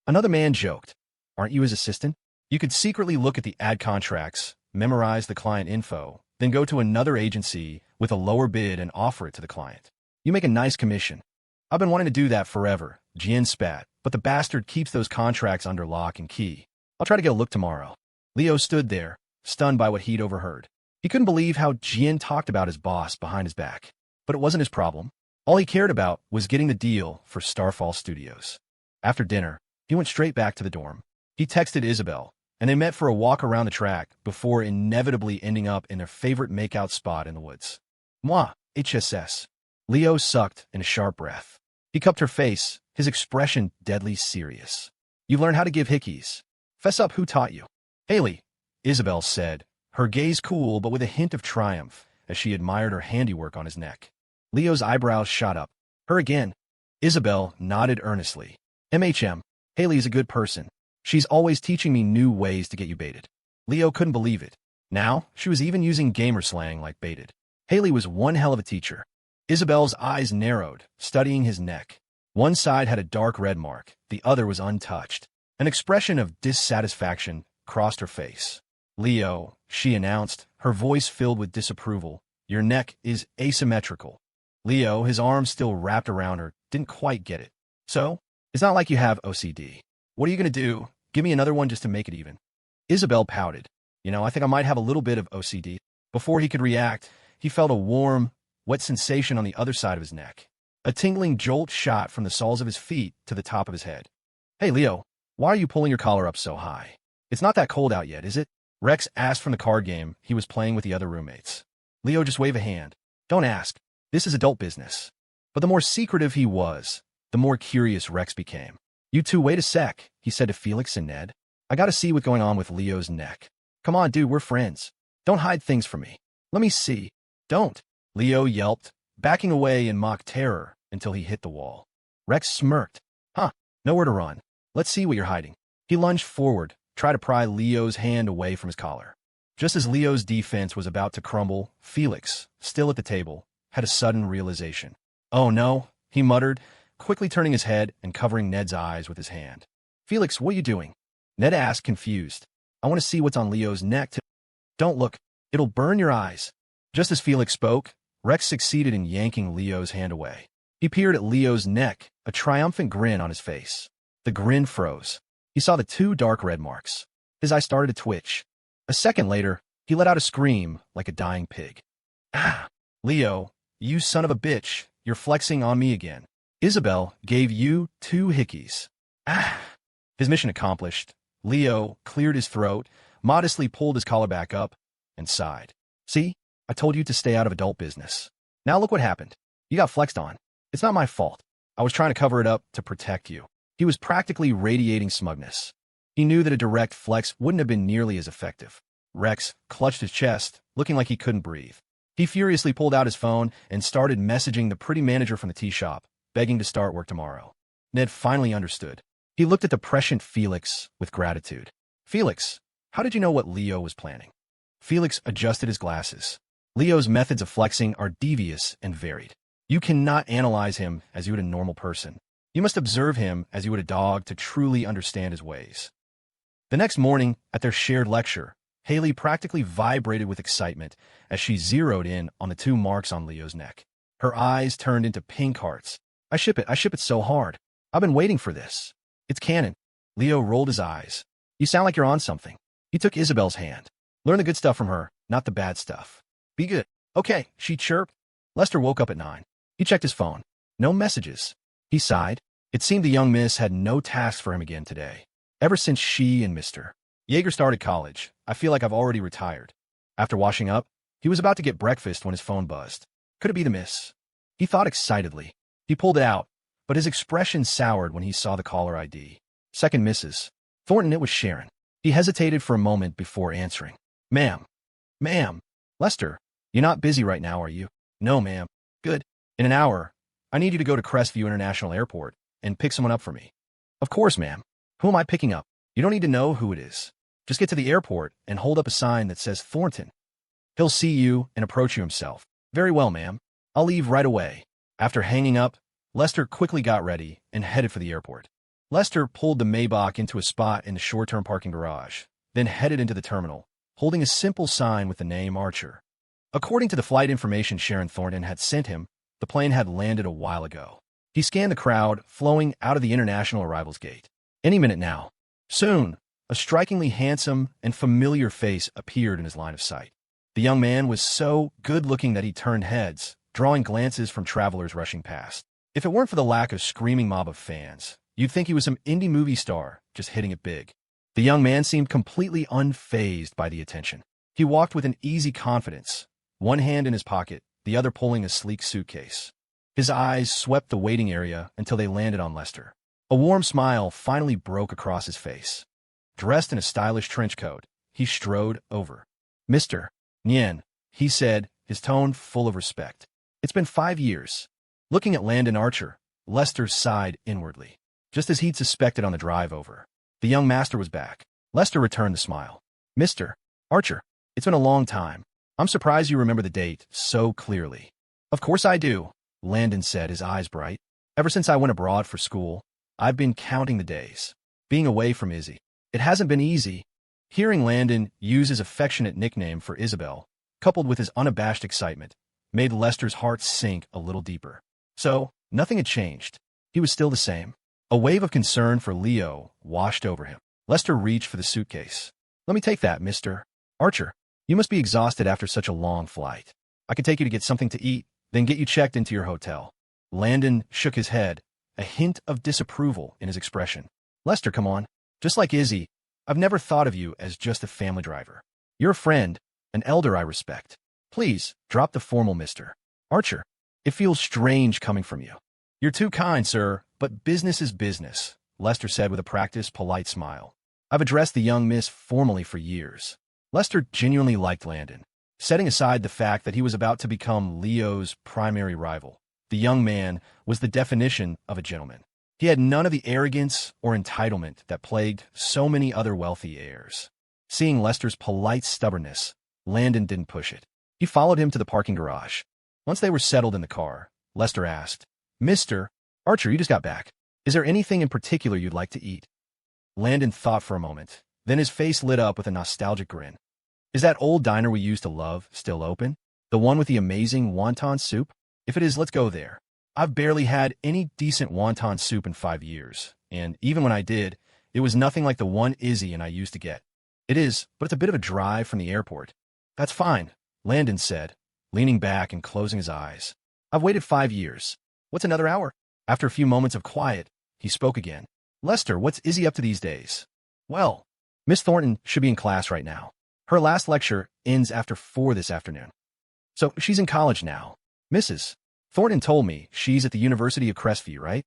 Another man joked, "Aren't you his assistant? You could secretly look at the ad contracts, memorize the client info, then go to another agency with a lower bid and offer it to the client. You make a nice commission." "I've been wanting to do that forever," Jian spat, "but the bastard keeps those contracts under lock and key. I'll try to get a look tomorrow." Leo stood there, stunned by what he'd overheard. He couldn't believe how Jian talked about his boss behind his back. But it wasn't his problem. All he cared about was getting the deal for Starfall Studios. After dinner, he went straight back to the dorm. He texted Isabelle, and they met for a walk around the track before inevitably ending up in their favorite makeout spot in the woods. "Moi, HSS." Leo sucked in a sharp breath. He cupped her face, his expression deadly serious. "You've learned how to give hickeys. Fess up, who taught you?" "Haley," Isabelle said, her gaze cool but with a hint of triumph as she admired her handiwork on his neck. Leo's eyebrows shot up. "Her again." Isabelle nodded earnestly. "MHM, Haley is a good person. She's always teaching me new ways to get you baited." Leo couldn't believe it. Now, she was even using gamer slang like baited. Haley was one hell of a teacher. Isabelle's eyes narrowed, studying his neck. One side had a dark red mark, the other was untouched. An expression of dissatisfaction crossed her face. "Leo," she announced, her voice filled with disapproval, "your neck is asymmetrical." Leo, his arms still wrapped around her, didn't quite get it. "So? It's not like you have OCD. What are you going to do? Give me another one just to make it even." Isabelle pouted. I think I might have a little bit of OCD." Before he could react, he felt a warm, wet sensation on the other side of his neck. A tingling jolt shot from the soles of his feet to the top of his head. "Hey, Leo, why are you pulling your collar up so high? It's not that cold out yet, is it?" Rex asked from the card game he was playing with the other roommates. Leo just waved a hand. "Don't ask. This is adult business." But the more secretive he was, the more curious Rex became. "You two, wait a sec," he said to Felix and Ned. "I gotta see what's going on with Leo's neck. Come on, dude, we're friends. Don't hide things from me." "Let me see." "Don't," Leo yelped, backing away in mock terror until he hit the wall. Rex smirked. Huh, nowhere to run. Let's see what you're hiding. He lunged forward, tried to pry Leo's hand away from his collar. Just as Leo's defense was about to crumble, Felix, still at the table, had a sudden realization. Oh no, he muttered, quickly turning his head and covering Ned's eyes with his hand. Felix, what are you doing? Ned asked, confused. I want to see what's on Leo's neck. Don't look. It'll burn your eyes. Just as Felix spoke, Rex succeeded in yanking Leo's hand away. He peered at Leo's neck, a triumphant grin on his face. The grin froze. He saw the two dark red marks. His eyes started to twitch. A second later, he let out a scream like a dying pig. Ah! Leo, you son of a bitch, you're flexing on me again. Isabelle gave you 2 hickeys. Ah! His mission accomplished. Leo cleared his throat, modestly pulled his collar back up, and sighed. See? I told you to stay out of adult business. Now look what happened. You got flexed on. It's not my fault. I was trying to cover it up to protect you. He was practically radiating smugness. He knew that a direct flex wouldn't have been nearly as effective. Rex clutched his chest, looking like he couldn't breathe. He furiously pulled out his phone and started messaging the pretty manager from the tea shop, begging to start work tomorrow. Ned finally understood. He looked at the prescient Felix with gratitude. Felix, how did you know what Leo was planning? Felix adjusted his glasses. Leo's methods of flexing are devious and varied. You cannot analyze him as you would a normal person. You must observe him as you would a dog to truly understand his ways. The next morning, at their shared lecture, Haley practically vibrated with excitement as she zeroed in on the 2 marks on Leo's neck. Her eyes turned into pink hearts. I ship it so hard. I've been waiting for this. It's canon. Leo rolled his eyes. You sound like you're on something. He took Isabelle's hand. Learn the good stuff from her, not the bad stuff. Be good. Okay, she chirped. Lester woke up at 9. He checked his phone. No messages. He sighed. It seemed the young miss had no tasks for him again today. Ever since she and Mr. Yeager started college, I feel like I've already retired. After washing up, he was about to get breakfast when his phone buzzed. Could it be the miss? He thought excitedly. He pulled it out, but his expression soured when he saw the caller ID. Second Mrs. Thornton, it was Sharon. He hesitated for a moment before answering. Ma'am. Lester, you're not busy right now, are you? No, ma'am. Good. In an hour, I need you to go to Crestview International Airport and pick someone up for me. Of course, ma'am. Who am I picking up? You don't need to know who it is. Just get to the airport and hold up a sign that says Thornton. He'll see you and approach you himself. Very well, ma'am. I'll leave right away. After hanging up, Lester quickly got ready and headed for the airport. Lester pulled the Maybach into a spot in the short-term parking garage, then headed into the terminal, holding a simple sign with the name Archer. According to the flight information Sharon Thornton had sent him, the plane had landed a while ago. He scanned the crowd flowing out of the international arrivals gate. Any minute now. Soon, a strikingly handsome and familiar face appeared in his line of sight. The young man was so good-looking that he turned heads, drawing glances from travelers rushing past. If it weren't for the lack of screaming mob of fans, you'd think he was some indie movie star just hitting it big. The young man seemed completely unfazed by the attention. He walked with an easy confidence, one hand in his pocket, the other pulling a sleek suitcase. His eyes swept the waiting area until they landed on Lester. A warm smile finally broke across his face. Dressed in a stylish trench coat, he strode over. Mr. Nien, he said, his tone full of respect. It's been 5 years. Looking at Landon Archer, Lester sighed inwardly. Just as he'd suspected on the drive over. The young master was back. Lester returned the smile. Mr. Archer, it's been a long time. I'm surprised you remember the date so clearly. Of course I do, Landon said, his eyes bright. Ever since I went abroad for school, I've been counting the days. Being away from Izzy. It hasn't been easy. Hearing Landon use his affectionate nickname for Isabelle, coupled with his unabashed excitement, made Lester's heart sink a little deeper. So, nothing had changed. He was still the same. A wave of concern for Leo washed over him. Lester reached for the suitcase. Let me take that, Mr. Archer. You must be exhausted after such a long flight. I can take you to get something to eat, then get you checked into your hotel. Landon shook his head, a hint of disapproval in his expression. Lester, come on. Just like Izzy, I've never thought of you as just a family driver. You're a friend, an elder I respect. Please, drop the formal Mr. Archer. It feels strange coming from you. You're too kind, sir, but business is business, Lester said with a practiced, polite smile. I've addressed the young miss formally for years. Lester genuinely liked Landon. Setting aside the fact that he was about to become Leo's primary rival, The young man was the definition of a gentleman. He had none of the arrogance or entitlement that plagued so many other wealthy heirs. Seeing Lester's polite stubbornness, Landon didn't push it. He followed him to the parking garage. Once they were settled in the car, Lester asked, "Mr. Archer, you just got back. Is there anything in particular you'd like to eat?" Landon thought for a moment. Then his face lit up with a nostalgic grin. "Is that old diner we used to love still open? The one with the amazing wonton soup? If it is, let's go there. I've barely had any decent wonton soup in 5 years, and even when I did, it was nothing like the one Izzy and I used to get. It is, but it's a bit of a drive from the airport." "That's fine," Landon said, leaning back and closing his eyes. "I've waited 5 years. What's another hour?" After a few moments of quiet, he spoke again. "Lester, what's Izzy up to these days?" "Well, Miss Thornton should be in class right now. Her last lecture ends after 4 this afternoon. So she's in college now. Mrs. Thornton told me she's at the University of Crestview, right?"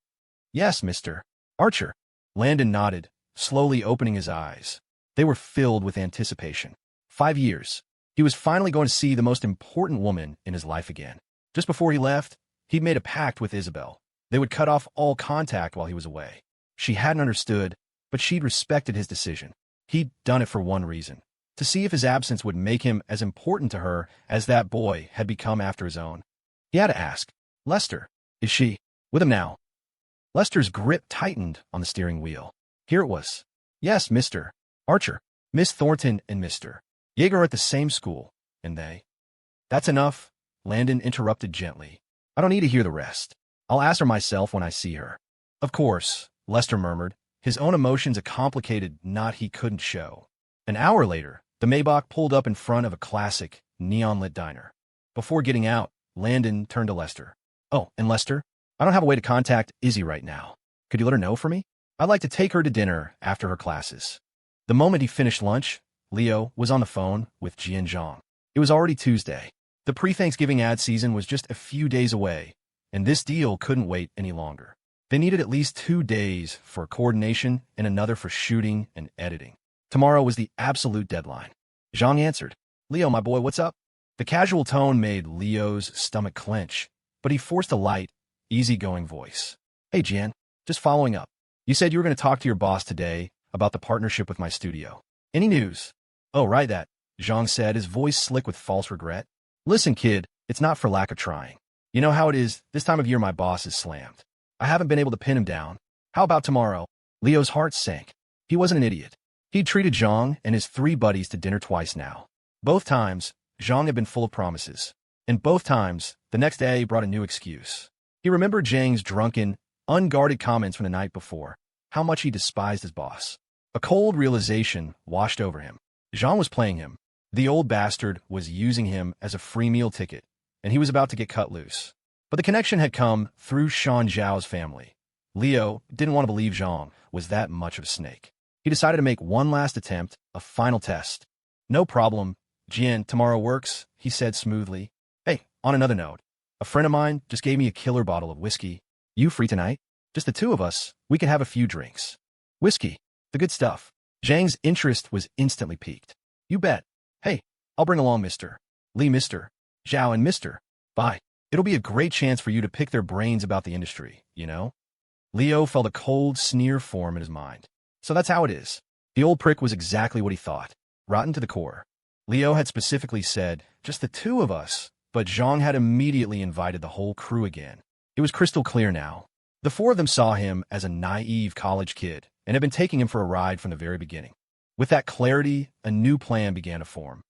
"Yes, Mr. Archer." Landon nodded, slowly opening his eyes. They were filled with anticipation. 5 years. He was finally going to see the most important woman in his life again. Just before he left, he'd made a pact with Isabelle. They would cut off all contact while he was away. She hadn't understood, but she'd respected his decision. He'd done it for one reason: to see if his absence would make him as important to her as that boy had become after his own. He had to ask, "Lester, is she with him now?" Lester's grip tightened on the steering wheel. Here it was. "Yes, Mr. Archer. Miss Thornton and Mr. Yeager are at the same school, and they—" "That's enough," Landon interrupted gently. "I don't need to hear the rest. I'll ask her myself when I see her." "Of course," Lester murmured, his own emotions a complicated knot he couldn't show. An hour later, the Maybach pulled up in front of a classic, neon-lit diner. Before getting out, Landon turned to Lester. "Oh, and Lester, I don't have a way to contact Izzy right now. Could you let her know for me? I'd like to take her to dinner after her classes." The moment he finished lunch, Leo was on the phone with Jian Zhang. It was already Tuesday. The pre-Thanksgiving ad season was just a few days away, and this deal couldn't wait any longer. They needed at least 2 days for coordination and another for shooting and editing. Tomorrow was the absolute deadline. Zhang answered. "Leo, my boy, what's up?" The casual tone made Leo's stomach clench, but he forced a light, easygoing voice. "Hey, Jian, just following up. You said you were going to talk to your boss today about the partnership with my studio. Any news?" "Oh, right that," Zhang said, his voice slick with false regret. "Listen, kid, it's not for lack of trying. You know how it is, this time of year my boss is slammed. I haven't been able to pin him down. How about tomorrow?" Leo's heart sank. He wasn't an idiot. He'd treated Zhang and his 3 buddies to dinner twice now. Both times, Zhang had been full of promises. And both times, the next day brought a new excuse. He remembered Zhang's drunken, unguarded comments from the night before, how much he despised his boss. A cold realization washed over him. Zhang was playing him. The old bastard was using him as a free meal ticket, and he was about to get cut loose. But the connection had come through Sean Zhao's family. Leo didn't want to believe Zhang was that much of a snake. He decided to make one last attempt, a final test. "No problem, Jian, tomorrow works," he said smoothly. "Hey, on another note, a friend of mine just gave me a killer bottle of whiskey. You free tonight? Just the 2 of us. We can have a few drinks." "Whiskey, the good stuff." Zhang's interest was instantly piqued. "You bet. Hey, I'll bring along Mr. Lee, Mr. Zhao, and Mr. Bye. It'll be a great chance for you to pick their brains about the industry, you know?" Leo felt a cold sneer form in his mind. So that's how it is. The old prick was exactly what he thought. Rotten to the core. Leo had specifically said, "Just the 2 of us," but Zhang had immediately invited the whole crew again. It was crystal clear now. The 4 of them saw him as a naive college kid and had been taking him for a ride from the very beginning. With that clarity, a new plan began to form.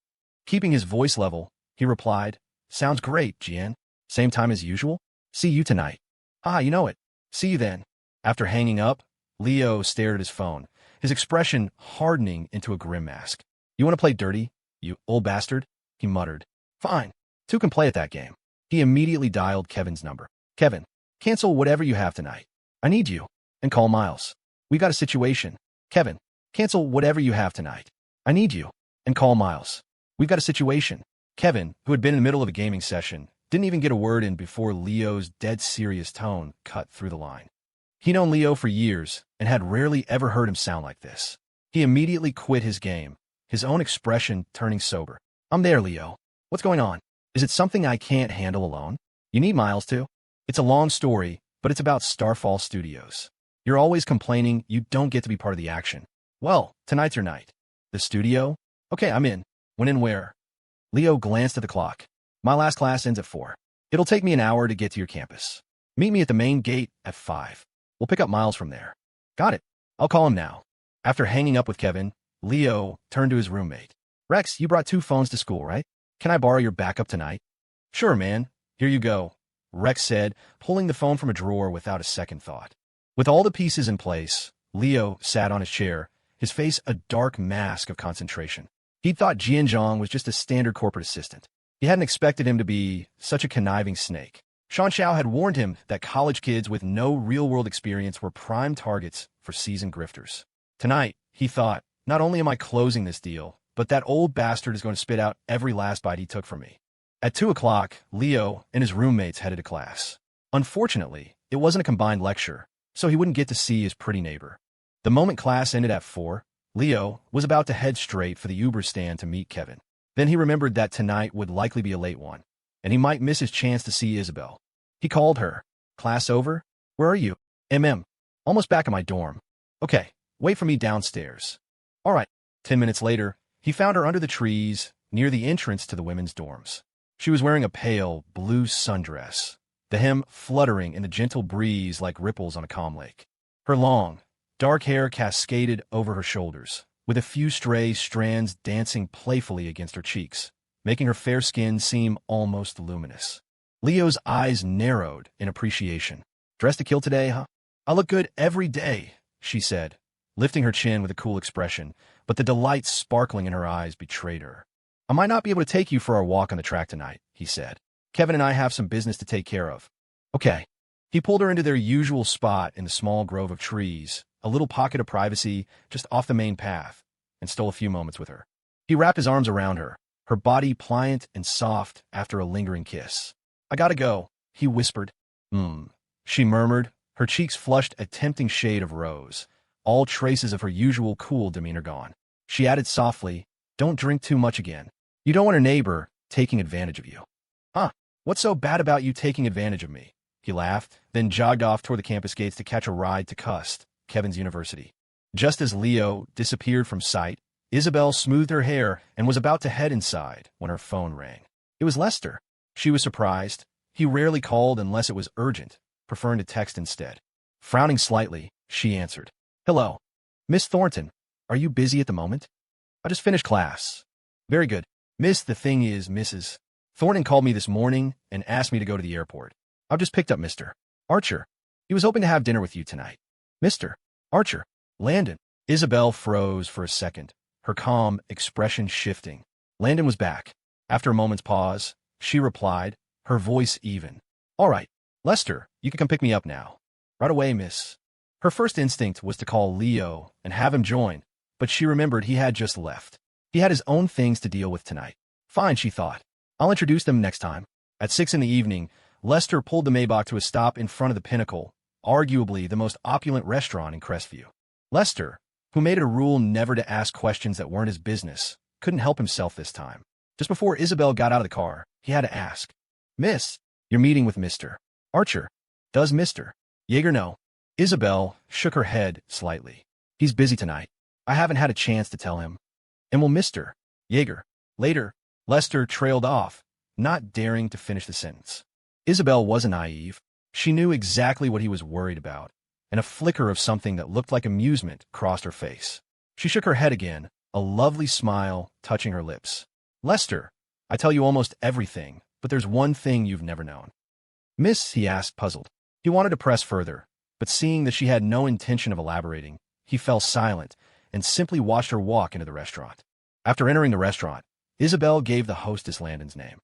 Keeping his voice level, he replied, "Sounds great, Jian. Same time as usual? See you tonight." "Ah, you know it. See you then." After hanging up, Leo stared at his phone, his expression hardening into a grim mask. "You want to play dirty, you old bastard?" he muttered. "Fine. 2 can play at that game." He immediately dialed Kevin's number. "Kevin, cancel whatever you have tonight. I need you." And call Miles. "We got a situation." "Kevin, cancel whatever you have tonight. I need you." And call Miles. "We've got a situation." Kevin, who had been in the middle of a gaming session, didn't even get a word in before Leo's dead serious tone cut through the line. He'd known Leo for years and had rarely ever heard him sound like this. He immediately quit his game, his own expression turning sober. "I'm there, Leo. What's going on? Is it something I can't handle alone? You need Miles too?" It's a long story, but it's about Starfall Studios. You're always complaining you don't get to be part of the action. Well, tonight's your night. The studio? Okay, I'm in. When and where? Leo glanced at the clock. My last class ends at 4. It'll take me an hour to get to your campus. Meet me at the main gate at 5. We'll pick up Miles from there. Got it. I'll call him now. After hanging up with Kevin, Leo turned to his roommate. Rex, you brought 2 phones to school, right? Can I borrow your backup tonight? Sure, man. Here you go, Rex said, pulling the phone from a drawer without a second thought. With all the pieces in place, Leo sat on his chair, his face a dark mask of concentration. He'd thought Jianzhong was just a standard corporate assistant. He hadn't expected him to be such a conniving snake. Sean Xiao had warned him that college kids with no real-world experience were prime targets for seasoned grifters. Tonight, he thought, not only am I closing this deal, but that old bastard is going to spit out every last bite he took from me. At 2 o'clock, Leo and his roommates headed to class. Unfortunately, it wasn't a combined lecture, so he wouldn't get to see his pretty neighbor. The moment class ended at 4, Leo was about to head straight for the Uber stand to meet Kevin. Then he remembered that tonight would likely be a late one, and he might miss his chance to see Isabelle. He called her. Class over? Where are you? Almost back at my dorm. Okay, wait for me downstairs. All right. 10 minutes later, he found her under the trees near the entrance to the women's dorms. She was wearing a pale blue sundress, the hem fluttering in the gentle breeze like ripples on a calm lake. Her long, dark hair cascaded over her shoulders, with a few stray strands dancing playfully against her cheeks, making her fair skin seem almost luminous. Leo's eyes narrowed in appreciation. Dressed to kill today, huh? I look good every day, she said, lifting her chin with a cool expression, but the delight sparkling in her eyes betrayed her. I might not be able to take you for our walk on the track tonight, he said. Kevin and I have some business to take care of. Okay. He pulled her into their usual spot in the small grove of trees, a little pocket of privacy just off the main path, and stole a few moments with her. He wrapped his arms around her, her body pliant and soft after a lingering kiss. I gotta go, he whispered. She murmured, her cheeks flushed a tempting shade of rose, all traces of her usual cool demeanor gone. She added softly, don't drink too much again. You don't want a neighbor taking advantage of you. Huh, what's so bad about you taking advantage of me? He laughed, then jogged off toward the campus gates to catch a ride to Cust, Kevin's university. Just as Leo disappeared from sight, Isabelle smoothed her hair and was about to head inside when her phone rang. It was Lester. She was surprised. He rarely called unless it was urgent, preferring to text instead. Frowning slightly, she answered. Hello. Miss Thornton, are you busy at the moment? I just finished class. Very good. Miss, the thing is, Mrs. Thornton called me this morning and asked me to go to the airport. I've just picked up Mr. Archer. He was hoping to have dinner with you tonight. Mr. Archer. Landon. Isabelle froze for a second, her calm expression shifting. Landon was back. After a moment's pause, she replied, her voice even. All right, Lester, you can come pick me up now. Right away, miss. Her first instinct was to call Leo and have him join, but she remembered he had just left. He had his own things to deal with tonight. Fine, she thought. I'll introduce them next time. At 6 in the evening, Lester pulled the Maybach to a stop in front of the Pinnacle, arguably the most opulent restaurant in Crestview. Lester, who made it a rule never to ask questions that weren't his business, couldn't help himself this time. Just before Isabelle got out of the car, he had to ask, Miss, you're meeting with Mr. Archer. Does Mr. Yeager know? Isabelle shook her head slightly. He's busy tonight. I haven't had a chance to tell him. And will Mr. Yeager? Later, Lester trailed off, not daring to finish the sentence. Isabelle wasn't naive. She knew exactly what he was worried about, and a flicker of something that looked like amusement crossed her face. She shook her head again, a lovely smile touching her lips. Lester, I tell you almost everything, but there's one thing you've never known. Miss, he asked, puzzled. He wanted to press further, but seeing that she had no intention of elaborating, he fell silent and simply watched her walk into the restaurant. After entering the restaurant, Isabelle gave the hostess Landon's name.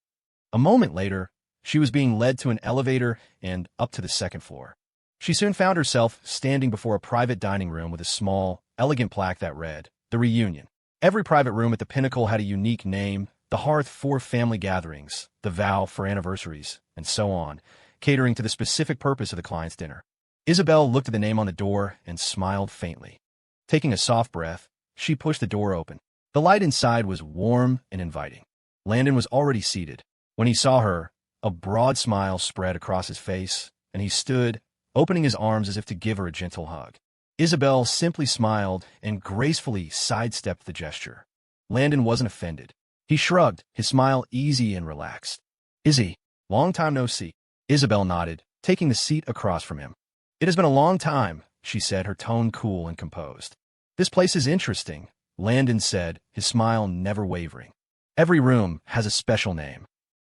A moment later, she was being led to an elevator and up to the second floor. She soon found herself standing before a private dining room with a small, elegant plaque that read, The Reunion. Every private room at the Pinnacle had a unique name, the hearth for family gatherings, the vow for anniversaries, and so on, catering to the specific purpose of the client's dinner. Isabelle looked at the name on the door and smiled faintly. Taking a soft breath, she pushed the door open. The light inside was warm and inviting. Landon was already seated. When he saw her, A broad smile spread across his face, and he stood, opening his arms as if to give her a gentle hug. Isabelle simply smiled and gracefully sidestepped the gesture. Landon wasn't offended. He shrugged, his smile easy and relaxed. "Izzy, long time no see." Isabelle nodded, taking the seat across from him. "It has been a long time," she said, her tone cool and composed. "This place is interesting," Landon said, his smile never wavering. "Every room has a special name."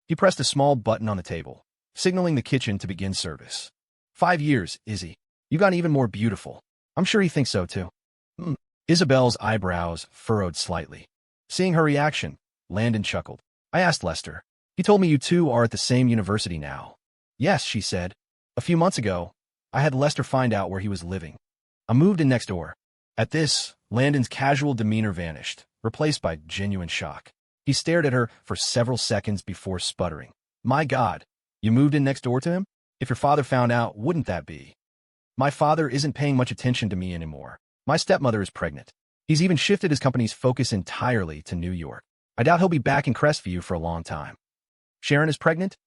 He pressed a small button on the table, signaling the kitchen to begin service. "5 years, Izzy. You've gotten even more beautiful." "I'm sure he thinks so, too." Isabelle's eyebrows furrowed slightly. Seeing her reaction, Landon chuckled. "I asked Lester. He told me you two are at the same university now." "Yes," she said. "A few months ago, I had Lester find out where he was living. I moved in next door." At this, Landon's casual demeanor vanished, replaced by genuine shock. He stared at her for several seconds before sputtering. "My God, you moved in next door to him? If your father found out, wouldn't that be?" "My father isn't paying much attention to me anymore. My stepmother is pregnant. He's even shifted his company's focus entirely to New York. I doubt he'll be back in Crestview for a long time." "Sharon is pregnant?"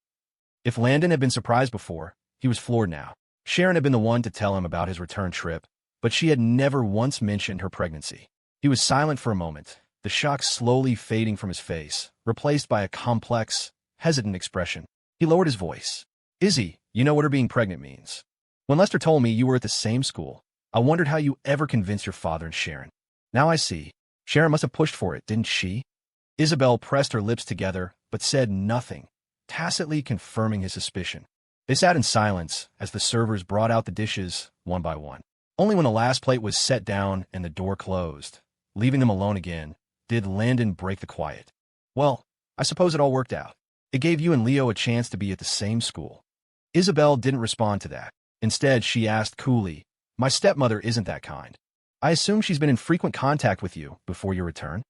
If Landon had been surprised before, he was floored now. Sharon had been the one to tell him about his return trip, but she had never once mentioned her pregnancy. He was silent for a moment, the shock slowly fading from his face, replaced by a complex, hesitant expression. He lowered his voice. "Izzy, you know what her being pregnant means. When Lester told me you were at the same school, I wondered how you ever convinced your father and Sharon. Now I see. Sharon must have pushed for it, didn't she?" Isabelle pressed her lips together, but said nothing, tacitly confirming his suspicion. They sat in silence as the servers brought out the dishes, one by one. Only when the last plate was set down and the door closed, leaving them alone again, did Landon break the quiet. "Well, I suppose it all worked out. It gave you and Leo a chance to be at the same school." Isabelle didn't respond to that. Instead, she asked coolly, "My stepmother isn't that kind. I assume she's been in frequent contact with you before your return?"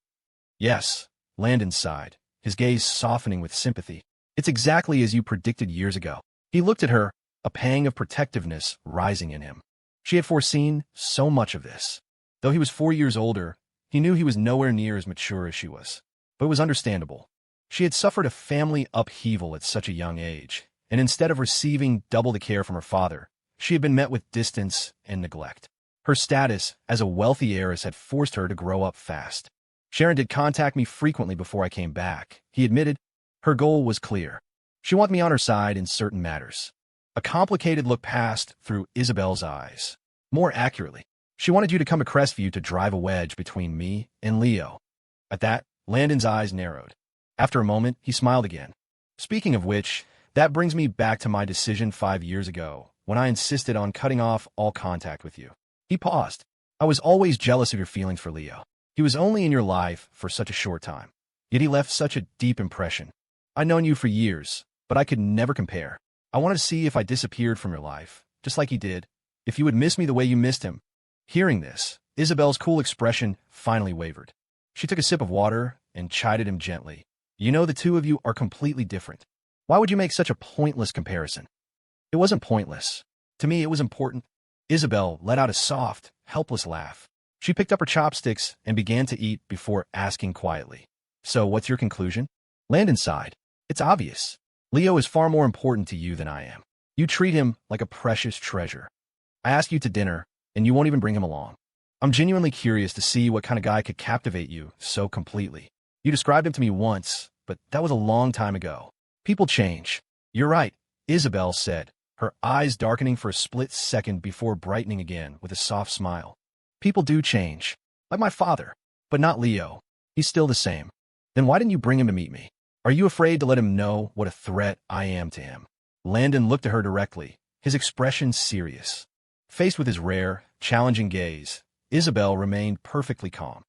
"Yes," Landon sighed, his gaze softening with sympathy. "It's exactly as you predicted years ago." He looked at her, a pang of protectiveness rising in him. She had foreseen so much of this. Though he was 4 years older, he knew he was nowhere near as mature as she was. But it was understandable. She had suffered a family upheaval at such a young age, and instead of receiving double the care from her father, she had been met with distance and neglect. Her status as a wealthy heiress had forced her to grow up fast. "Sharon did contact me frequently before I came back," he admitted. Her goal was clear. She wanted me on her side in certain matters. A complicated look passed through Isabelle's eyes. More accurately, she wanted you to come to Crestview to drive a wedge between me and Leo. At that, Landon's eyes narrowed. After a moment, he smiled again. "Speaking of which, that brings me back to my decision 5 years ago, when I insisted on cutting off all contact with you." He paused. "I was always jealous of your feelings for Leo. He was only in your life for such a short time, yet he left such a deep impression. I'd known you for years, but I could never compare. I wanted to see if I disappeared from your life, just like he did, if you would miss me the way you missed him." Hearing this, Isabelle's cool expression finally wavered. She took a sip of water and chided him gently. "You know, the two of you are completely different. Why would you make such a pointless comparison?" "It wasn't pointless. To me, it was important." Isabelle let out a soft, helpless laugh. She picked up her chopsticks and began to eat before asking quietly, "So what's your conclusion?" Landon sighed. "It's obvious. Leo is far more important to you than I am. You treat him like a precious treasure. I ask you to dinner, and you won't even bring him along. I'm genuinely curious to see what kind of guy could captivate you so completely. You described him to me once, but that was a long time ago. People change." "You're right," Isabelle said, her eyes darkening for a split second before brightening again with a soft smile. "People do change. Like my father. But not Leo. He's still the same." "Then why didn't you bring him to meet me? Are you afraid to let him know what a threat I am to him?" Landon looked at her directly, his expression serious. Faced with his rare, challenging gaze, Isabelle remained perfectly calm.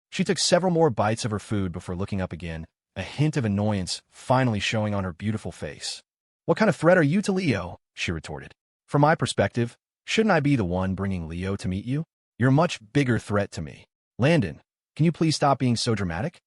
She took several more bites of her food before looking up again, a hint of annoyance finally showing on her beautiful face. "What kind of threat are you to Leo?" she retorted. "From my perspective, shouldn't I be the one bringing Leo to meet you? You're a much bigger threat to me. Landon, can you please stop being so dramatic?"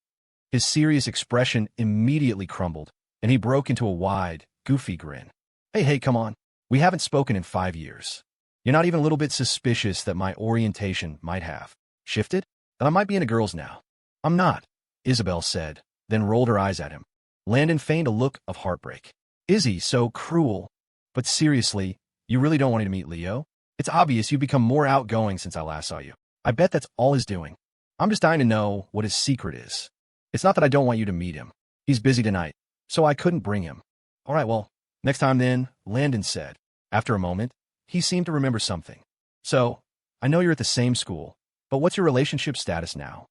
His serious expression immediately crumbled, and he broke into a wide, goofy grin. Hey, come on. We haven't spoken in 5 years. You're not even a little bit suspicious that my orientation might have shifted? That I might be into girls now?" "I'm not," Isabelle said, then rolled her eyes at him. Landon feigned a look of heartbreak. Izzy, so cruel. But seriously, you really don't want me to meet Leo? It's obvious you've become more outgoing since I last saw you. I bet that's all he's doing. I'm just dying to know what his secret is. It's not that I don't want you to meet him. He's busy tonight, so I couldn't bring him. All right, well, next time then, Landon said. After a moment, he seemed to remember something. So, I know you're at the same school, but what's your relationship status now?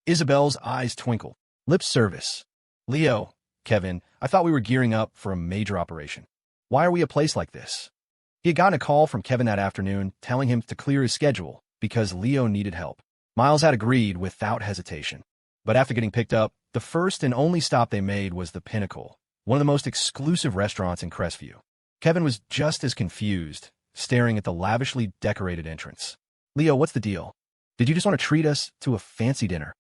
Isabelle's eyes twinkled. Lip service. Leo, Kevin, I thought we were gearing up for a major operation. Why are we a place like this? He had gotten a call from Kevin that afternoon telling him to clear his schedule because Leo needed help. Miles had agreed without hesitation. But after getting picked up, the first and only stop they made was the Pinnacle, one of the most exclusive restaurants in Crestview. Kevin was just as confused, staring at the lavishly decorated entrance. Leo, what's the deal? Did you just want to treat us to a fancy dinner?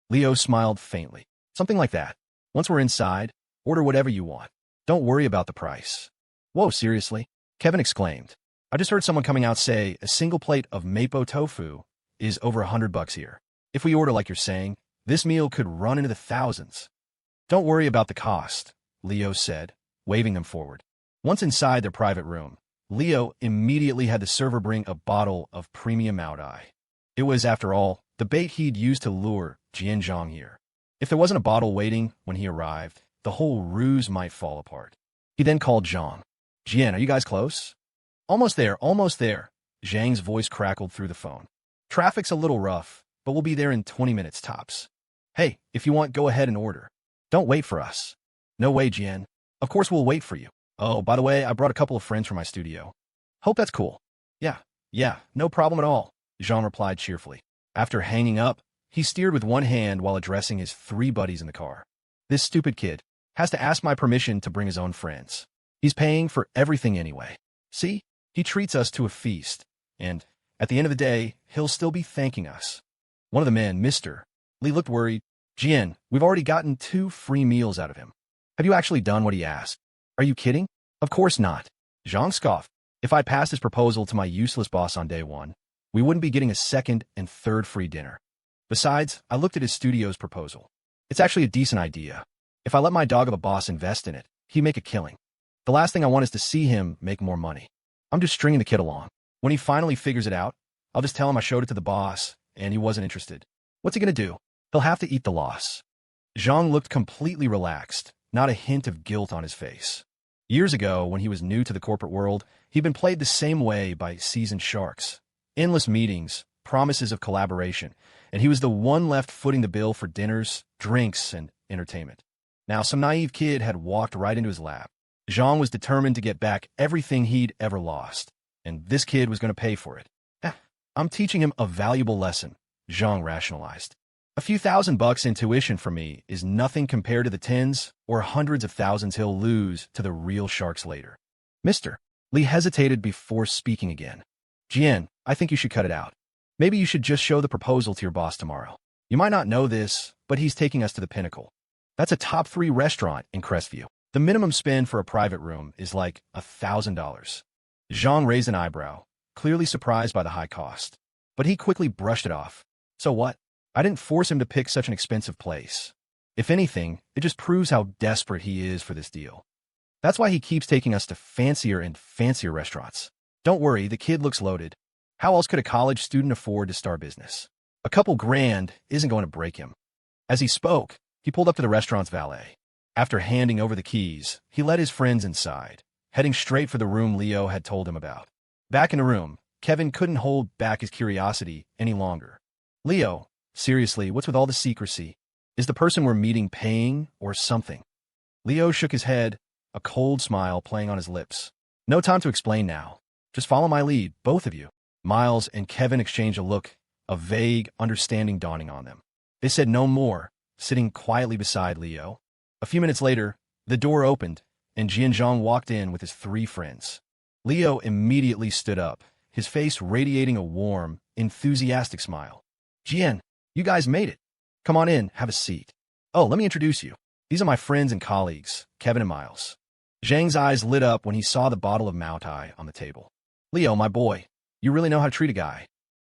Leo smiled faintly. Something like that. Once we're inside, order whatever you want. Don't worry about the price. Whoa, seriously? Kevin exclaimed. I just heard someone coming out say a single plate of mapo tofu is over $100 here. If we order like you're saying, this meal could run into the thousands. Don't worry about the cost, Leo said, waving them forward. Once inside their private room, Leo immediately had the server bring a bottle of premium Maodai. It was, after all, the bait he'd used to lure Jian Zhang here. If there wasn't a bottle waiting when he arrived, the whole ruse might fall apart. He then called Zhang. Jian, are you guys close? Almost there, almost there. Zhang's voice crackled through the phone. Traffic's a little rough, but we'll be there in 20 minutes tops. Hey, if you want, go ahead and order. Don't wait for us. No way, Jian. Of course we'll wait for you. Oh, by the way, I brought a couple of friends from my studio. Hope that's cool. Yeah, no problem at all, Zhang replied cheerfully. After hanging up, he steered with one hand while addressing his 3 buddies in the car. This stupid kid has to ask my permission to bring his own friends. He's paying for everything anyway. See? He treats us to a feast, and at the end of the day, he'll still be thanking us. One of the men, Mr. Lee, looked worried. Jian, we've already gotten 2 free meals out of him. Have you actually done what he asked? Are you kidding? Of course not. Zhang scoffed. If I passed his proposal to my useless boss on day 1, we wouldn't be getting a 2nd and 3rd free dinner. Besides, I looked at his studio's proposal. It's actually a decent idea. If I let my dog of a boss invest in it, he'd make a killing. The last thing I want is to see him make more money. I'm just stringing the kid along. When he finally figures it out, I'll just tell him I showed it to the boss, and he wasn't interested. What's he gonna do? He'll have to eat the loss. Zhang looked completely relaxed, not a hint of guilt on his face. Years ago, when he was new to the corporate world, he'd been played the same way by seasoned sharks. Endless meetings, promises of collaboration, and he was the one left footing the bill for dinners, drinks, and entertainment. Now, some naive kid had walked right into his lap. Zhang was determined to get back everything he'd ever lost, and this kid was going to pay for it. I'm teaching him a valuable lesson, Zhang rationalized. A few $1,000 in tuition for me is nothing compared to the tens or hundreds of thousands he'll lose to the real sharks later. Mr. Lee hesitated before speaking again. Jian, I think you should cut it out. Maybe you should just show the proposal to your boss tomorrow. You might not know this, but he's taking us to the Pinnacle. That's a top 3 restaurant in Crestview. The minimum spend for a private room is like $1,000. Zhang raised an eyebrow, clearly surprised by the high cost. But he quickly brushed it off. So what? I didn't force him to pick such an expensive place. If anything, it just proves how desperate he is for this deal. That's why he keeps taking us to fancier and fancier restaurants. Don't worry, the kid looks loaded. How else could a college student afford to start business? A couple grand isn't going to break him. As he spoke, he pulled up to the restaurant's valet. After handing over the keys, he led his friends inside, heading straight for the room Leo had told him about. Back in the room, Kevin couldn't hold back his curiosity any longer. Leo, seriously, what's with all the secrecy? Is the person we're meeting paying or something? Leo shook his head, a cold smile playing on his lips. No time to explain now. Just follow my lead, both of you. Miles and Kevin exchanged a look, a vague understanding dawning on them. They said no more, sitting quietly beside Leo. A few minutes later, the door opened, and Jian Zhang walked in with his 3 friends. Leo immediately stood up, his face radiating a warm, enthusiastic smile. Jian, you guys made it. Come on in, have a seat. Oh, let me introduce you. These are my friends and colleagues, Kevin and Miles. Zhang's eyes lit up when he saw the bottle of Maodai on the table. Leo, my boy, you really know how to treat a guy.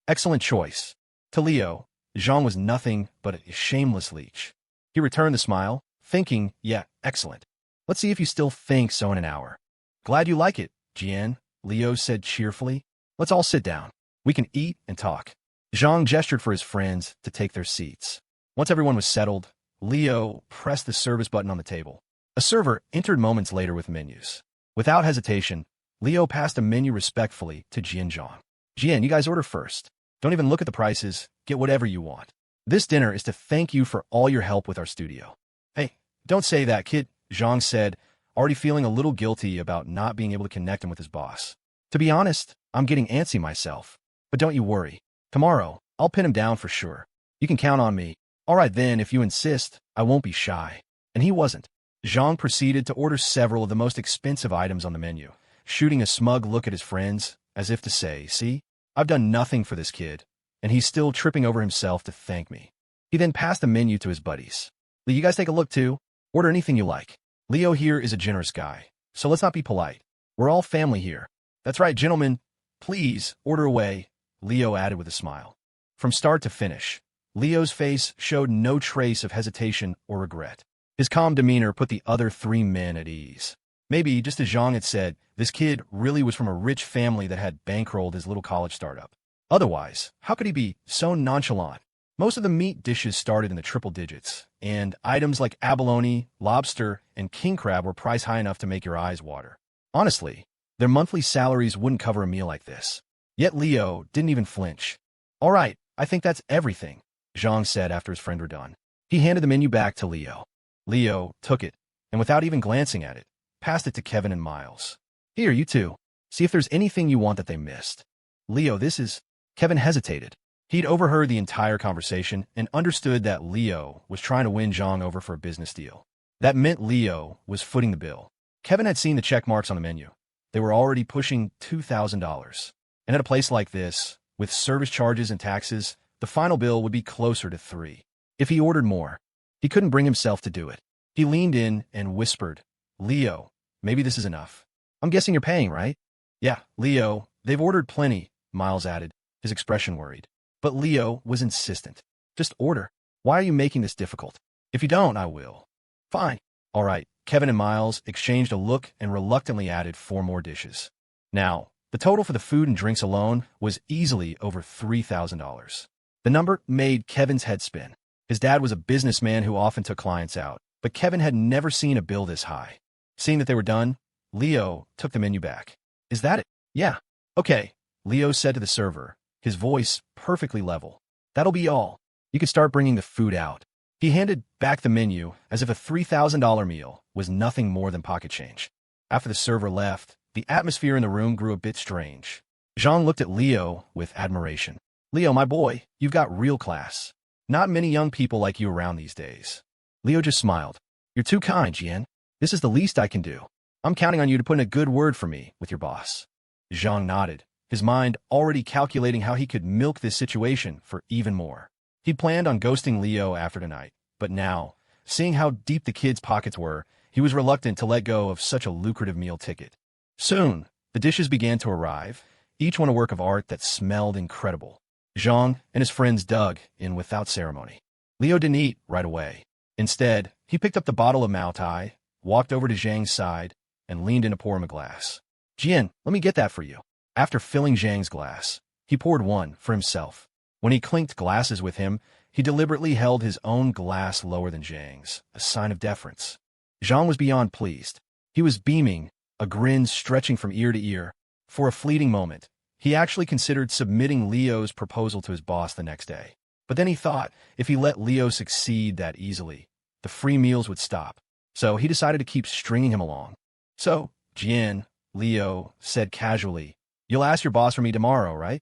Excellent choice. To Leo, Zhang was nothing but a shameless leech. He returned the smile, thinking, yeah, excellent. Let's see if you still think so in an hour. Glad you like it, Jian, Leo said cheerfully. Let's all sit down. We can eat and talk. Zhang gestured for his friends to take their seats. Once everyone was settled, Leo pressed the service button on the table. A server entered moments later with menus. Without hesitation, Leo passed a menu respectfully to Jian Zhang. Jian, you guys order first. Don't even look at the prices. Get whatever you want. This dinner is to thank you for all your help with our studio. Hey, don't say that, kid, Zhang said, already feeling a little guilty about not being able to connect him with his boss. To be honest, I'm getting antsy myself. But don't you worry. Tomorrow, I'll pin him down for sure. You can count on me. All right then, if you insist, I won't be shy. And he wasn't. Zhang proceeded to order several of the most expensive items on the menu, shooting a smug look at his friends, as if to say, see, I've done nothing for this kid, and he's still tripping over himself to thank me. He then passed the menu to his buddies. You guys take a look too. Order anything you like. Leo here is a generous guy, so let's not be polite. We're all family here. That's right, gentlemen. Please, order away, Leo added with a smile. From start to finish, Leo's face showed no trace of hesitation or regret. His calm demeanor put the other three men at ease. Maybe, just as Zhang had said, this kid really was from a rich family that had bankrolled his little college startup. Otherwise, how could he be so nonchalant? Most of the meat dishes started in the triple digits, and items like abalone, lobster, and king crab were priced high enough to make your eyes water. Honestly, their monthly salaries wouldn't cover a meal like this. Yet Leo didn't even flinch. All right, I think that's everything, Zhang said after his friend were done. He handed the menu back to Leo. Leo took it, and without even glancing at it, passed it to Kevin and Miles. Here, you two. See if there's anything you want that they missed. Leo, this is... Kevin hesitated. He'd overheard the entire conversation and understood that Leo was trying to win Zhang over for a business deal. That meant Leo was footing the bill. Kevin had seen the check marks on the menu. They were already pushing $2,000. And at a place like this, with service charges and taxes, the final bill would be closer to $3,000. If he ordered more, he couldn't bring himself to do it. He leaned in and whispered, Leo, maybe this is enough. I'm guessing you're paying, right? Yeah, Leo, they've ordered plenty, Miles added, his expression worried. But Leo was insistent. Just order. Why are you making this difficult? If you don't, I will. Fine. All right. Kevin and Miles exchanged a look and reluctantly added 4 more dishes. Now, the total for the food and drinks alone was easily over $3,000. The number made Kevin's head spin. His dad was a businessman who often took clients out, but Kevin had never seen a bill this high. Seeing that they were done, Leo took the menu back. Is that it? Yeah. Okay, Leo said to the server, his voice perfectly level. That'll be all. You can start bringing the food out. He handed back the menu as if a $3,000 meal was nothing more than pocket change. After the server left, the atmosphere in the room grew a bit strange. Zhang looked at Leo with admiration. Leo, my boy, you've got real class. Not many young people like you around these days. Leo just smiled. You're too kind, Jian. This is the least I can do. I'm counting on you to put in a good word for me with your boss. Zhang nodded, his mind already calculating how he could milk this situation for even more. He'd planned on ghosting Leo after tonight, but now, seeing how deep the kid's pockets were, he was reluctant to let go of such a lucrative meal ticket. Soon, the dishes began to arrive, each one a work of art that smelled incredible. Zhang and his friends dug in without ceremony. Leo didn't eat right away. Instead, he picked up the bottle of Maotai, walked over to Zhang's side, and leaned in to pour him a glass. Jian, let me get that for you. After filling Zhang's glass, he poured one for himself. When he clinked glasses with him, he deliberately held his own glass lower than Zhang's, a sign of deference. Zhang was beyond pleased. He was beaming, a grin stretching from ear to ear. For a fleeting moment, he actually considered submitting Leo's proposal to his boss the next day. But then he thought, if he let Leo succeed that easily, the free meals would stop. So he decided to keep stringing him along. So, Jian, Leo said casually, you'll ask your boss for me tomorrow, right?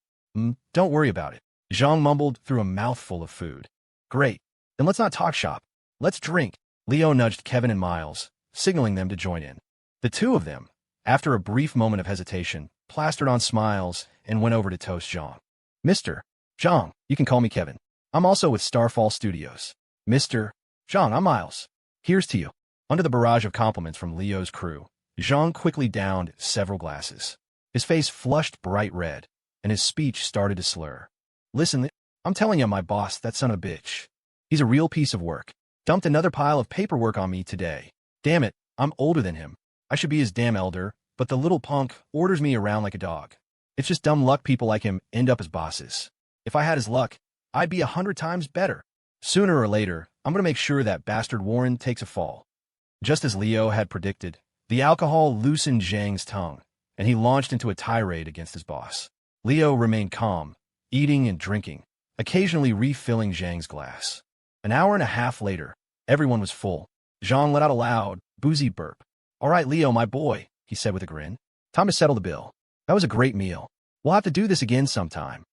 Don't worry about it. Zhang mumbled through a mouthful of food. Great. Then let's not talk shop. Let's drink. Leo nudged Kevin and Miles, signaling them to join in. The two of them, after a brief moment of hesitation, plastered on smiles and went over to toast Zhang. Mr. Zhang, you can call me Kevin. I'm also with Starfall Studios. Mr. Zhang, I'm Miles. Here's to you. Under the barrage of compliments from Leo's crew, Zhang quickly downed several glasses. His face flushed bright red, and his speech started to slur. Listen, I'm telling you, my boss, that son of a bitch. He's a real piece of work. Dumped another pile of paperwork on me today. Damn it, I'm older than him. I should be his damn elder, but the little punk orders me around like a dog. It's just dumb luck people like him end up as bosses. If I had his luck, I'd be 100 times better. Sooner or later, I'm going to make sure that bastard Warren takes a fall. Just as Leo had predicted, the alcohol loosened Zhang's tongue, and he launched into a tirade against his boss. Leo remained calm, eating and drinking, occasionally refilling Zhang's glass. An hour and a half later, everyone was full. Zhang let out a loud, boozy burp. "All right, Leo, my boy," he said with a grin. "Time to settle the bill. That was a great meal. We'll have to do this again sometime."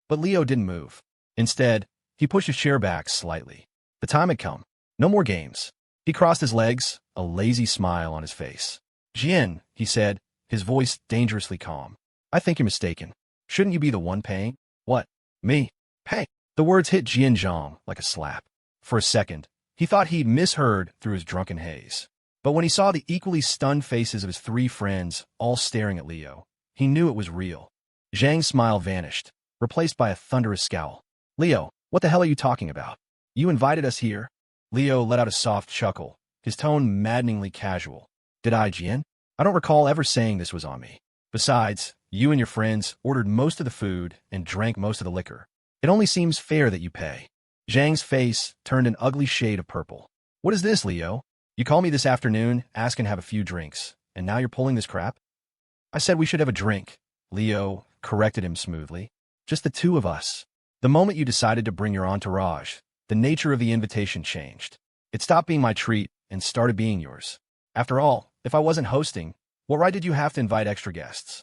But Leo didn't move. Instead, he pushed his chair back slightly. The time had come. No more games. He crossed his legs, a lazy smile on his face. "Jian," he said, his voice dangerously calm. "I think you're mistaken. Shouldn't you be the one paying?" "What? Me? Pay?" The words hit Jian Zhang like a slap. For a second, he thought he'd misheard through his drunken haze. But when he saw the equally stunned faces of his three friends all staring at Leo, he knew it was real. Zhang's smile vanished, replaced by a thunderous scowl. "Leo, what the hell are you talking about? You invited us here?" Leo let out a soft chuckle, his tone maddeningly casual. "Did I, Jian? I don't recall ever saying this was on me. Besides, you and your friends ordered most of the food and drank most of the liquor. It only seems fair that you pay." Zhang's face turned an ugly shade of purple. "What is this, Leo? You called me this afternoon, asking to have a few drinks, and now you're pulling this crap?" "I said we should have a drink," Leo corrected him smoothly. "Just the two of us." The moment you decided to bring your entourage, the nature of the invitation changed. It stopped being my treat and started being yours. After all, if I wasn't hosting, what right did you have to invite extra guests?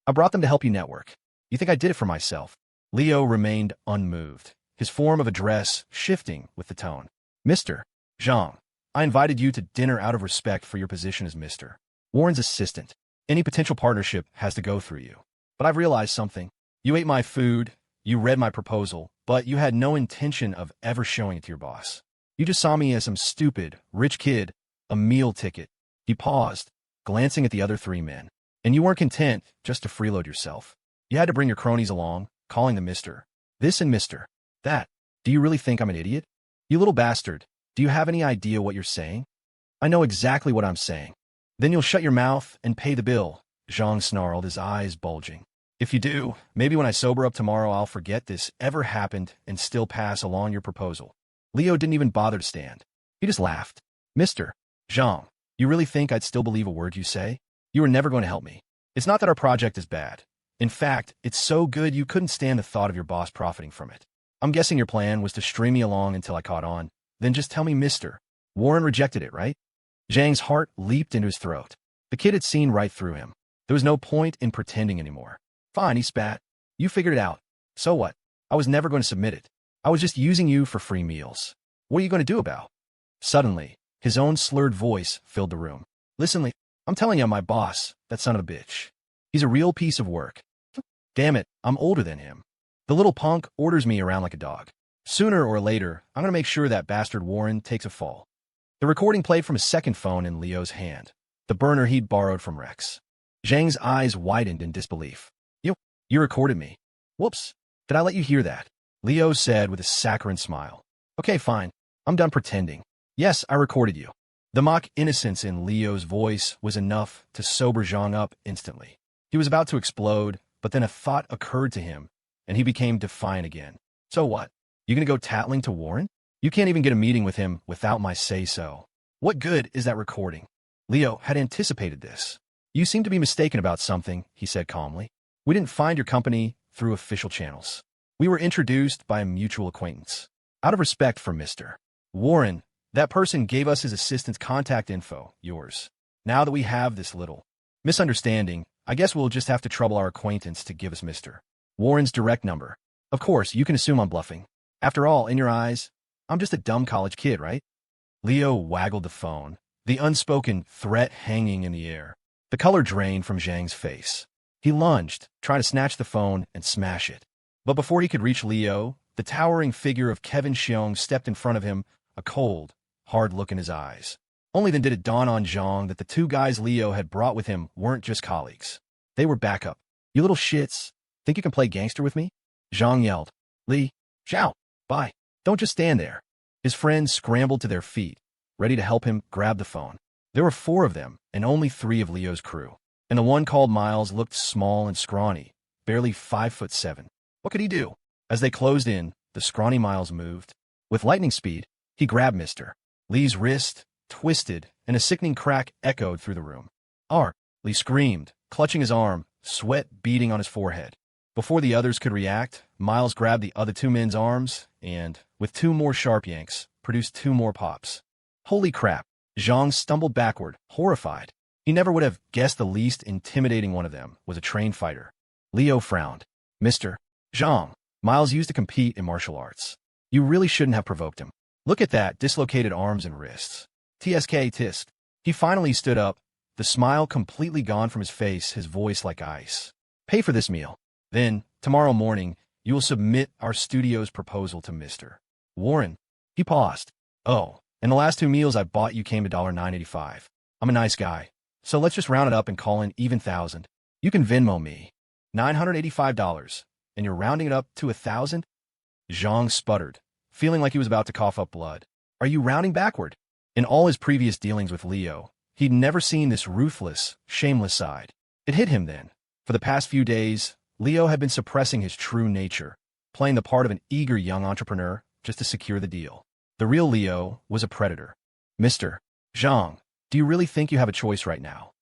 I brought them to help you network. You think I did it for myself? Leo remained unmoved, his form of address shifting with the tone. "Mr. Zhang, I invited you to dinner out of respect for your position as Mr. Warren's assistant. Any potential partnership has to go through you. But I've realized something. You ate my food, you read my proposal, but you had no intention of ever showing it to your boss. You just saw me as some stupid, rich kid, a meal ticket." He paused, glancing at the other three men. "And you weren't content just to freeload yourself. You had to bring your cronies along, calling them Mr. This and Mr. That. Do you really think I'm an idiot? You little bastard, do you have any idea what you're saying?" "I know exactly what I'm saying." "Then you'll shut your mouth and pay the bill," Zhang snarled, his eyes bulging. "If you do, maybe when I sober up tomorrow I'll forget this ever happened and still pass along your proposal." Leo didn't even bother to stand. He just laughed. "Mr. Zhang, you really think I'd still believe a word you say? You were never going to help me. It's not that our project is bad. In fact, it's so good you couldn't stand the thought of your boss profiting from it. I'm guessing your plan was to string me along until I caught on, then just tell me Mr. Warren rejected it, right?" Zhang's heart leaped into his throat. The kid had seen right through him. There was no point in pretending anymore. "Fine," he spat. "You figured it out. So what? I was never going to submit it. I was just using you for free meals. What are you going to do about?" Suddenly, his own slurred voice filled the room. "Listen, Lee, I'm telling you, my boss, that son of a bitch. He's a real piece of work. Damn it, I'm older than him. The little punk orders me around like a dog. Sooner or later, I'm going to make sure that bastard Warren takes a fall." The recording played from a second phone in Leo's hand, the burner he'd borrowed from Rex. Zhang's eyes widened in disbelief. You recorded me. Whoops. Did I let you hear that?" Leo said with a saccharine smile. "Okay, fine. I'm done pretending. Yes, I recorded you." The mock innocence in Leo's voice was enough to sober Zhang up instantly. He was about to explode, but then a thought occurred to him, and he became defiant again. "So what? You gonna go tattling to Warren? You can't even get a meeting with him without my say-so. What good is that recording?" Leo had anticipated this. "You seem to be mistaken about something," he said calmly. "We didn't find your company through official channels. We were introduced by a mutual acquaintance. Out of respect for Mr. Warren, that person gave us his assistant's contact info, yours. Now that we have this little misunderstanding, I guess we'll just have to trouble our acquaintance to give us Mr. Warren's direct number. Of course, you can assume I'm bluffing. After all, in your eyes, I'm just a dumb college kid, right?" Leo waggled the phone, the unspoken threat hanging in the air. The color drained from Zhang's face. He lunged, trying to snatch the phone and smash it. But before he could reach Leo, the towering figure of Kevin Xiong stepped in front of him, a cold, hard look in his eyes. Only then did it dawn on Zhang that the two guys Leo had brought with him weren't just colleagues. They were backup. "You little shits. Think you can play gangster with me?" Zhang yelled. "Li, Xiao, bye. Don't just stand there." His friends scrambled to their feet, ready to help him grab the phone. There were 4 of them, and only 3 of Leo's crew. And the one called Miles looked small and scrawny, barely 5'7". What could he do? As they closed in, the scrawny Miles moved. With lightning speed, he grabbed Mr. Lee's wrist, twisted, and a sickening crack echoed through the room. "Art!" Lee screamed, clutching his arm, sweat beading on his forehead. Before the others could react, Miles grabbed the other 2 men's arms and, with 2 more sharp yanks, produced 2 more pops. Holy crap! Zhang stumbled backward, horrified. He never would have guessed the least intimidating one of them was a trained fighter. Leo frowned. "Mr. Zhang, Miles used to compete in martial arts. You really shouldn't have provoked him. Look at that, dislocated arms and wrists." TSK tisked. He finally stood up, the smile completely gone from his face, his voice like ice. "Pay for this meal. Then, tomorrow morning, you will submit our studio's proposal to Mr. Warren." He paused. "Oh, and the last 2 meals I bought you came to $9.85. I'm a nice guy, so let's just round it up and call an even 1,000. You can Venmo me. $985, and you're rounding it up to 1,000? Zhang sputtered, feeling like he was about to cough up blood. "Are you rounding backward?" In all his previous dealings with Leo, he'd never seen this ruthless, shameless side. It hit him then. For the past few days, Leo had been suppressing his true nature, playing the part of an eager young entrepreneur just to secure the deal. The real Leo was a predator. "Mr. Zhang, do you really think you have a choice right now?"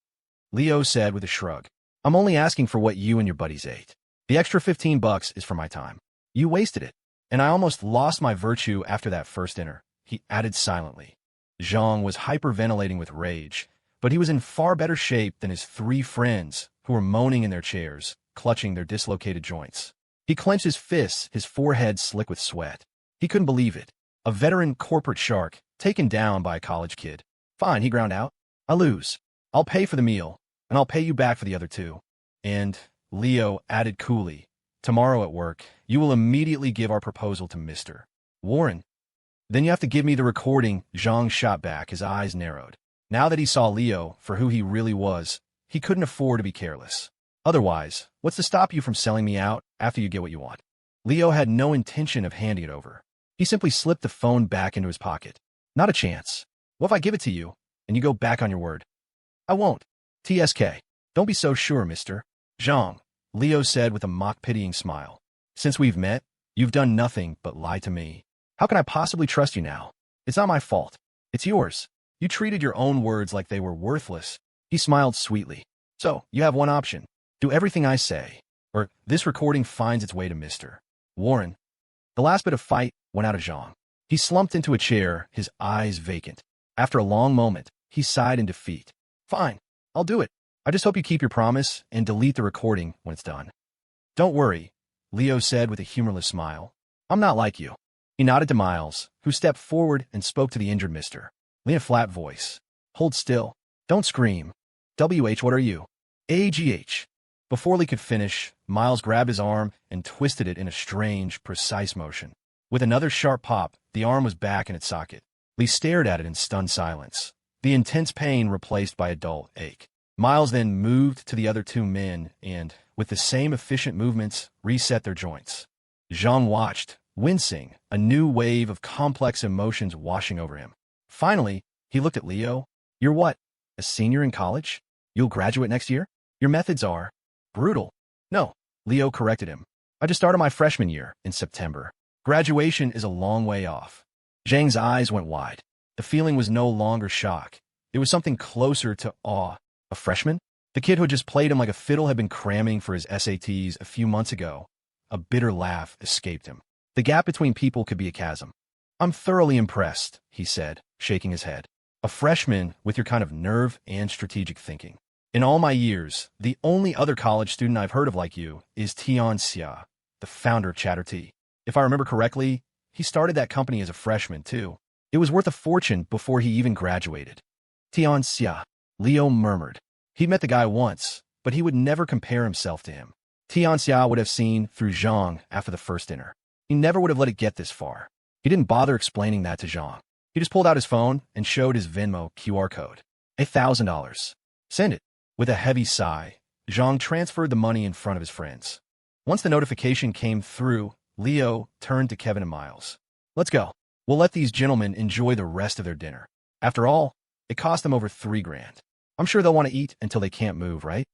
Leo said with a shrug. "I'm only asking for what you and your buddies ate. The extra $15 is for my time. You wasted it, and I almost lost my virtue after that first dinner," he added silently. Zhang was hyperventilating with rage, but he was in far better shape than his 3 friends who were moaning in their chairs, clutching their dislocated joints. He clenched his fists, his forehead slick with sweat. He couldn't believe it. A veteran corporate shark taken down by a college kid. "Fine," he ground out. "I lose. I'll pay for the meal, and I'll pay you back for the other 2. And," Leo added coolly, "tomorrow at work, you will immediately give our proposal to Mr. Warren." "Then you have to give me the recording," Zhang shot back, his eyes narrowed. Now that he saw Leo for who he really was, he couldn't afford to be careless. "Otherwise, what's to stop you from selling me out after you get what you want?" Leo had no intention of handing it over. He simply slipped the phone back into his pocket. "Not a chance. What if I give it to you, and you go back on your word?" "I won't." TSK. "Don't be so sure, Mr. Zhang," Leo said with a mock-pitying smile. "Since we've met, you've done nothing but lie to me. How can I possibly trust you now? It's not my fault. It's yours. You treated your own words like they were worthless." He smiled sweetly. "So, you have one option. Do everything I say, or this recording finds its way to Mr. Warren." The last bit of fight went out of Zhang. He slumped into a chair, his eyes vacant. After a long moment, he sighed in defeat. "Fine, I'll do it. I just hope you keep your promise and delete the recording when it's done." "Don't worry," Leo said with a humorless smile. "I'm not like you." He nodded to Miles, who stepped forward and spoke to the injured Mr. Lee in a flat voice. "Hold still. Don't scream. WH, what are you?" "AGH." Before Lee could finish, Miles grabbed his arm and twisted it in a strange, precise motion. With another sharp pop, the arm was back in its socket. Lee stared at it in stunned silence, the intense pain replaced by a dull ache. Miles then moved to the other 2 men and, with the same efficient movements, reset their joints. Zhang watched, wincing, a new wave of complex emotions washing over him. Finally, he looked at Leo. "You're what? A senior in college? You'll graduate next year? Your methods are brutal." "No," Leo corrected him. "I just started my freshman year in September. Graduation is a long way off." Zhang's eyes went wide. The feeling was no longer shock. It was something closer to awe. A freshman? The kid who had just played him like a fiddle had been cramming for his SATs a few months ago. A bitter laugh escaped him. The gap between people could be a chasm. "I'm thoroughly impressed," he said, shaking his head. "A freshman with your kind of nerve and strategic thinking. In all my years, the only other college student I've heard of like you is P7.She, the founder of Chatterty. If I remember correctly, he started that company as a freshman, too. It was worth a fortune before he even graduated." "P7.She," Leo murmured. He'd met the guy once, but he would never compare himself to him. P7.She would have seen through Zhang after the first dinner. He never would have let it get this far. He didn't bother explaining that to Zhang. He just pulled out his phone and showed his Venmo QR code. $1,000. "Send it." With a heavy sigh, Zhang transferred the money in front of his friends. Once the notification came through, Leo turned to Kevin and Miles. "Let's go. We'll let these gentlemen enjoy the rest of their dinner. After all, It cost them over 3 grand. I'm sure they'll want to eat until they can't move, right?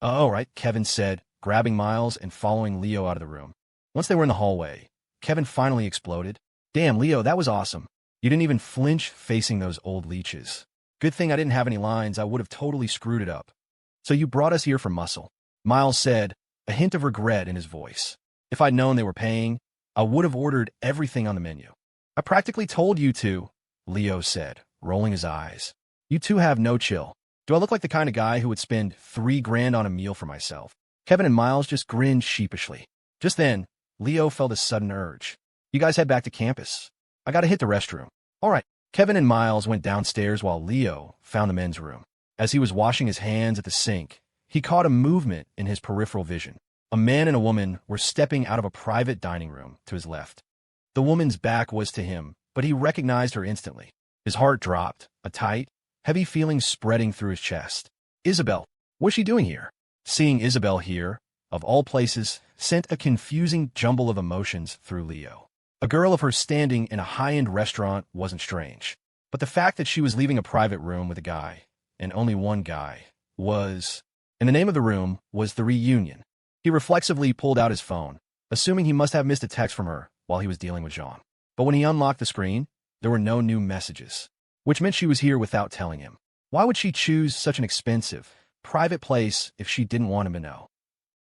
All right, Kevin said, grabbing Miles and following Leo out of the room. Once they were in the hallway, Kevin finally exploded. Damn, Leo, that was awesome. You didn't even flinch facing those old leeches. Good thing I didn't have any lines. I would have totally screwed it up. So you brought us here for muscle, Miles said, a hint of regret in his voice. If I'd known they were paying, I would have ordered everything on the menu. I practically told you to, Leo said, rolling his eyes. You two have no chill. Do I look like the kind of guy who would spend 3 grand on a meal for myself? Kevin and Miles just grinned sheepishly. Just then, Leo felt a sudden urge. You guys head back to campus. I gotta hit the restroom. All right. Kevin and Miles went downstairs while Leo found the men's room. As he was washing his hands at the sink, he caught a movement in his peripheral vision. A man and a woman were stepping out of a private dining room to his left. The woman's back was to him, but he recognized her instantly. His heart dropped, a tight, heavy feeling spreading through his chest. Isabelle, what's she doing here? Seeing Isabelle here, of all places, sent a confusing jumble of emotions through Leo. A girl of her standing in a high-end restaurant wasn't strange, but the fact that she was leaving a private room with a guy, and only one guy, was... And the name of the room was The Reunion. He reflexively pulled out his phone, assuming he must have missed a text from her while he was dealing with Jean. But when he unlocked the screen, there were no new messages, which meant she was here without telling him. Why would she choose such an expensive, private place if she didn't want him to know?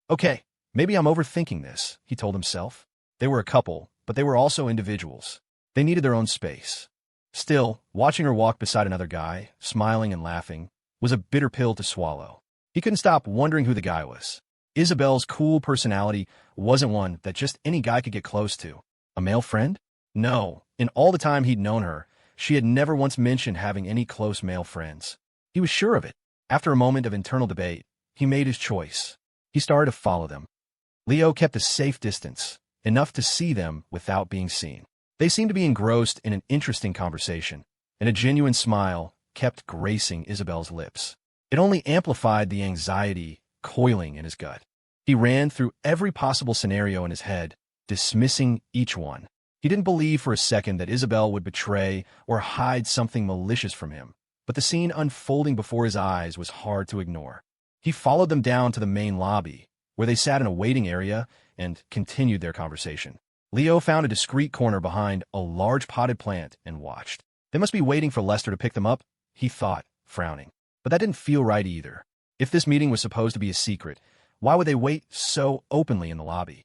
Okay, maybe I'm overthinking this, he told himself. They were a couple, but they were also individuals. They needed their own space. Still, watching her walk beside another guy, smiling and laughing, was a bitter pill to swallow. He couldn't stop wondering who the guy was. Isabelle's cool personality wasn't one that just any guy could get close to. A male friend? No, in all the time he'd known her, she had never once mentioned having any close male friends. He was sure of it. After a moment of internal debate, he made his choice. He started to follow them. Leo kept a safe distance, enough to see them without being seen. They seemed to be engrossed in an interesting conversation, and a genuine smile kept gracing Isabelle's lips. It only amplified the anxiety coiling in his gut. He ran through every possible scenario in his head, dismissing each one. He didn't believe for a second that Isabelle would betray or hide something malicious from him, but the scene unfolding before his eyes was hard to ignore. He followed them down to the main lobby, where they sat in a waiting area and continued their conversation. Leo found a discreet corner behind a large potted plant and watched. They must be waiting for Lester to pick them up, he thought, frowning. But that didn't feel right either. If this meeting was supposed to be a secret, why would they wait so openly in the lobby?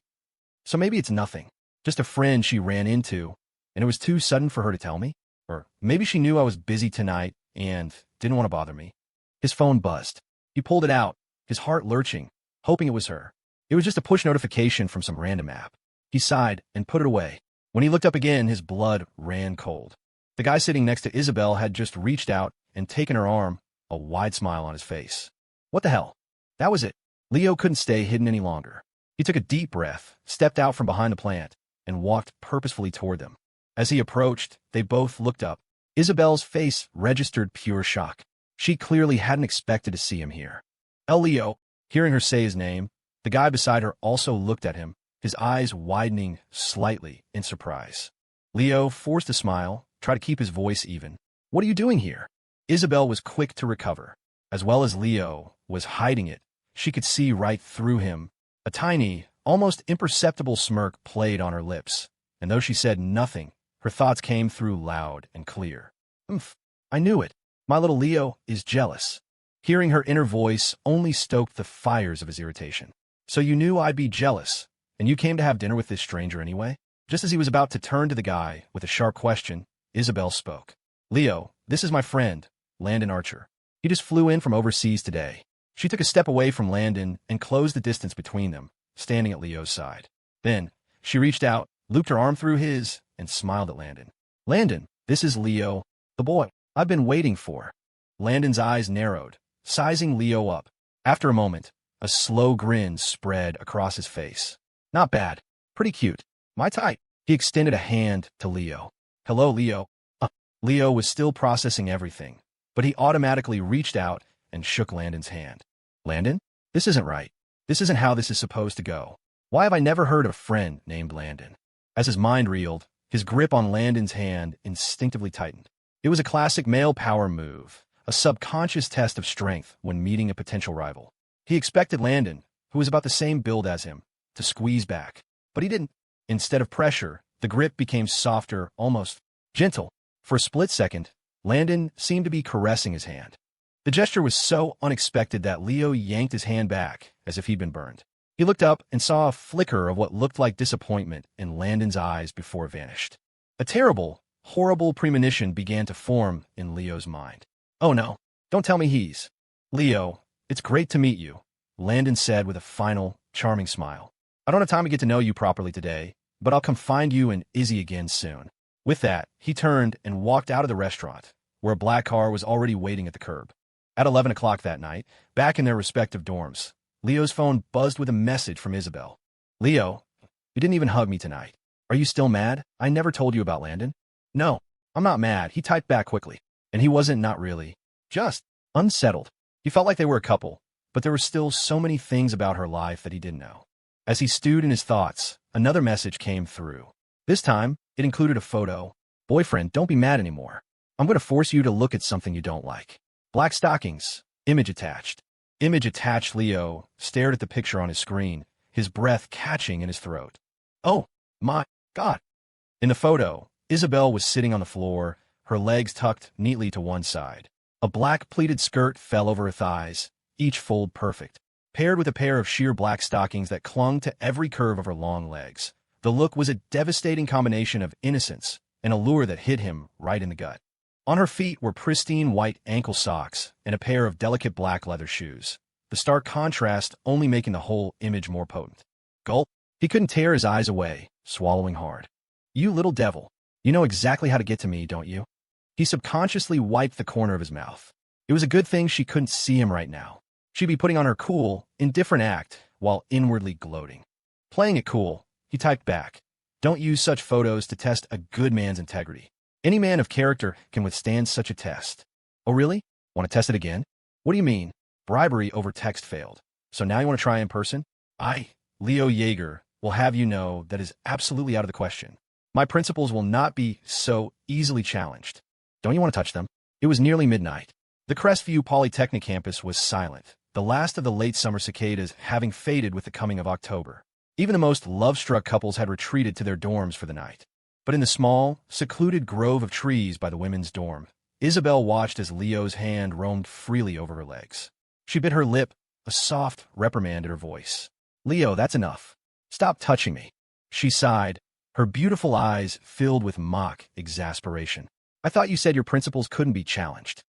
So maybe it's nothing. Just a friend she ran into, and it was too sudden for her to tell me? Or maybe she knew I was busy tonight and didn't want to bother me. His phone buzzed. He pulled it out, his heart lurching, hoping it was her. It was just a push notification from some random app. He sighed and put it away. When he looked up again, his blood ran cold. The guy sitting next to Isabelle had just reached out and taken her arm, a wide smile on his face. What the hell? That was it. Leo couldn't stay hidden any longer. He took a deep breath, stepped out from behind the plant, and walked purposefully toward them. As he approached, they both looked up. Isabelle's face registered pure shock. She clearly hadn't expected to see him here. Leo, hearing her say his name, the guy beside her also looked at him, his eyes widening slightly in surprise. Leo forced a smile, tried to keep his voice even. What are you doing here? Isabelle was quick to recover. As well as Leo was hiding it, she could see right through him. A tiny, almost imperceptible smirk played on her lips, and though she said nothing, her thoughts came through loud and clear. I knew it. My little Leo is jealous. Hearing her inner voice only stoked the fires of his irritation. So you knew I'd be jealous, and you came to have dinner with this stranger anyway? Just as he was about to turn to the guy with a sharp question, Isabelle spoke. Leo, this is my friend, Landon Archer. He just flew in from overseas today. She took a step away from Landon and closed the distance between them, standing at Leo's side. Then, she reached out, looped her arm through his, and smiled at Landon. Landon, this is Leo, the boy I've been waiting for. Landon's eyes narrowed, sizing Leo up. After a moment, a slow grin spread across his face. Not bad. Pretty cute. My type. He extended a hand to Leo. Hello, Leo. Leo was still processing everything, but he automatically reached out and shook Landon's hand. Landon? This isn't right. This isn't how this is supposed to go. Why have I never heard of a friend named Landon? As his mind reeled, his grip on Landon's hand instinctively tightened. It was a classic male power move, a subconscious test of strength when meeting a potential rival. He expected Landon, who was about the same build as him, to squeeze back. But he didn't. Instead of pressure, the grip became softer, almost gentle. For a split second, Landon seemed to be caressing his hand. The gesture was so unexpected that Leo yanked his hand back, as if he'd been burned. He looked up and saw a flicker of what looked like disappointment in Landon's eyes before it vanished. A terrible, horrible premonition began to form in Leo's mind. "Oh no, don't tell me he's—" "Leo, it's great to meet you," Landon said with a final, charming smile. "I don't have time to get to know you properly today, but I'll come find you and Izzy again soon." With that, he turned and walked out of the restaurant, where a black car was already waiting at the curb. At 11 o'clock that night, back in their respective dorms, Leo's phone buzzed with a message from Isabelle. "Leo, you didn't even hug me tonight. Are you still mad? I never told you about Landon." "No, I'm not mad," he typed back quickly. And he wasn't not really. Just unsettled. He felt like they were a couple, but there were still so many things about her life that he didn't know. As he stewed in his thoughts, another message came through. This time, it included a photo. "Boyfriend, don't be mad anymore. I'm going to force you to look at something you don't like. Black stockings. Image attached." Image attached. Leo stared at the picture on his screen, his breath catching in his throat. "Oh, my God." In the photo, Isabelle was sitting on the floor, her legs tucked neatly to one side. A black pleated skirt fell over her thighs, each fold perfect, paired with a pair of sheer black stockings that clung to every curve of her long legs. The look was a devastating combination of innocence and allure that hit him right in the gut. On her feet were pristine white ankle socks and a pair of delicate black leather shoes, the stark contrast only making the whole image more potent. Gulp. He couldn't tear his eyes away, swallowing hard. "You little devil. You know exactly how to get to me, don't you?" He subconsciously wiped the corner of his mouth. It was a good thing she couldn't see him right now. She'd be putting on her cool, indifferent act while inwardly gloating. Playing it cool, he typed back. "Don't use such photos to test a good man's integrity. Any man of character can withstand such a test." "Oh really? Want to test it again?" "What do you mean? Bribery over text failed. So now you want to try in person?" Leo Yeager, will have you know that is absolutely out of the question. My principles will not be so easily challenged. Don't you want to touch them?" It was nearly midnight. The Crestview Polytechnic campus was silent, the last of the late summer cicadas having faded with the coming of October. Even the most love-struck couples had retreated to their dorms for the night. But in the small, secluded grove of trees by the women's dorm, Isabelle watched as Leo's hand roamed freely over her legs. She bit her lip, a soft reprimand in her voice. "Leo, that's enough. Stop touching me." She sighed, her beautiful eyes filled with mock exasperation. "I thought you said your principles couldn't be challenged."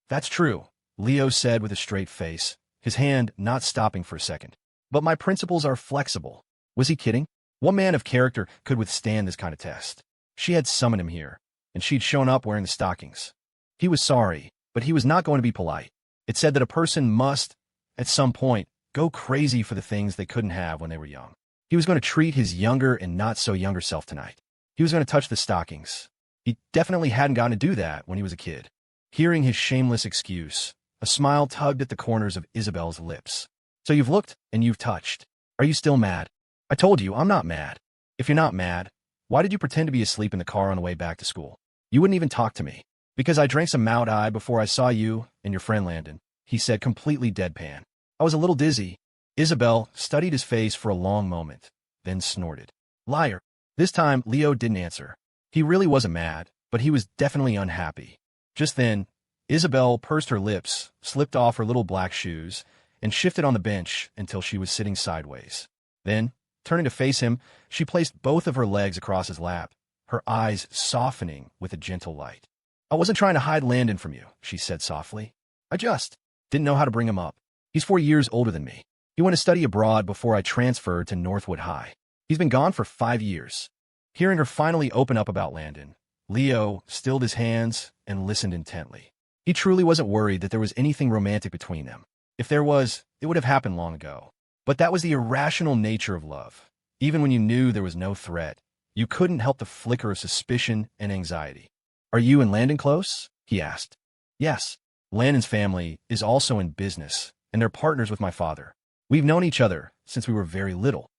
"That's true," Leo said with a straight face, his hand not stopping for a second. "But my principles are flexible." Was he kidding? What man of character could withstand this kind of test? She had summoned him here, and she'd shown up wearing the stockings. He was sorry, but he was not going to be polite. It said that a person must, at some point, go crazy for the things they couldn't have when they were young. He was going to treat his younger and not-so-younger self tonight. He was going to touch the stockings. He definitely hadn't gotten to do that when he was a kid. Hearing his shameless excuse, a smile tugged at the corners of Isabelle's lips. "So you've looked and you've touched. Are you still mad?" "I told you, I'm not mad." "If you're not mad, why did you pretend to be asleep in the car on the way back to school? You wouldn't even talk to me." "Because I drank some Mount I before I saw you and your friend Landon," he said completely deadpan. "I was a little dizzy." Isabelle studied his face for a long moment, then snorted. "Liar." This time, Leo didn't answer. He really wasn't mad, but he was definitely unhappy. Just then, Isabelle pursed her lips, slipped off her little black shoes, and shifted on the bench until she was sitting sideways. Then, turning to face him, she placed both of her legs across his lap, her eyes softening with a gentle light. "I wasn't trying to hide Landon from you," she said softly. "I just didn't know how to bring him up. He's 4 years older than me. He went to study abroad before I transferred to Northwood High. He's been gone for 5 years. Hearing her finally open up about Landon, Leo stilled his hands and listened intently. He truly wasn't worried that there was anything romantic between them. If there was, it would have happened long ago. But that was the irrational nature of love. Even when you knew there was no threat, you couldn't help the flicker of suspicion and anxiety. "Are you and Landon close?" he asked. "Yes. Landon's family is also in business, and they're partners with my father. We've known each other since we were very little."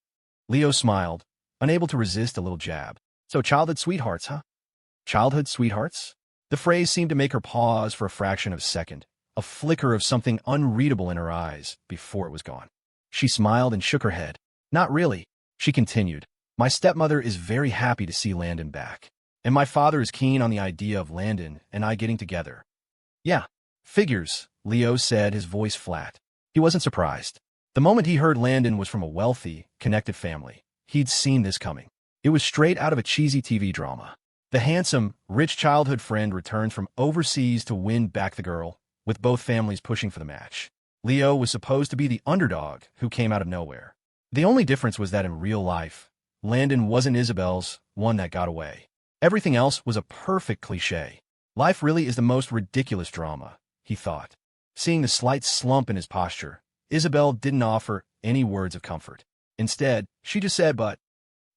Leo smiled, unable to resist a little jab. "So childhood sweethearts, huh?" "Childhood sweethearts?" The phrase seemed to make her pause for a fraction of a second, a flicker of something unreadable in her eyes before it was gone. She smiled and shook her head. Not really, she continued. My stepmother is very happy to see Landon back. And my father is keen on the idea of Landon and I getting together. Yeah, figures, Leo said, his voice flat. He wasn't surprised. The moment he heard Landon was from a wealthy, connected family, he'd seen this coming. It was straight out of a cheesy TV drama. The handsome, rich childhood friend returns from overseas to win back the girl, with both families pushing for the match. Leo was supposed to be the underdog who came out of nowhere. The only difference was that in real life, Landon wasn't Isabelle's one that got away. Everything else was a perfect cliché. Life really is the most ridiculous drama, he thought. Seeing the slight slump in his posture, Isabelle didn't offer any words of comfort. Instead, she just said, But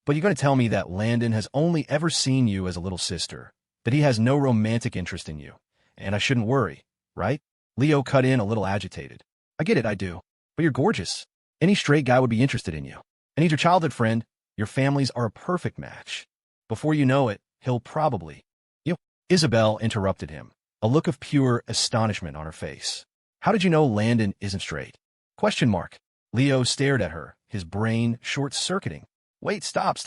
you're going to tell me that Landon has only ever seen you as a little sister, that he has no romantic interest in you, and I shouldn't worry, right? Leo cut in a little agitated. I get it, I do. But you're gorgeous. Any straight guy would be interested in you. And he's your childhood friend. Your families are a perfect match. Before you know it, he'll probably... You. Isabelle interrupted him, a look of pure astonishment on her face. How did you know Landon isn't straight? Question mark. Leo stared at her, his brain short-circuiting. Wait, stop.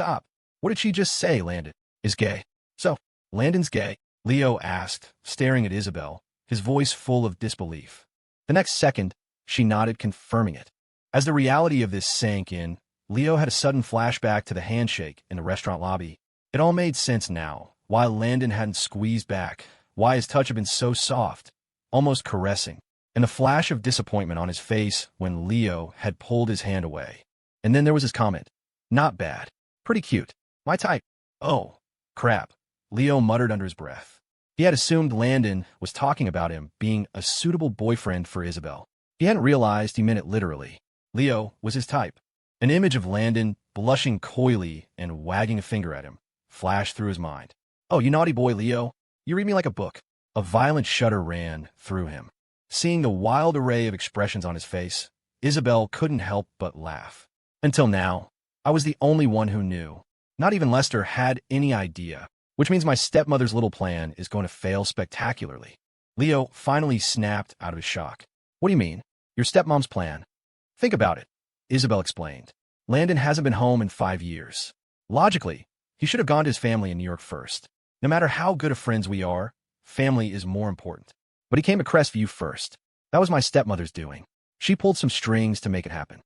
What did she just say? Landon is gay. So, Landon's gay? Leo asked, staring at Isabelle, his voice full of disbelief. The next second, she nodded, confirming it. As the reality of this sank in, Leo had a sudden flashback to the handshake in the restaurant lobby. It all made sense now, why Landon hadn't squeezed back, why his touch had been so soft, almost caressing, and the flash of disappointment on his face when Leo had pulled his hand away. And then there was his comment. Not bad. Pretty cute. My type. Oh, crap, Leo muttered under his breath. He had assumed Landon was talking about him being a suitable boyfriend for Isabelle. He hadn't realized he meant it literally. Leo was his type. An image of Landon, blushing coyly and wagging a finger at him, flashed through his mind. Oh, you naughty boy, Leo. You read me like a book. A violent shudder ran through him. Seeing the wild array of expressions on his face, Isabelle couldn't help but laugh. Until now, I was the only one who knew. Not even Lester had any idea, which means my stepmother's little plan is going to fail spectacularly. Leo finally snapped out of his shock. What do you mean? Your stepmom's plan? Think about it, Isabelle explained. Landon hasn't been home in 5 years. Logically, he should have gone to his family in New York first. No matter how good of friends we are, family is more important. But he came to Crestview first. That was my stepmother's doing. She pulled some strings to make it happen.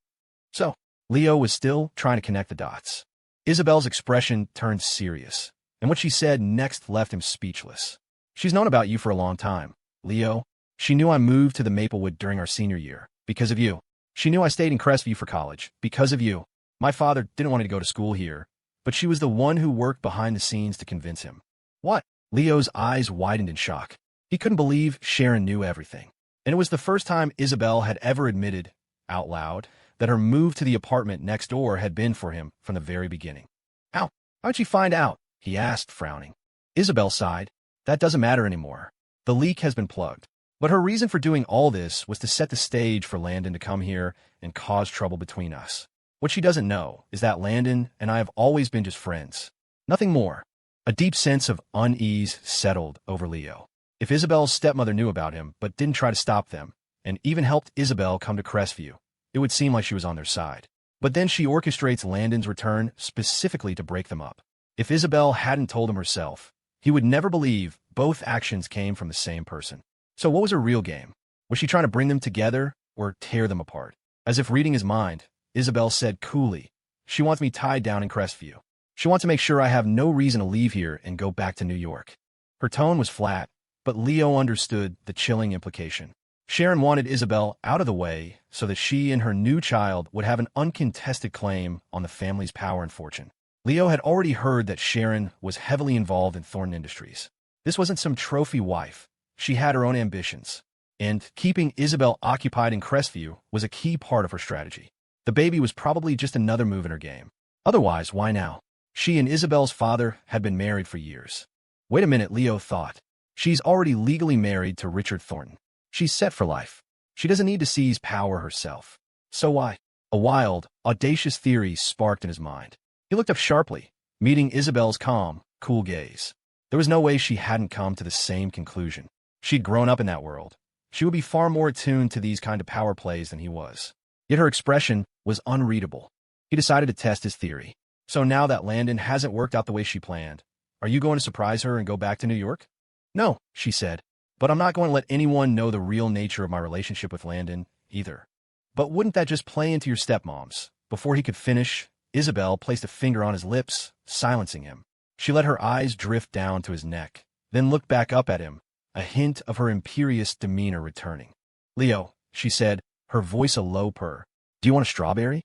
So, Leo was still trying to connect the dots. Isabelle's expression turned serious, and what she said next left him speechless. She's known about you for a long time, Leo. She knew I moved to the Maplewood during our senior year, because of you. She knew I stayed in Crestview for college, because of you. My father didn't want me to go to school here, but she was the one who worked behind the scenes to convince him. What? Leo's eyes widened in shock. He couldn't believe Sharon knew everything. And it was the first time Isabelle had ever admitted, out loud, that her move to the apartment next door had been for him from the very beginning. How'd she find out? He asked, frowning. Isabelle sighed. That doesn't matter anymore. The leak has been plugged. But her reason for doing all this was to set the stage for Landon to come here and cause trouble between us. What she doesn't know is that Landon and I have always been just friends. Nothing more. A deep sense of unease settled over Leo. If Isabelle's stepmother knew about him but didn't try to stop them, and even helped Isabelle come to Crestview, it would seem like she was on their side. But then she orchestrates Landon's return specifically to break them up. If Isabelle hadn't told him herself, he would never believe both actions came from the same person. So what was her real game? Was she trying to bring them together or tear them apart? As if reading his mind, Isabelle said coolly, she wants me tied down in Crestview. She wants to make sure I have no reason to leave here and go back to New York. Her tone was flat, but Leo understood the chilling implication. Sharon wanted Isabelle out of the way so that she and her new child would have an uncontested claim on the family's power and fortune. Leo had already heard that Sharon was heavily involved in Thornton Industries. This wasn't some trophy wife. She had her own ambitions, and keeping Isabelle occupied in Crestview was a key part of her strategy. The baby was probably just another move in her game. Otherwise, why now? She and Isabelle's father had been married for years. Wait a minute, Leo thought. She's already legally married to Richard Thornton. She's set for life. She doesn't need to seize power herself. So why? A wild, audacious theory sparked in his mind. He looked up sharply, meeting Isabelle's calm, cool gaze. There was no way she hadn't come to the same conclusion. She'd grown up in that world. She would be far more attuned to these kind of power plays than he was. Yet her expression was unreadable. He decided to test his theory. So now that Landon hasn't worked out the way she planned, are you going to surprise her and go back to New York? No, she said, but I'm not going to let anyone know the real nature of my relationship with Landon either. But wouldn't that just play into your stepmom's? Before he could finish, Isabelle placed a finger on his lips, silencing him. She let her eyes drift down to his neck, then looked back up at him, a hint of her imperious demeanor returning. Leo, she said, her voice a low purr. Do you want a strawberry?